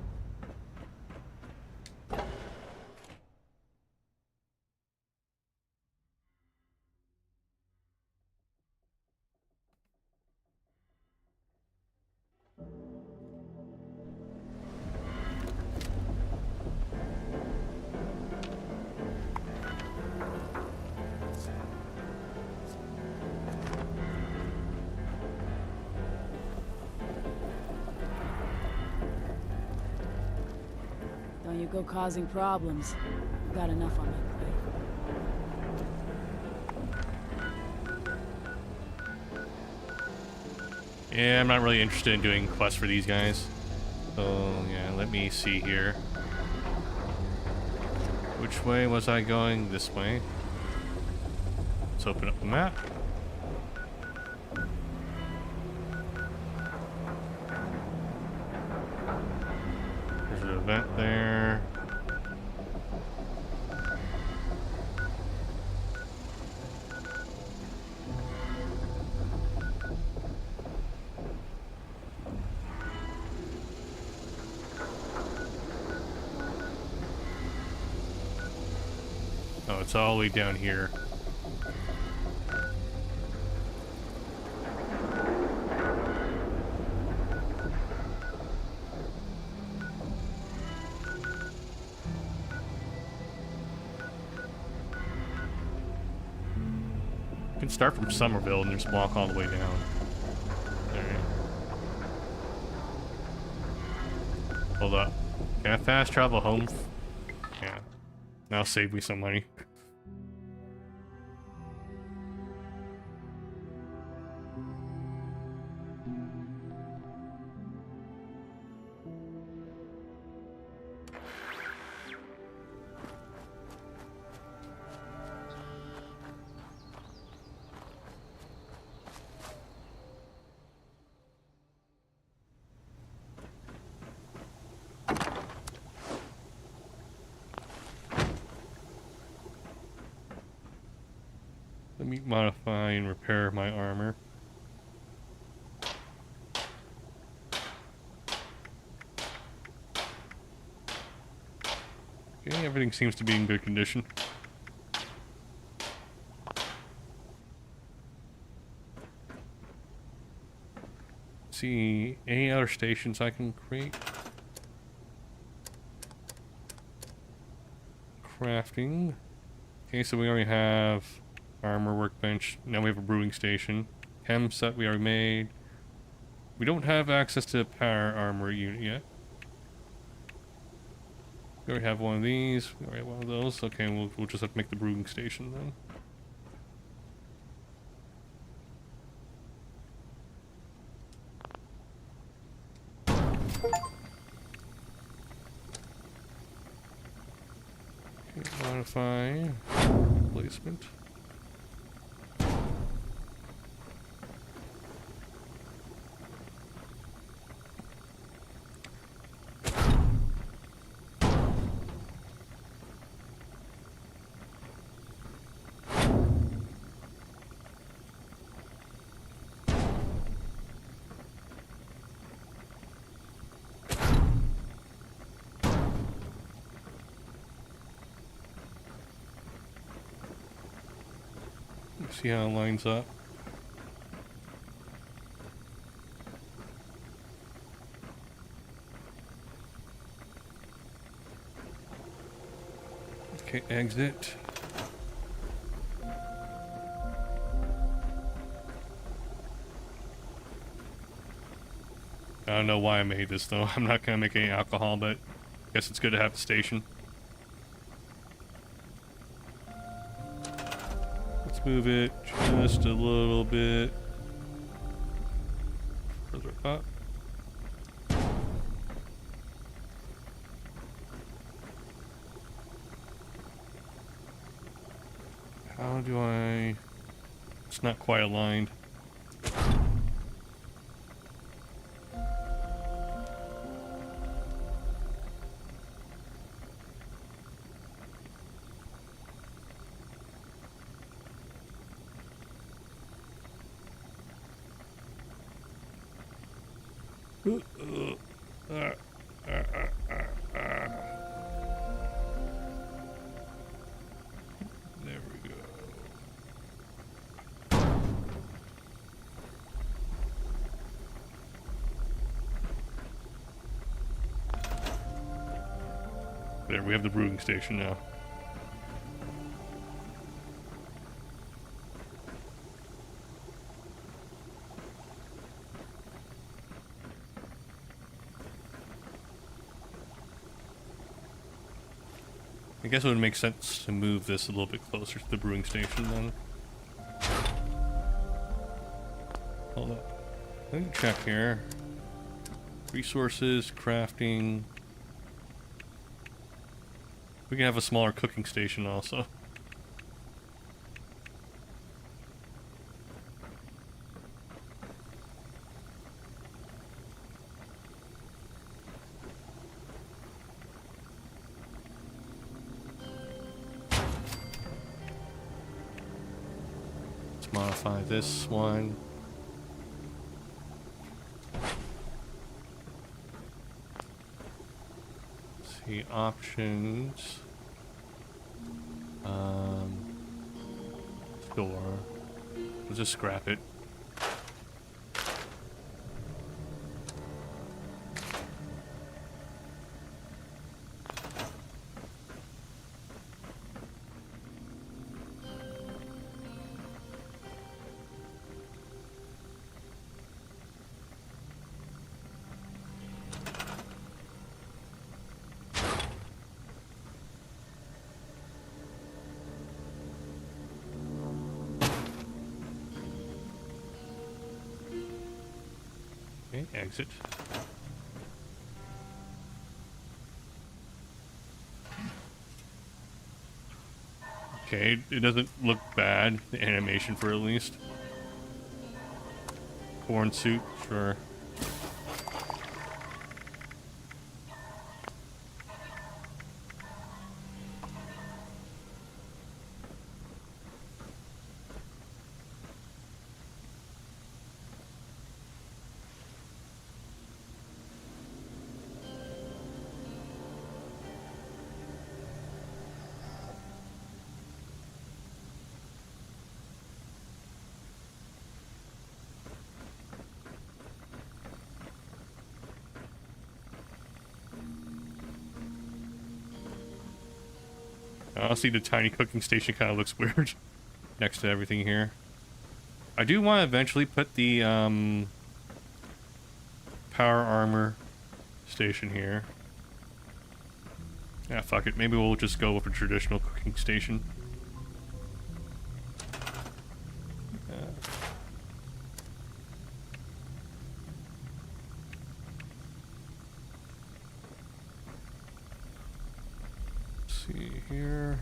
Don't you go causing problems. Got enough on that plate. Yeah, I'm not really interested in doing quests for these guys. So yeah, let me see here. Which way was I going? This way. Let's open up the map. There's an event there. Oh, it's all the way down here. You can start from Somerville and just walk all the way down. Alright. Hold up. Can I fast travel home? Yeah. Now save me some money. Let me modify and repair my armor. Okay, everything seems to be in good condition. Let's see, any other stations I can create? Crafting. Okay, so we already have armor workbench. Now we have a brewing station. Chem set we already made. We don't have access to power armor unit yet. We already have one of these. We already have one of those. Okay, we'll just have to make the brewing station then. Okay, modify placement. See how it lines up. Okay, exit. I don't know why I made this though. I'm not gonna make any alcohol, but I guess it's good to have the station. Move it just a little bit further up. How do I... It's not quite aligned. There we go. There, we have the brewing station now. I guess it would make sense to move this a little bit closer to the brewing station then. Hold up. Let me check here. Resources, crafting. We can have a smaller cooking station also. Modify this one. Let's see, options. Store. We'll just scrap it. Okay, exit. Okay, it doesn't look bad, the animation for at least. Corn soup, sure. Honestly, the tiny cooking station kind of looks weird next to everything here. I do want to eventually put the power armor station here. Yeah, fuck it. Maybe we'll just go with a traditional cooking station. See here.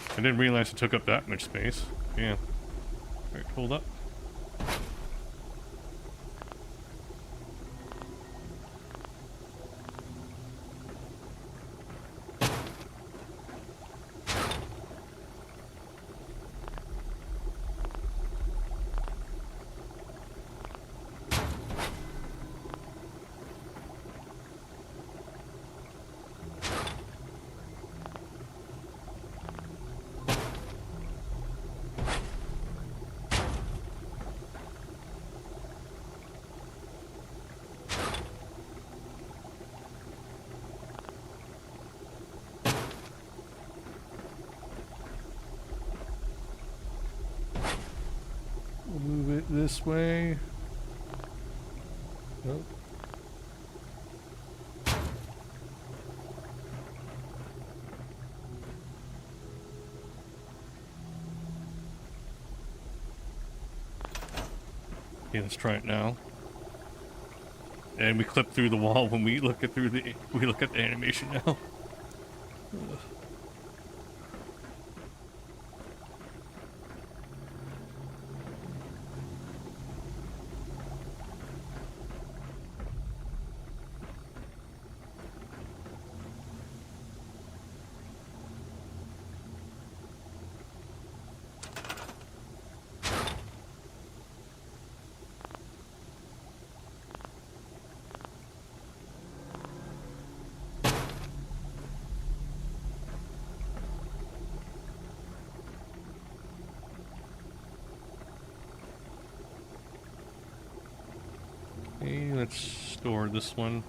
I didn't realize it took up that much space. Yeah. Alright, hold up. Move it this way. Nope. Okay, let's try it now. And we clip through the wall when we look at the animation now. Ugh. Okay, let's store this one.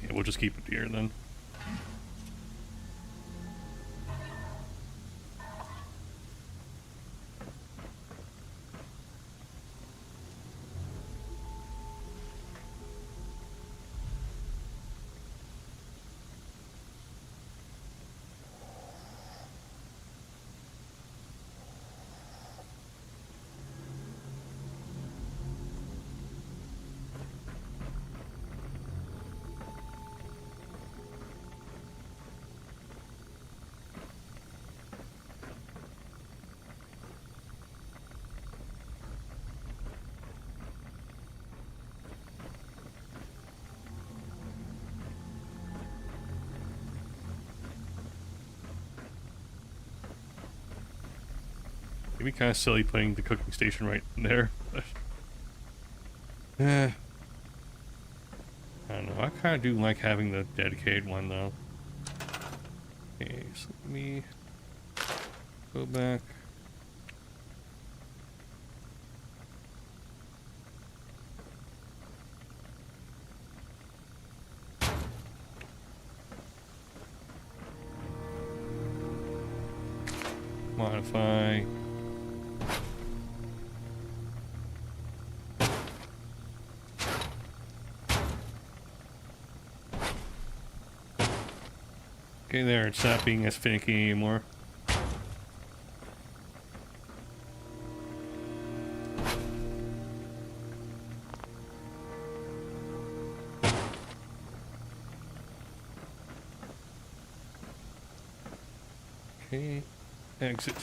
Yeah, we'll just keep it here then. It'd be kind of silly putting the cooking station right in there, but I don't know. I kind of do like having the dedicated one though. Okay, so let me go back. Modify. Okay, there, it's not being as finicky anymore. Okay, exit.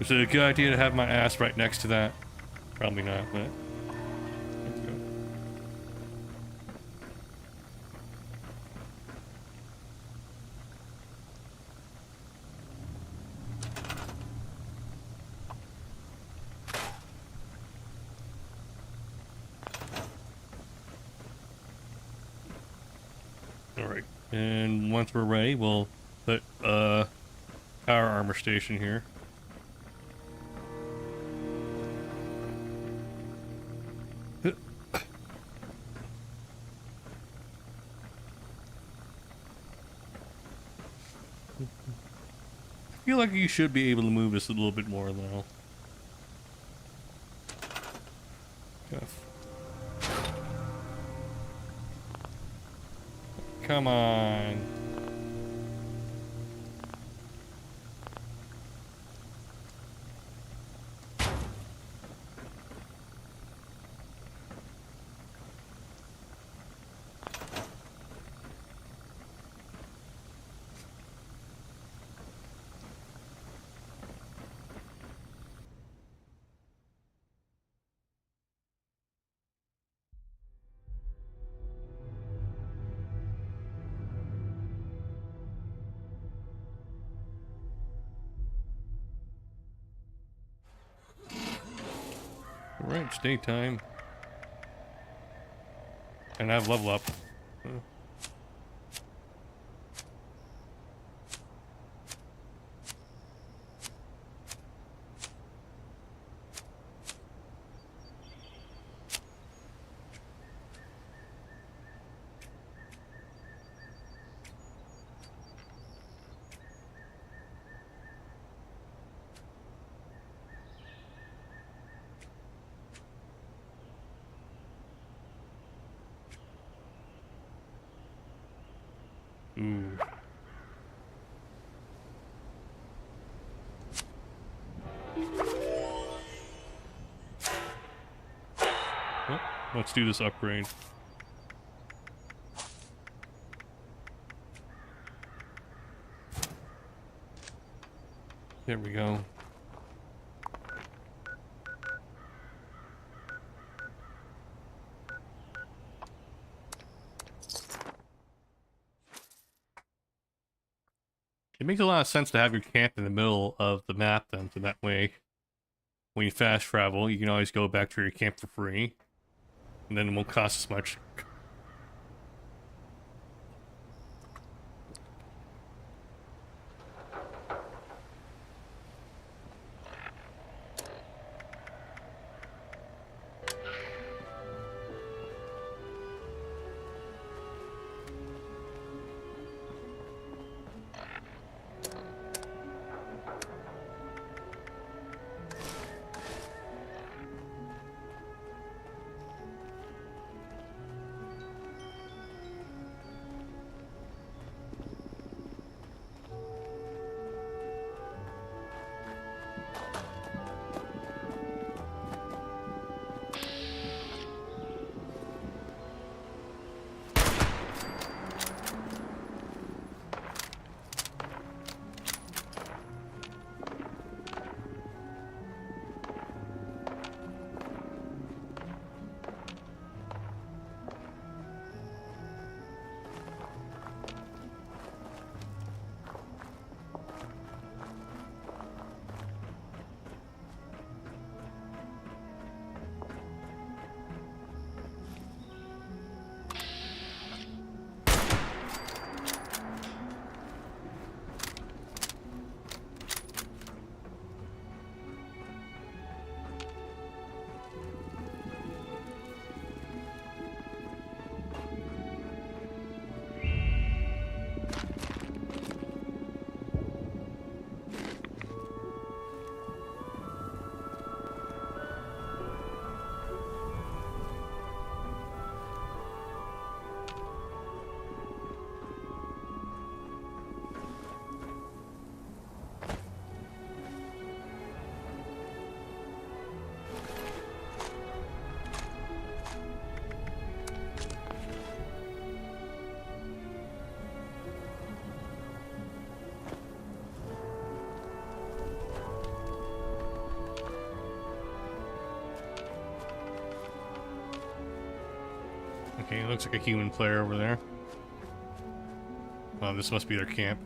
Is it a good idea to have my ass right next to that? Probably not, but... And once we're ready, we'll put power armor station here. I feel like you should be able to move this a little bit more though. Come on. Alright, it's daytime. And I have level up. Ooh. Well, let's do this upgrade. There we go. It makes a lot of sense to have your camp in the middle of the map then, so that way when you fast travel, you can always go back to your camp for free. And then it won't cost as much. Okay, it looks like a human player over there. Well, this must be their camp.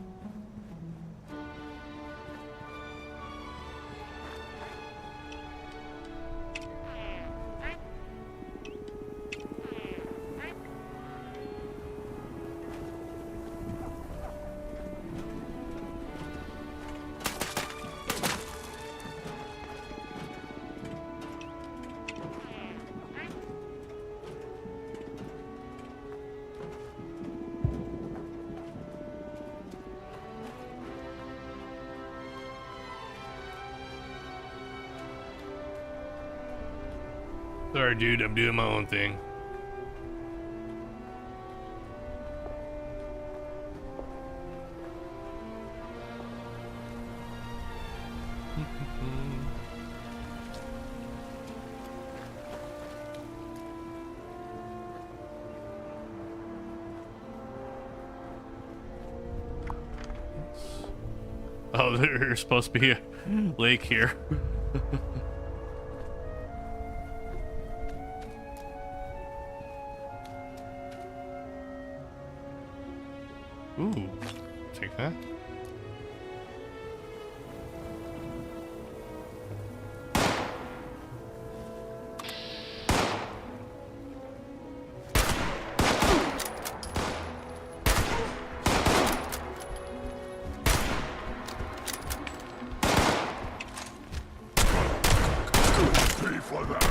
Sorry, dude. I'm doing my own thing. Oh, there's supposed to be a lake here. Ooh, take that. Pay for that.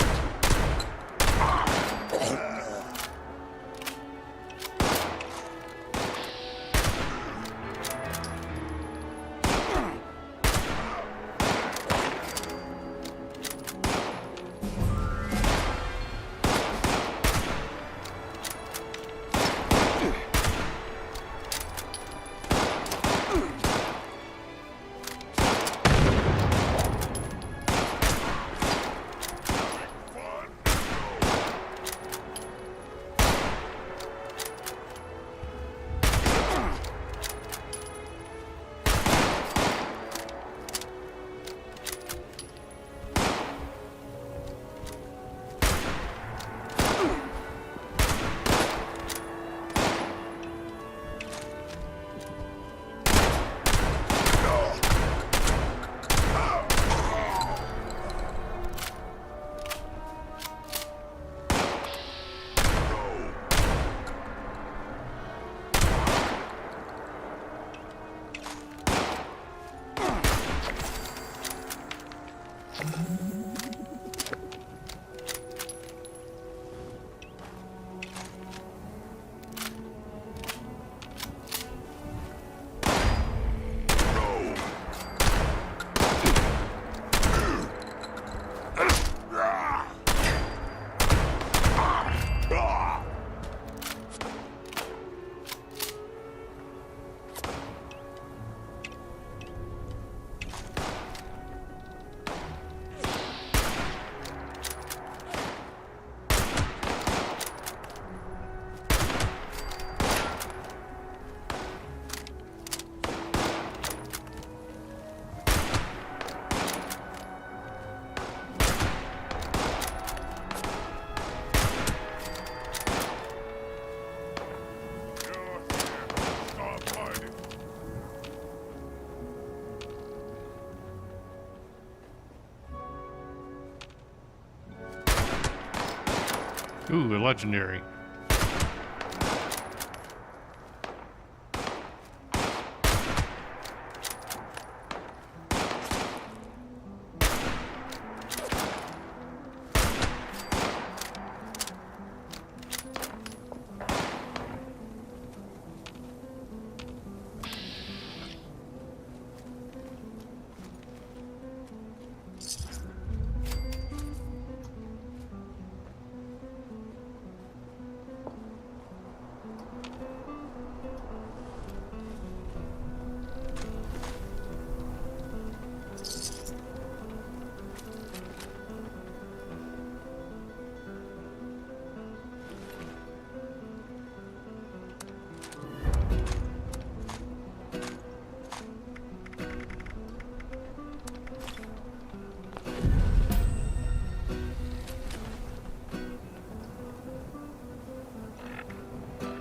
Ooh, a legendary.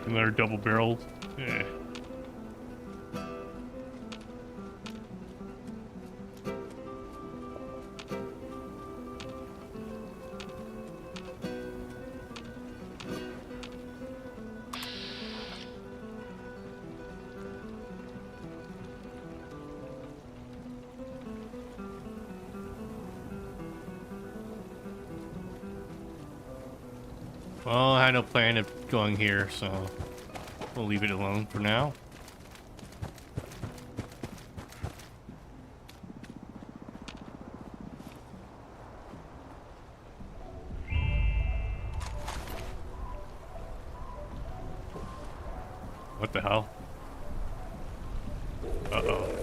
Another double barreled. Yeah. Well, I had no plan of going here, so we'll leave it alone for now. Uh-oh.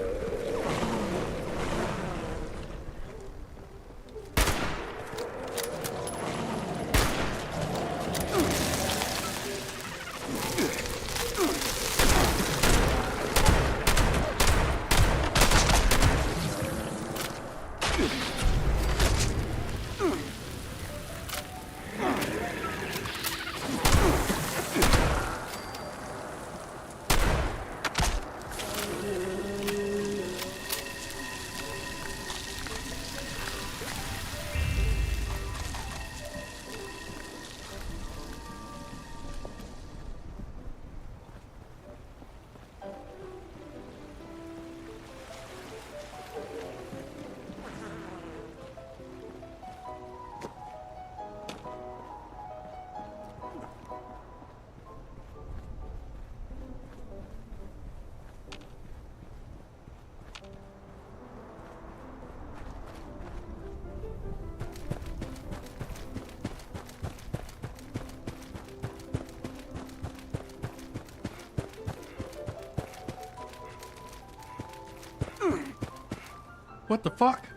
What the fuck?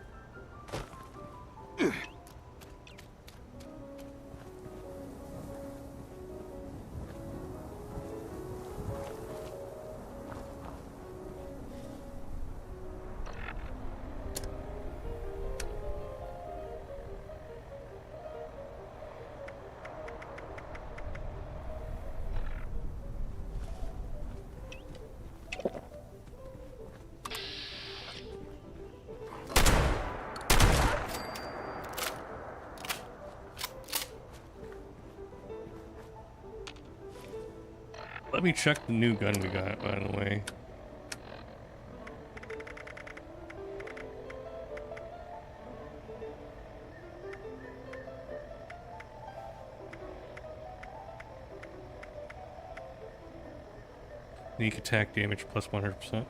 Let me check the new gun we got, by the way. Sneak attack damage plus 100%.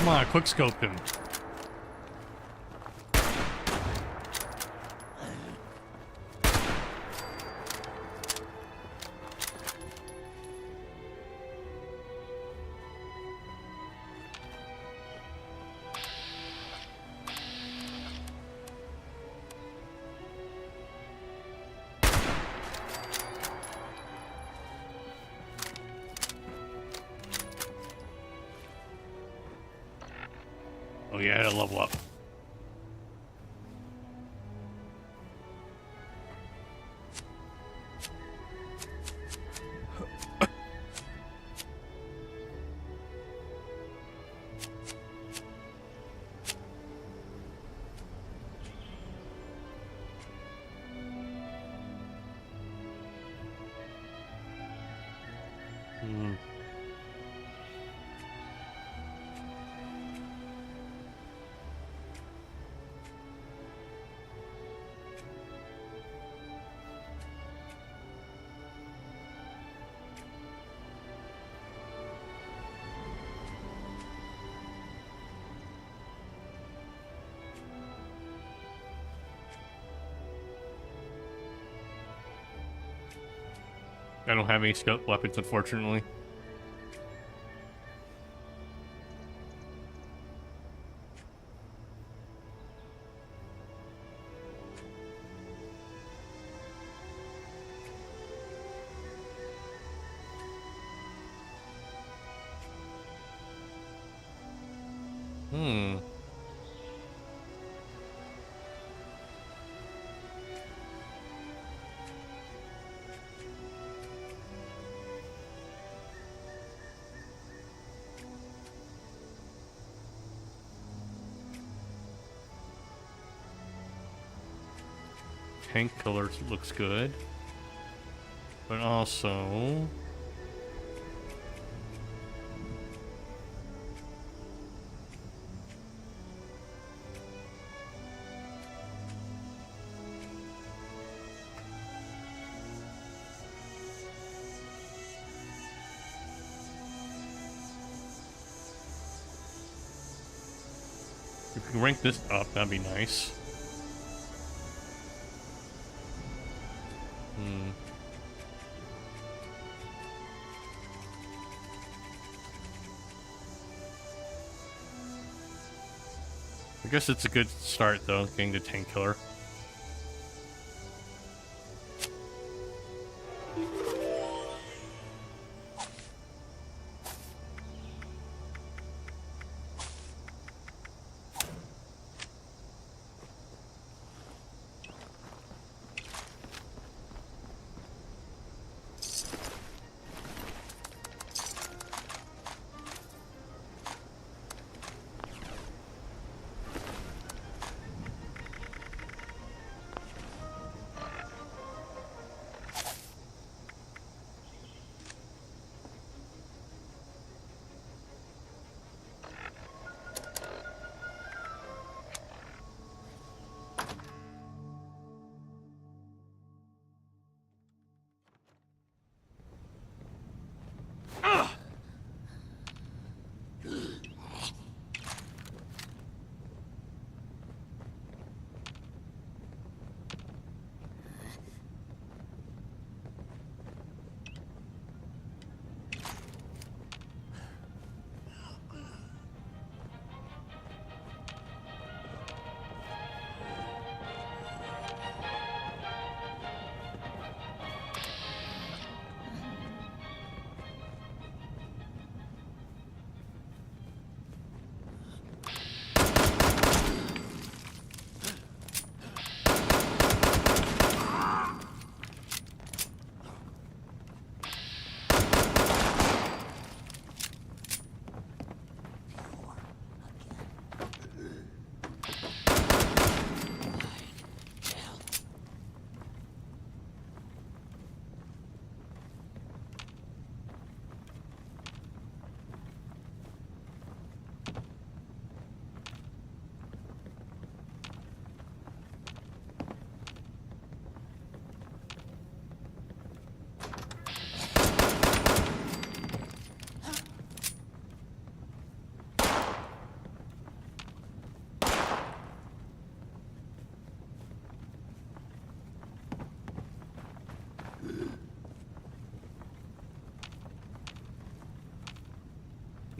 Come on, quick scoped him. yeah, I had to level up. Hmm. I don't have any scope weapons, unfortunately. Hmm. Tank color looks good, but also if we can rank this up, that'd be nice. Hmm. I guess it's a good start, though, getting the tank killer.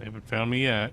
They haven't found me yet.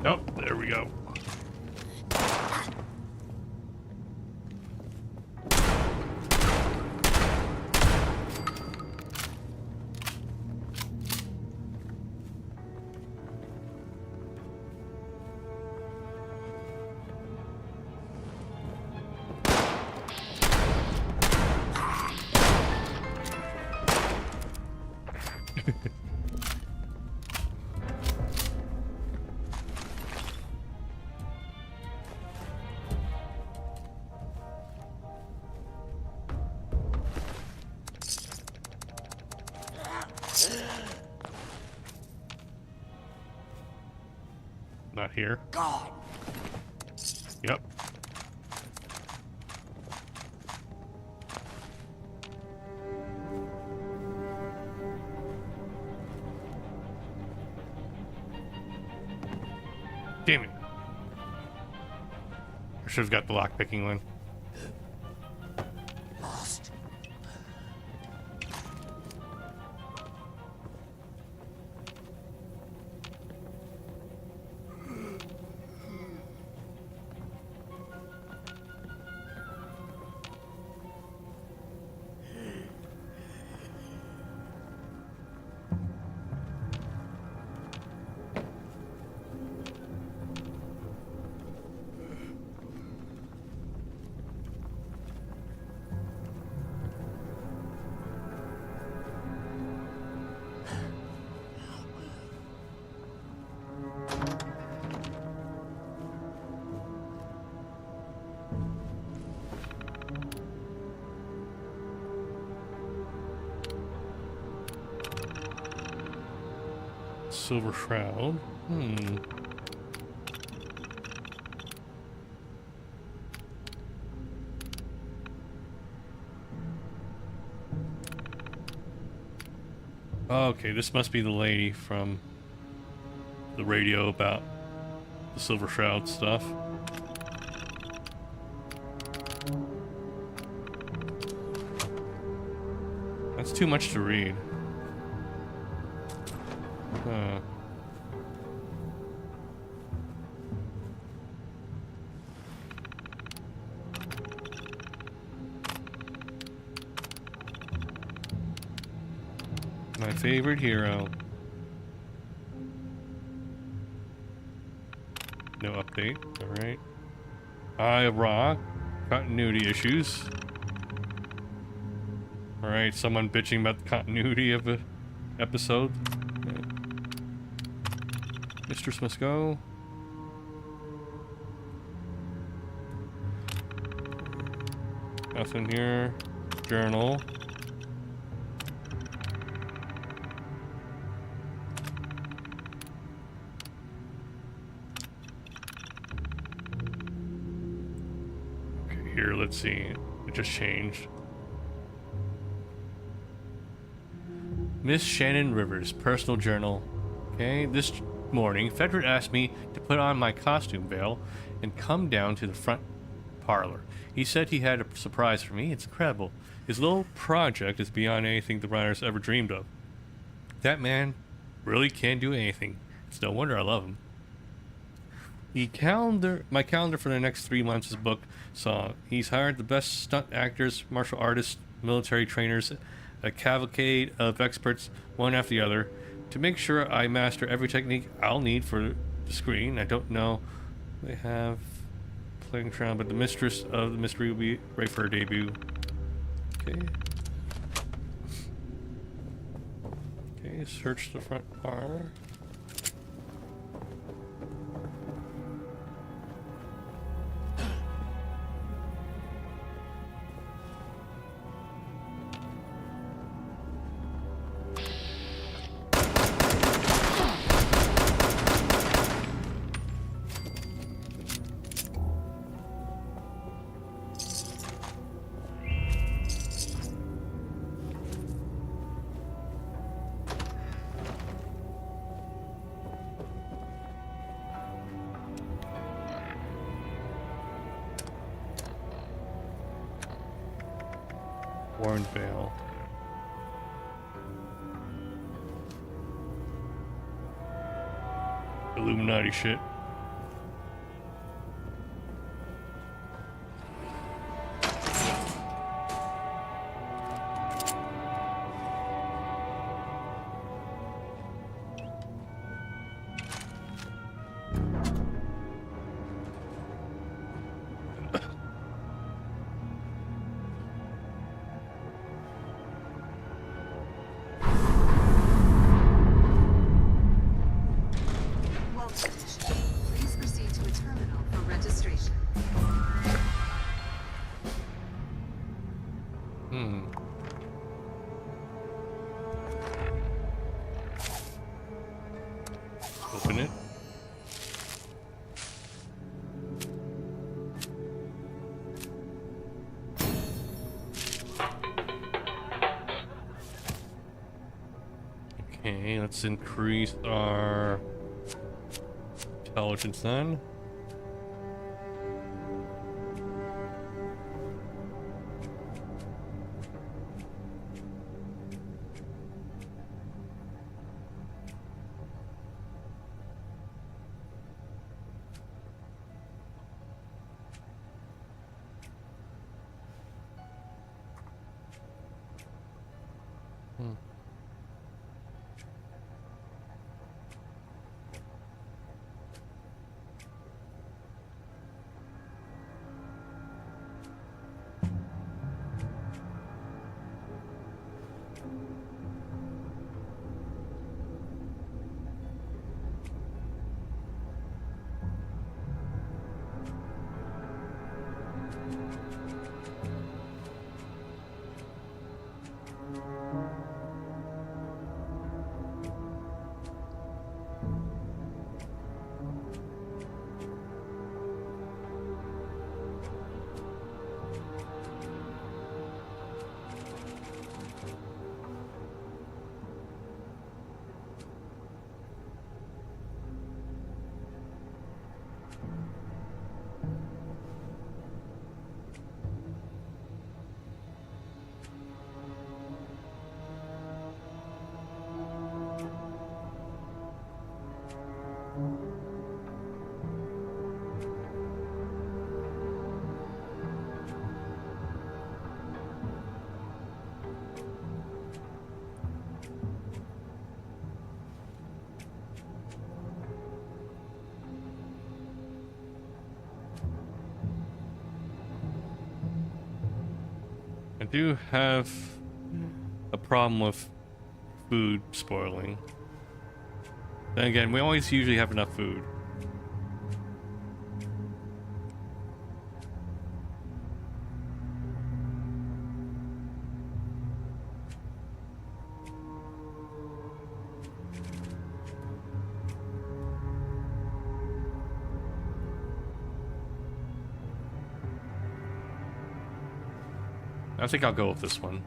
Oh, there we go. Not here. God. Yep. Damn it. I should have got the lockpicking one. Lost. Silver Shroud. Okay, this must be the lady from the radio about the Silver Shroud stuff. That's too much to read. Huh. My favorite hero. No update. Alright. Eye of Ra. Continuity issues. Alright, someone bitching about the continuity of an episode. Mistress must go. Nothing here. Journal. Okay, here, let's see. It just changed. Miss Shannon Rivers, personal journal. Okay, this morning, Fedrid asked me to put on my costume veil and come down to the front parlor. He said he had a surprise for me. It's incredible. His little project is beyond anything the writers ever dreamed of. That man really can do anything. It's no wonder I love him. My calendar for the next 3 months is booked, so he's hired the best stunt actors, martial artists, military trainers, a cavalcade of experts, one after the other, to make sure I master every technique I'll need for the screen. I don't know. They have playing around, but the Mistress of the Mystery will be ready for her debut. Okay. Okay, search the front bar. Warren Vale. Illuminati shit. Okay, let's increase our intelligence then. I do have a problem with food spoiling. Then again, we always usually have enough food. I think I'll go with this one.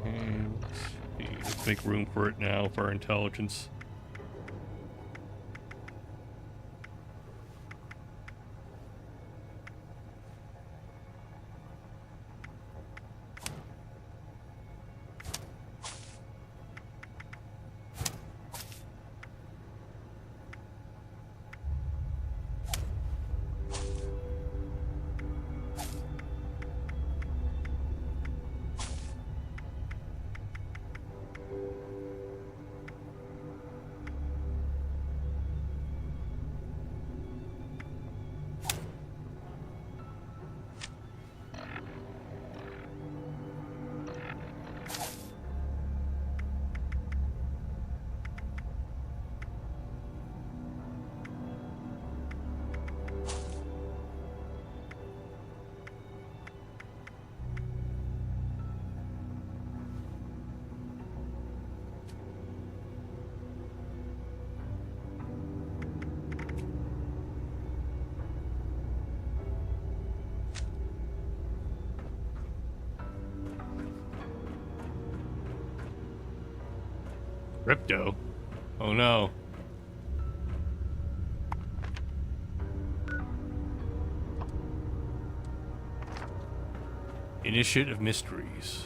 And let's make room for it now for our intelligence. Crypto? Oh no. Initiative Mysteries.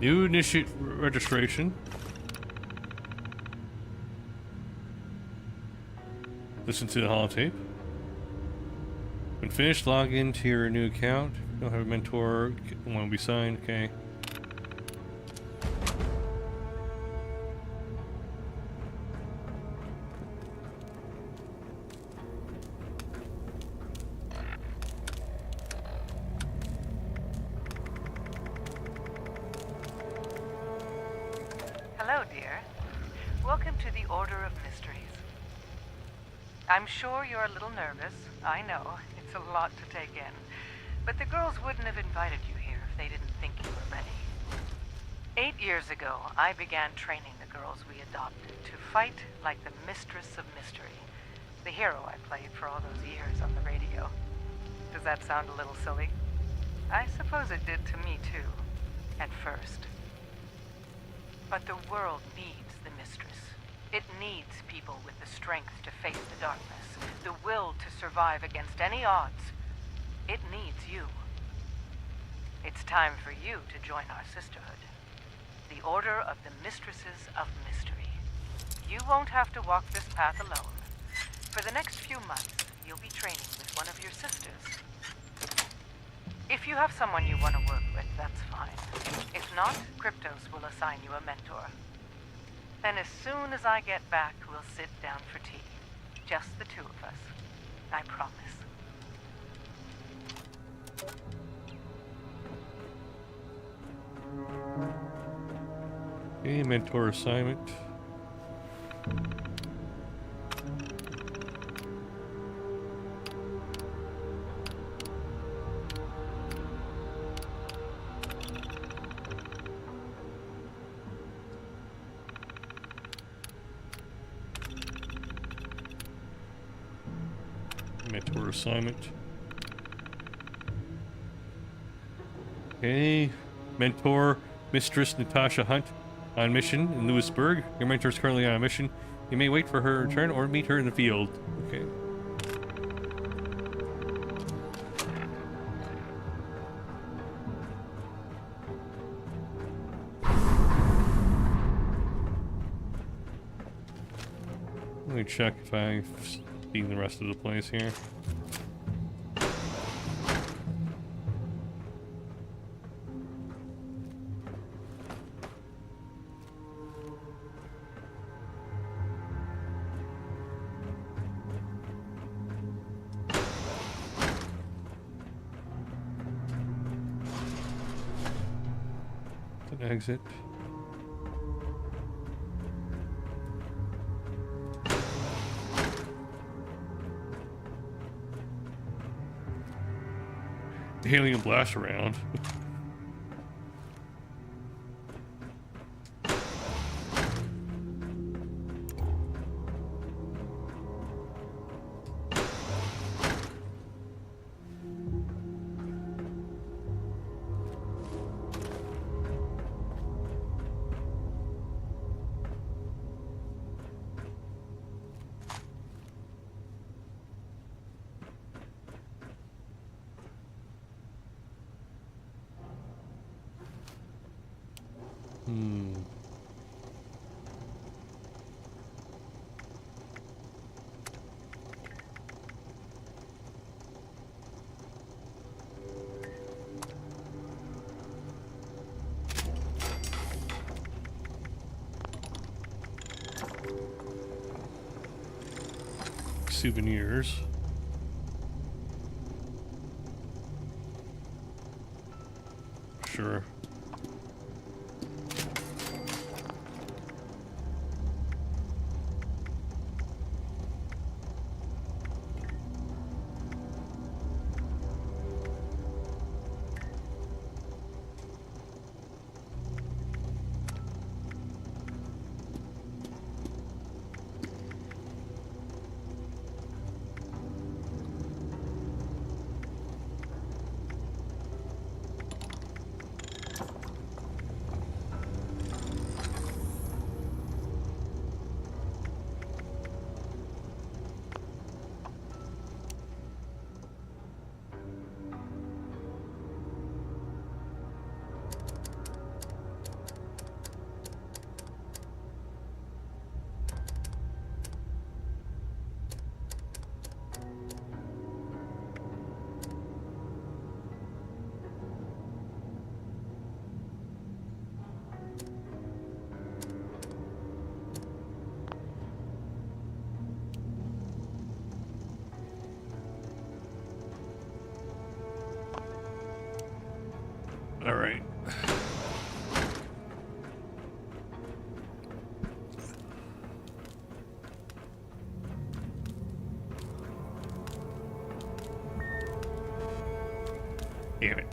New initiate registration. Listen to the holotape. When finished, log into your new account. Don't have a mentor. Want to be signed? Okay. Hello, dear. Welcome to the Order of Mysteries. I'm sure you're a little nervous. I know. It's a lot to take in. But the girls wouldn't have invited you here if they didn't think you were ready. 8 years ago, I began training the girls we adopted to fight like the Mistress of Mystery, the hero I played for all those years on the radio. Does that sound a little silly? I suppose it did to me too, at first. But the world needs the Mistress. It needs people with the strength to face the darkness, the will to survive against any odds. It needs you. It's time for you to join our sisterhood. The Order of the Mistresses of Mystery. You won't have to walk this path alone. For the next few months, you'll be training with one of your sisters. If you have someone you want to work with, that's fine. If not, Kryptos will assign you a mentor. Then as soon as I get back, we'll sit down for tea. Just the two of us. I promise. Okay, mentor assignment. Mentor assignment. Okay, mentor Mistress Natasha Hunt on mission in Lewisburg. Your mentor is currently on a mission. You may wait for her return or meet her in the field. Okay. Let me check if I've seen the rest of the place here. Exit. The alien blast around. Souvenirs. Sure. Damn it.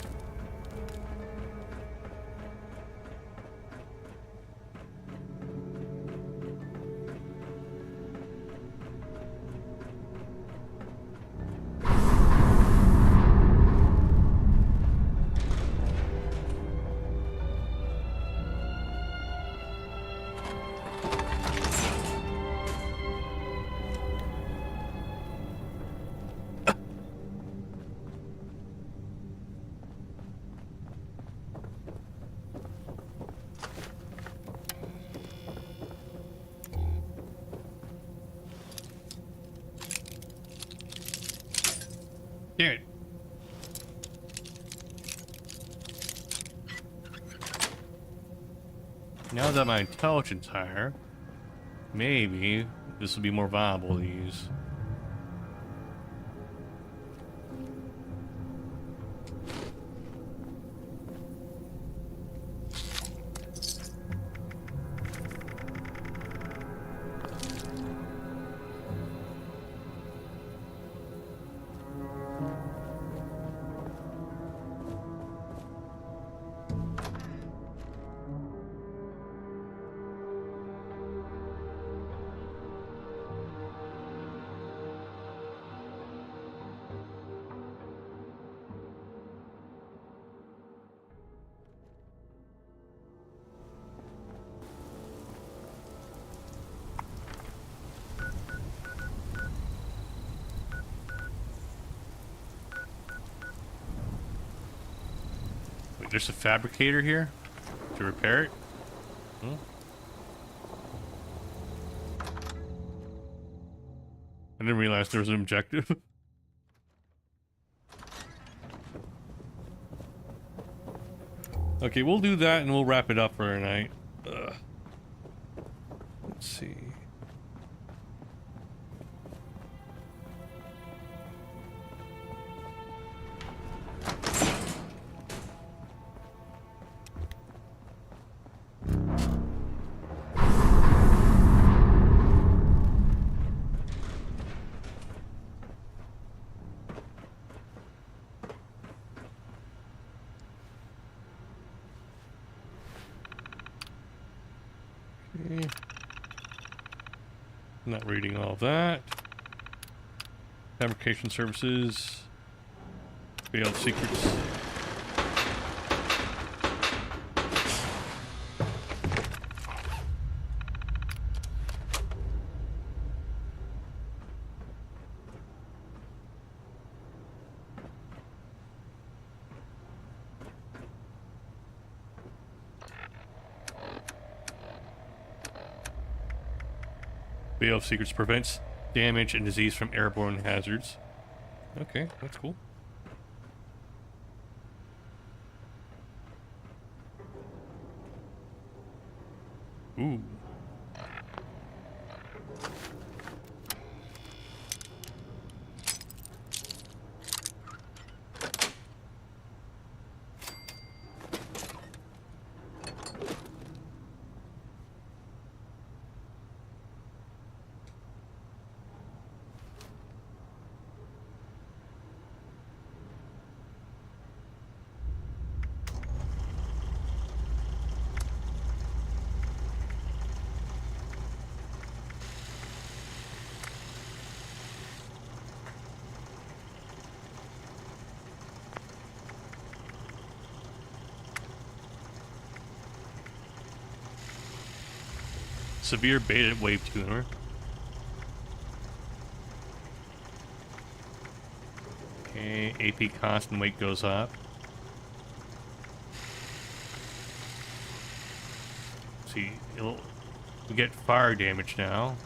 Damn it. Now that my intelligence higher, maybe this will be more viable to use. Wait, there's a fabricator here to repair it? Hmm? I didn't realize there was an objective. Okay, we'll do that and we'll wrap it up for tonight. Let's see. Okay. Not reading all of that. Fabrication services. Veiled secrets. Veil of Secrets prevents damage and disease from airborne hazards. Okay, that's cool. Ooh. Severe beta wave tuner. Okay, AP cost and weight goes up. Let's see, we get fire damage now.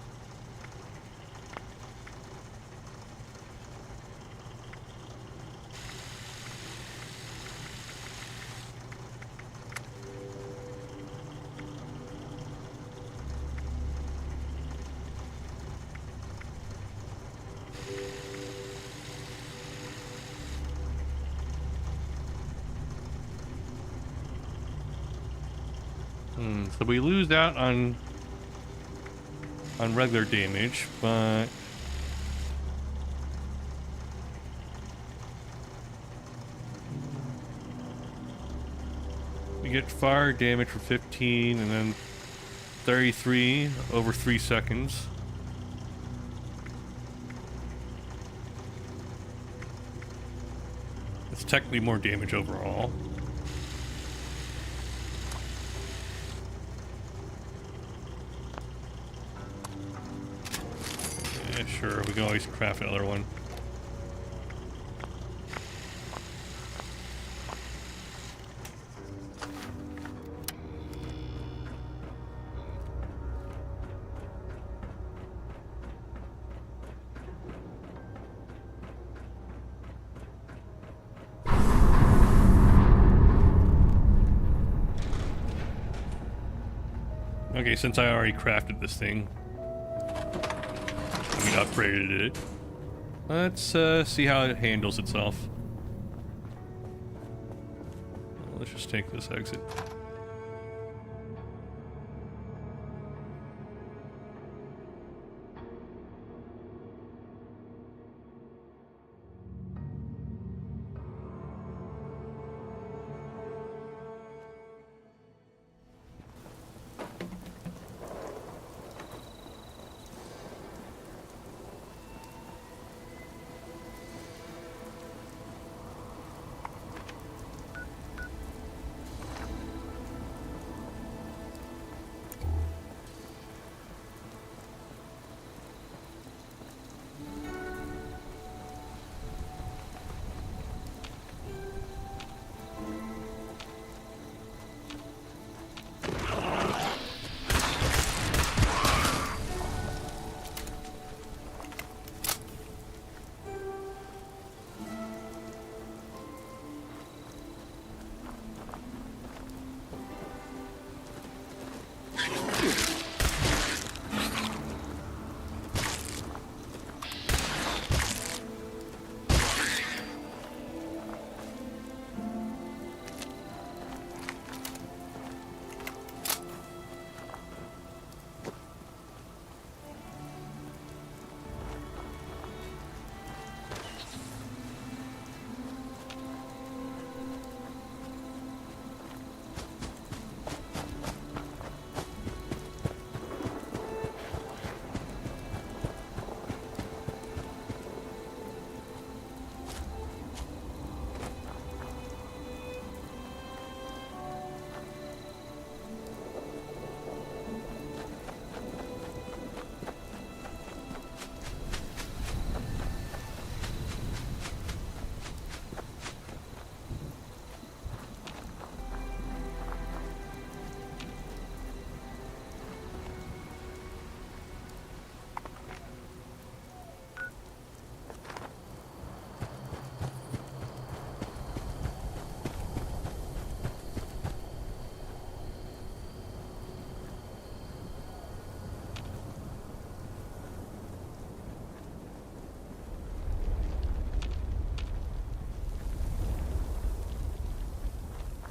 So we lose out on regular damage, but You get fire damage for 15 and then 33 over 3 seconds. It's technically more damage overall. Yeah, sure, we can always craft another one. Okay, since I already crafted this thing, I mean upgraded it, let's see how it handles itself. Let's just take this exit.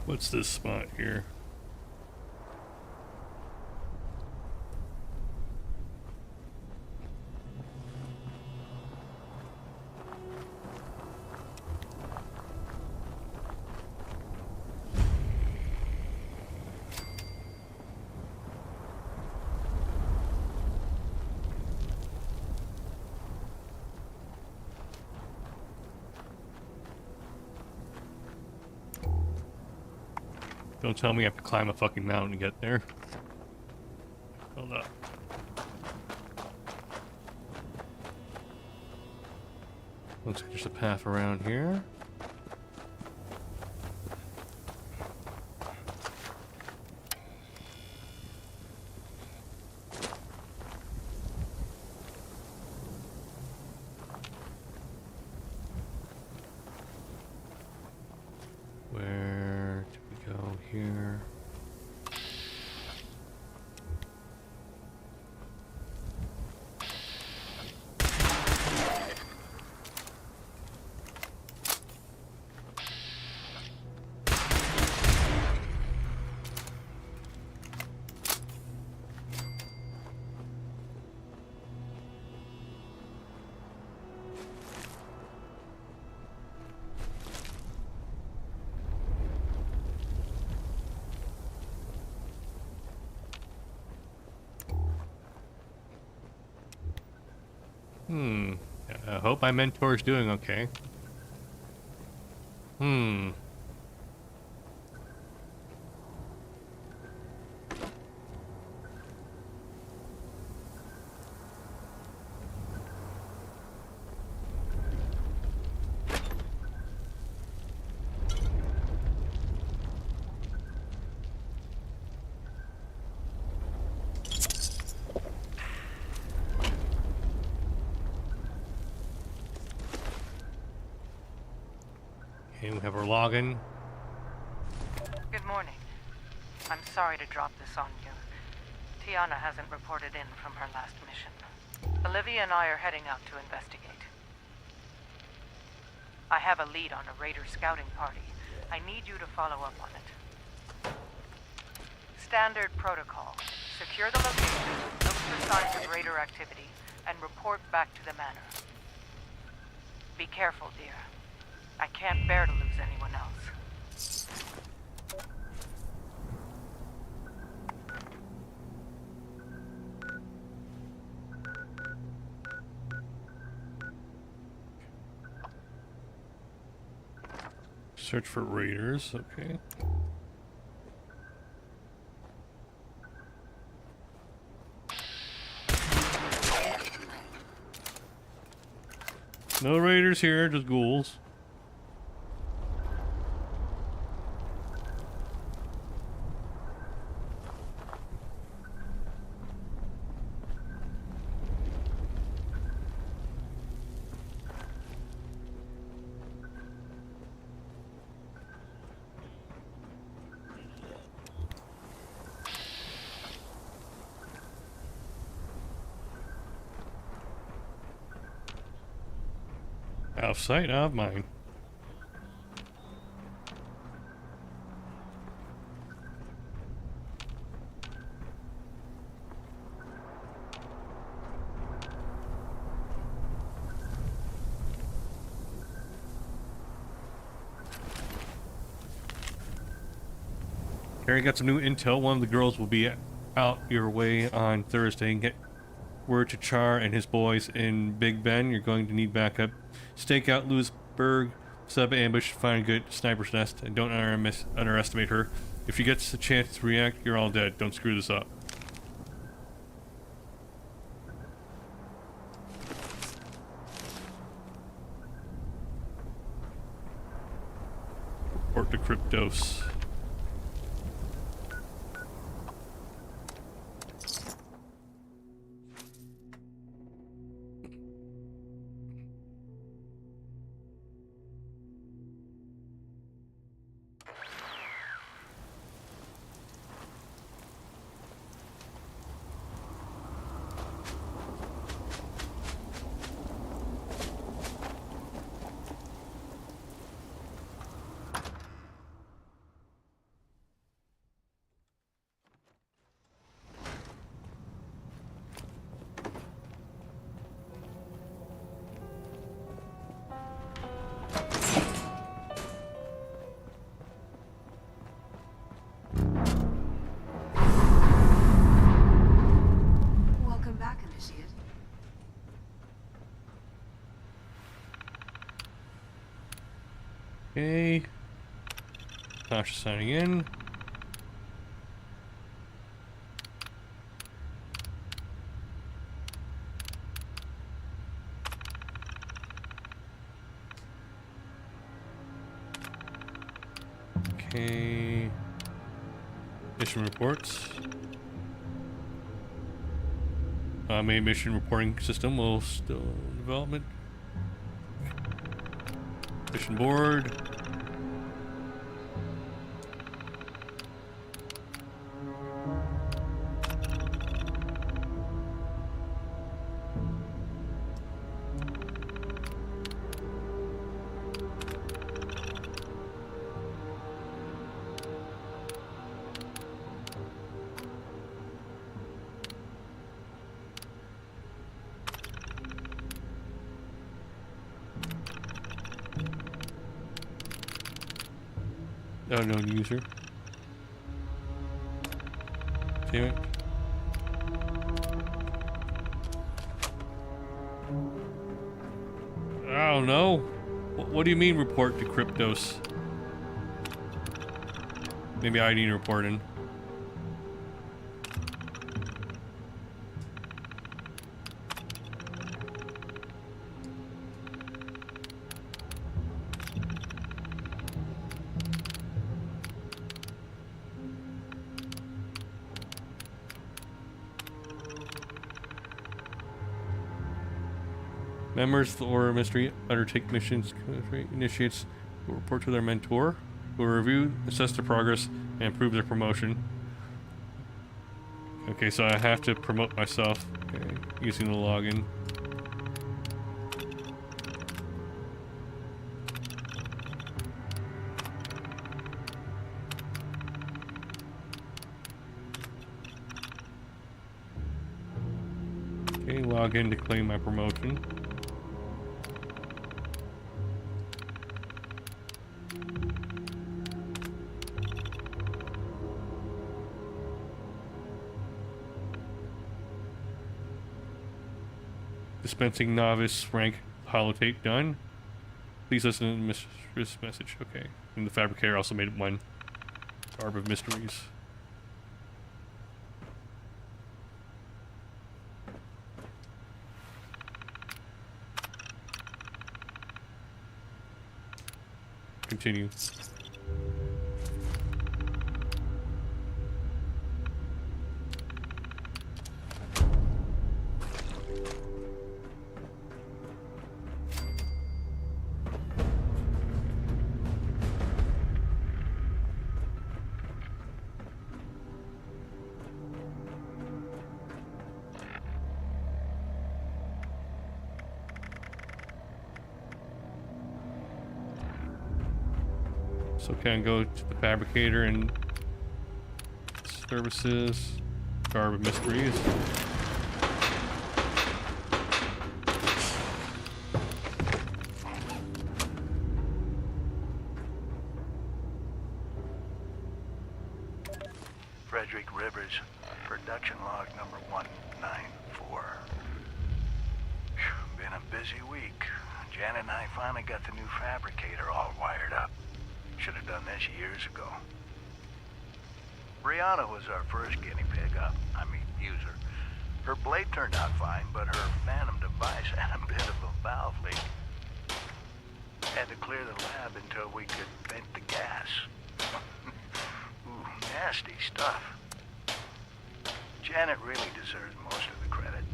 What's this spot here? Don't tell me I have to climb a fucking mountain to get there. Hold up. Looks like there's a path around here. Where do we go here? I hope my mentor's doing okay. Okay, we have our login. Good morning. I'm sorry to drop this on you. Tiana hasn't reported in from her last mission. Olivia and I are heading out to investigate. I have a lead on a Raider scouting party. I need you to follow up on it. Standard protocol. Secure the location, look for signs of Raider activity, and report back to the manor. Be careful, dear. I can't bear to lose anyone else. Search for raiders, okay. No raiders here, just ghouls. Out of sight, out of mind. Carrie got some new intel. One of the girls will be out your way on Thursday. Get word to Char and his boys in Big Ben. You're going to need backup. Stake out Lewisburg, sub-ambush, find a good sniper's nest, and don't underestimate her. If she gets a chance to react, you're all dead. Don't screw this up. Report to Kryptos. Okay. Tasha signing in. Okay. Mission reports. Main mission reporting system will still in development. Mission board. Unknown user. Damn it. don't know. What do you mean report to Kryptos? Maybe I need reporting. Members of the Aura Mystery undertake missions, initiates will report to their mentor, who will review, assess their progress, and improve their promotion. Okay, so I have to promote myself, okay, using the login. Okay, log in to claim my promotion. Dispensing novice rank holotape done. Please listen to this message. Okay. And the fabricator also made one. Garb of Mysteries. Continue. So can I go to the fabricator and services, Garb of Mysteries. Frederick Rivers, production log number 194. Been a busy week. Janet and I finally got the new fabricator all wired up. Should have done this years ago. Brianna was our first guinea pig user. Her blade turned out fine, but her phantom device had a bit of a valve leak. Had to clear the lab until we could vent the gas. Ooh, nasty stuff. Janet really deserves most of the credit.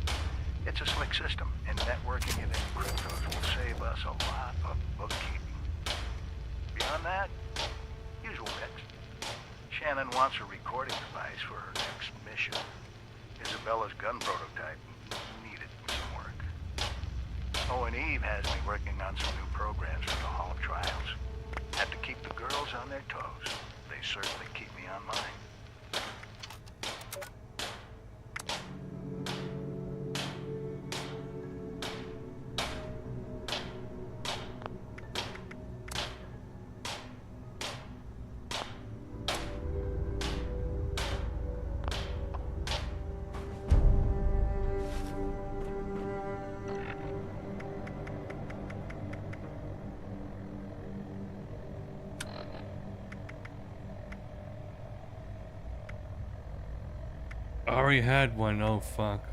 It's a slick system, and networking it in Kryptos will save us a lot of bookkeeping. Beyond that, usual mix. Shannon wants a recording device for her next mission. Isabella's gun prototype needed some work. Oh, and Eve has me working on some new programs for the Hall of Trials. Have to keep the girls on their toes. They certainly keep me on mine. I already had one. Oh fuck.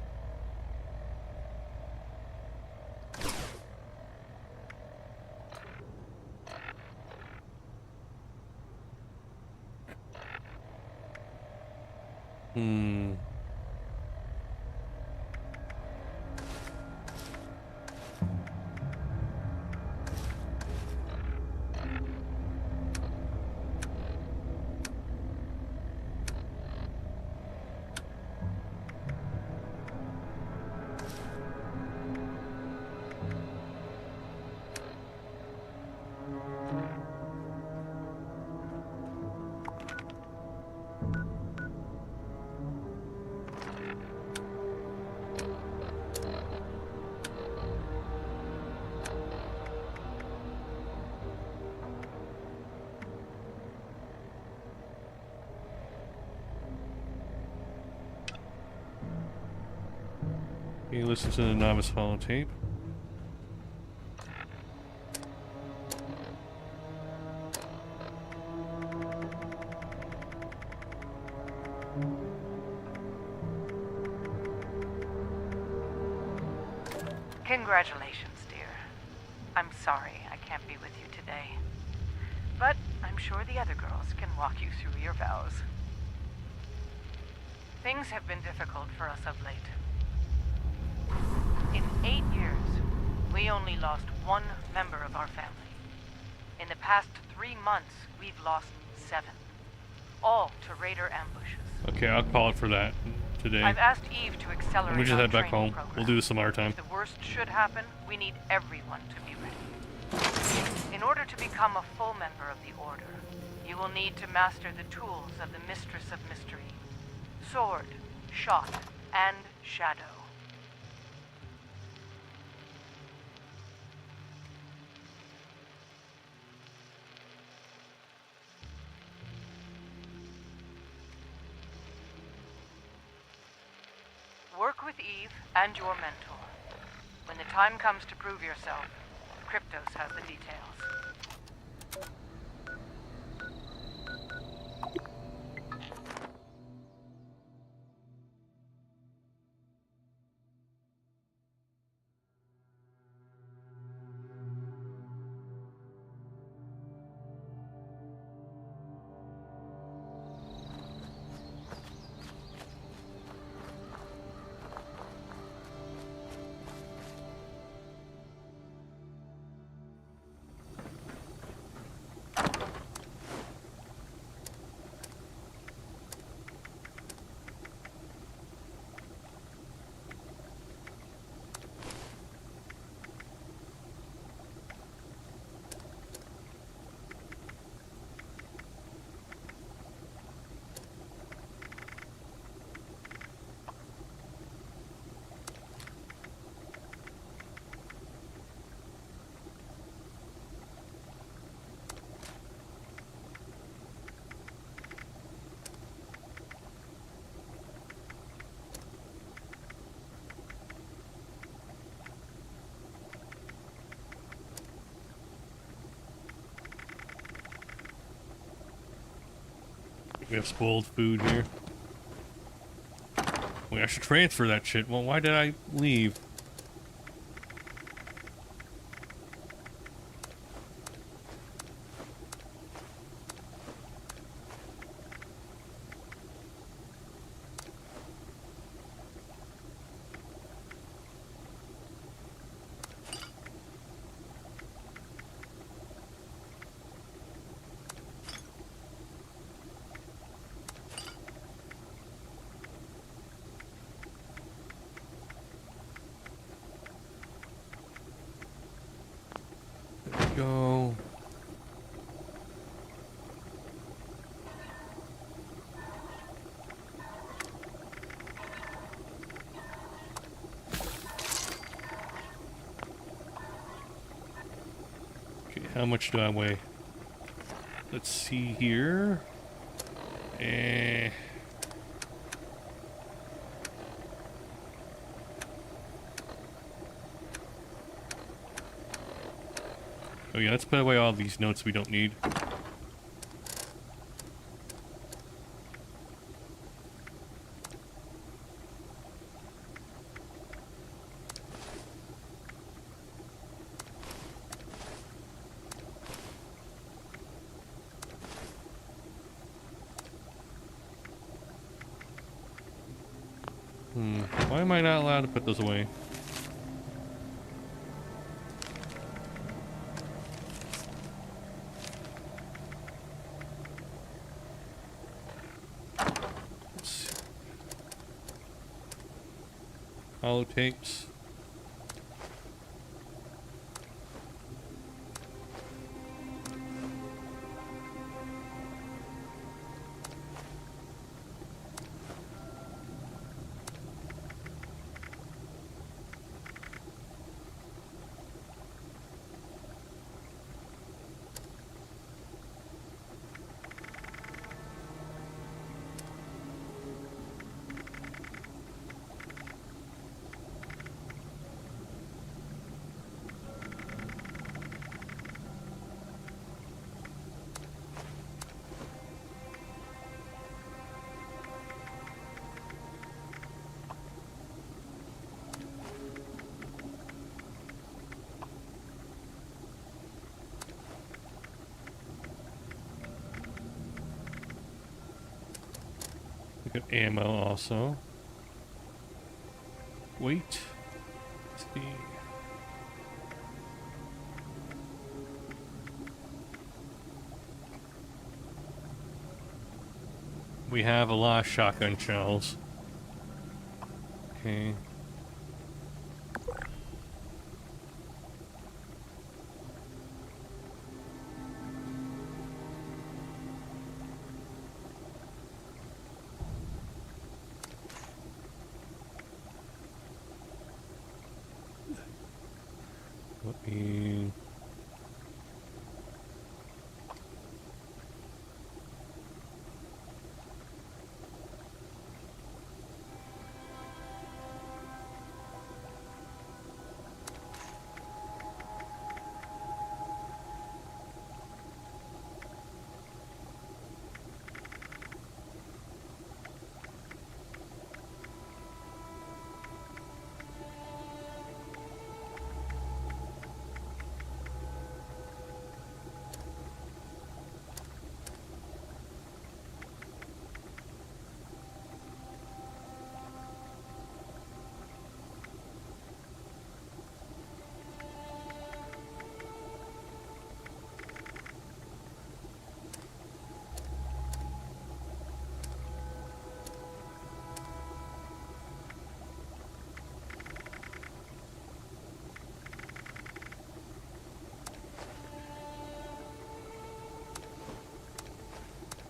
You listen to the novice holotape. Congratulations, dear. I'm sorry I can't be with you today. But I'm sure the other girls can walk you through your vows. Things have been difficult for us of late. In 8 years, we only lost one member of our family. In the past 3 months, we've lost 7. All to raider ambushes. Okay, I'll call it for that today. I've asked Eve to accelerate We just our head back training home. program. We'll do this some other time. If the worst should happen, we need everyone to be ready. In order to become a full member of the Order, you will need to master the tools of the Mistress of Mystery. Sword, shot, and shadow. Work with Eve and your mentor. When the time comes to prove yourself, Kryptos has the details. We have spoiled food here. Wait, I should transfer that shit. Well, why did I leave? Go. Okay, how much do I weigh? Let's see here. Oh yeah, let's put away all these notes we don't need. Why am I not allowed to put those away? Holotapes. Got ammo also. Wait. Let's see. We have a lot of shotgun shells. Okay. Let me...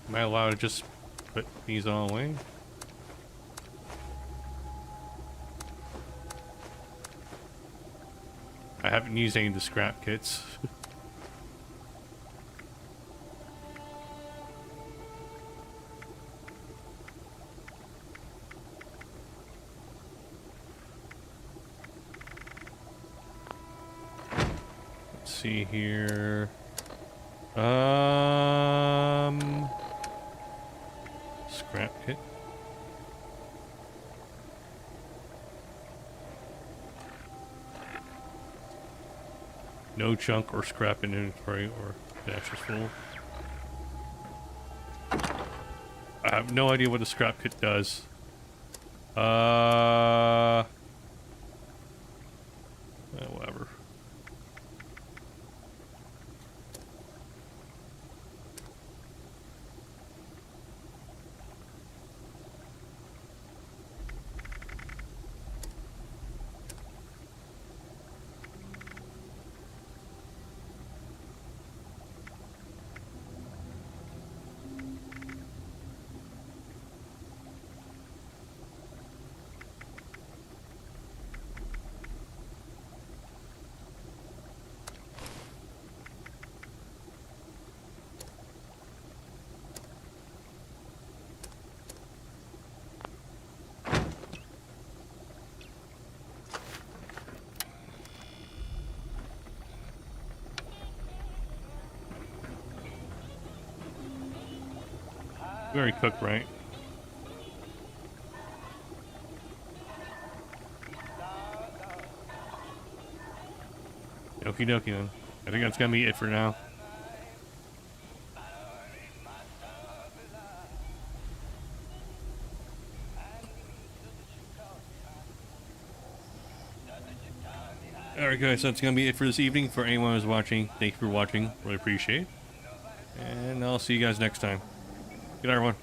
Am I allowed to just put these all away? I haven't used any of the scrap kits. Let's see here. Scrap kit. No chunk or scrap in inventory or dash is full. I have no idea what a scrap kit does. Whatever. Very cooked, right? Okie dokie then. I think that's gonna be it for now. Alright guys, that's gonna be it for this evening. For anyone who's watching, thank you for watching. Really appreciate it. And I'll see you guys next time. Good night, everyone.